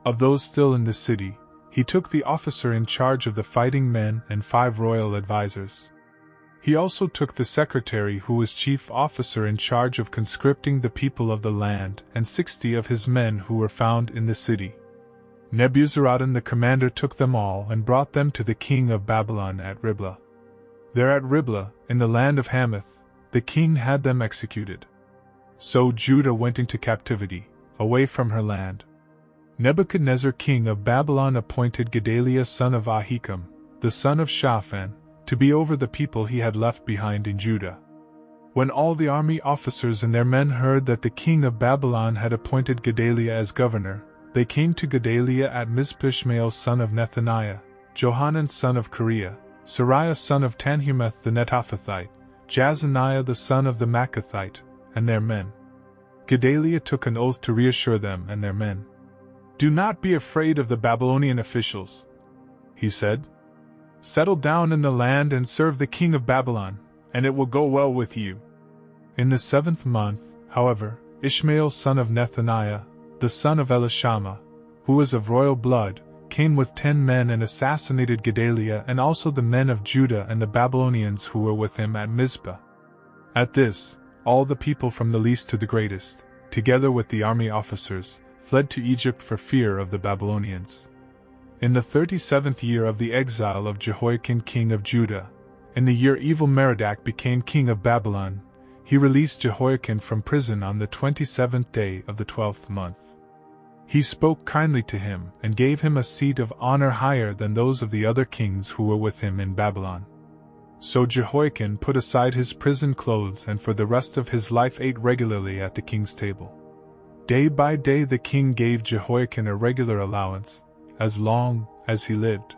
Of those still in the city, he took the officer in charge of the fighting men and 5 royal advisers. He also took the secretary who was chief officer in charge of conscripting the people of the land and 60 of his men who were found in the city. Nebuzaradan the commander took them all and brought them to the king of Babylon at Riblah. There at Riblah, in the land of Hamath, the king had them executed. So Judah went into captivity, away from her land. Nebuchadnezzar king of Babylon appointed Gedaliah son of Ahikam, the son of Shaphan, to be over the people he had left behind in Judah. When all the army officers and their men heard that the king of Babylon had appointed Gedaliah as governor, they came to Gedaliah at Mizpah. Ishmael son of Nethaniah, Johanan son of Kareah, Seraiah son of Tanhumeth the Netophathite, Jazaniah the son of the Maccathite, and their men. Gedaliah took an oath to reassure them and their men. "Do not be afraid of the Babylonian officials," he said. "Settle down in the land and serve the king of Babylon, and it will go well with you." In the 7th month, however, Ishmael son of Nethaniah, the son of Elishama, who was of royal blood, came with 10 men and assassinated Gedaliah and also the men of Judah and the Babylonians who were with him at Mizpah. At this, all the people from the least to the greatest, together with the army officers, fled to Egypt for fear of the Babylonians. In the 37th year of the exile of Jehoiakim king of Judah, in the year Evil-Merodach became king of Babylon, he released Jehoiakim from prison on the 27th day of the 12th month. He spoke kindly to him and gave him a seat of honor higher than those of the other kings who were with him in Babylon. So Jehoiakim put aside his prison clothes and for the rest of his life ate regularly at the king's table. Day by day the king gave Jehoiakim a regular allowance, as long as he lived.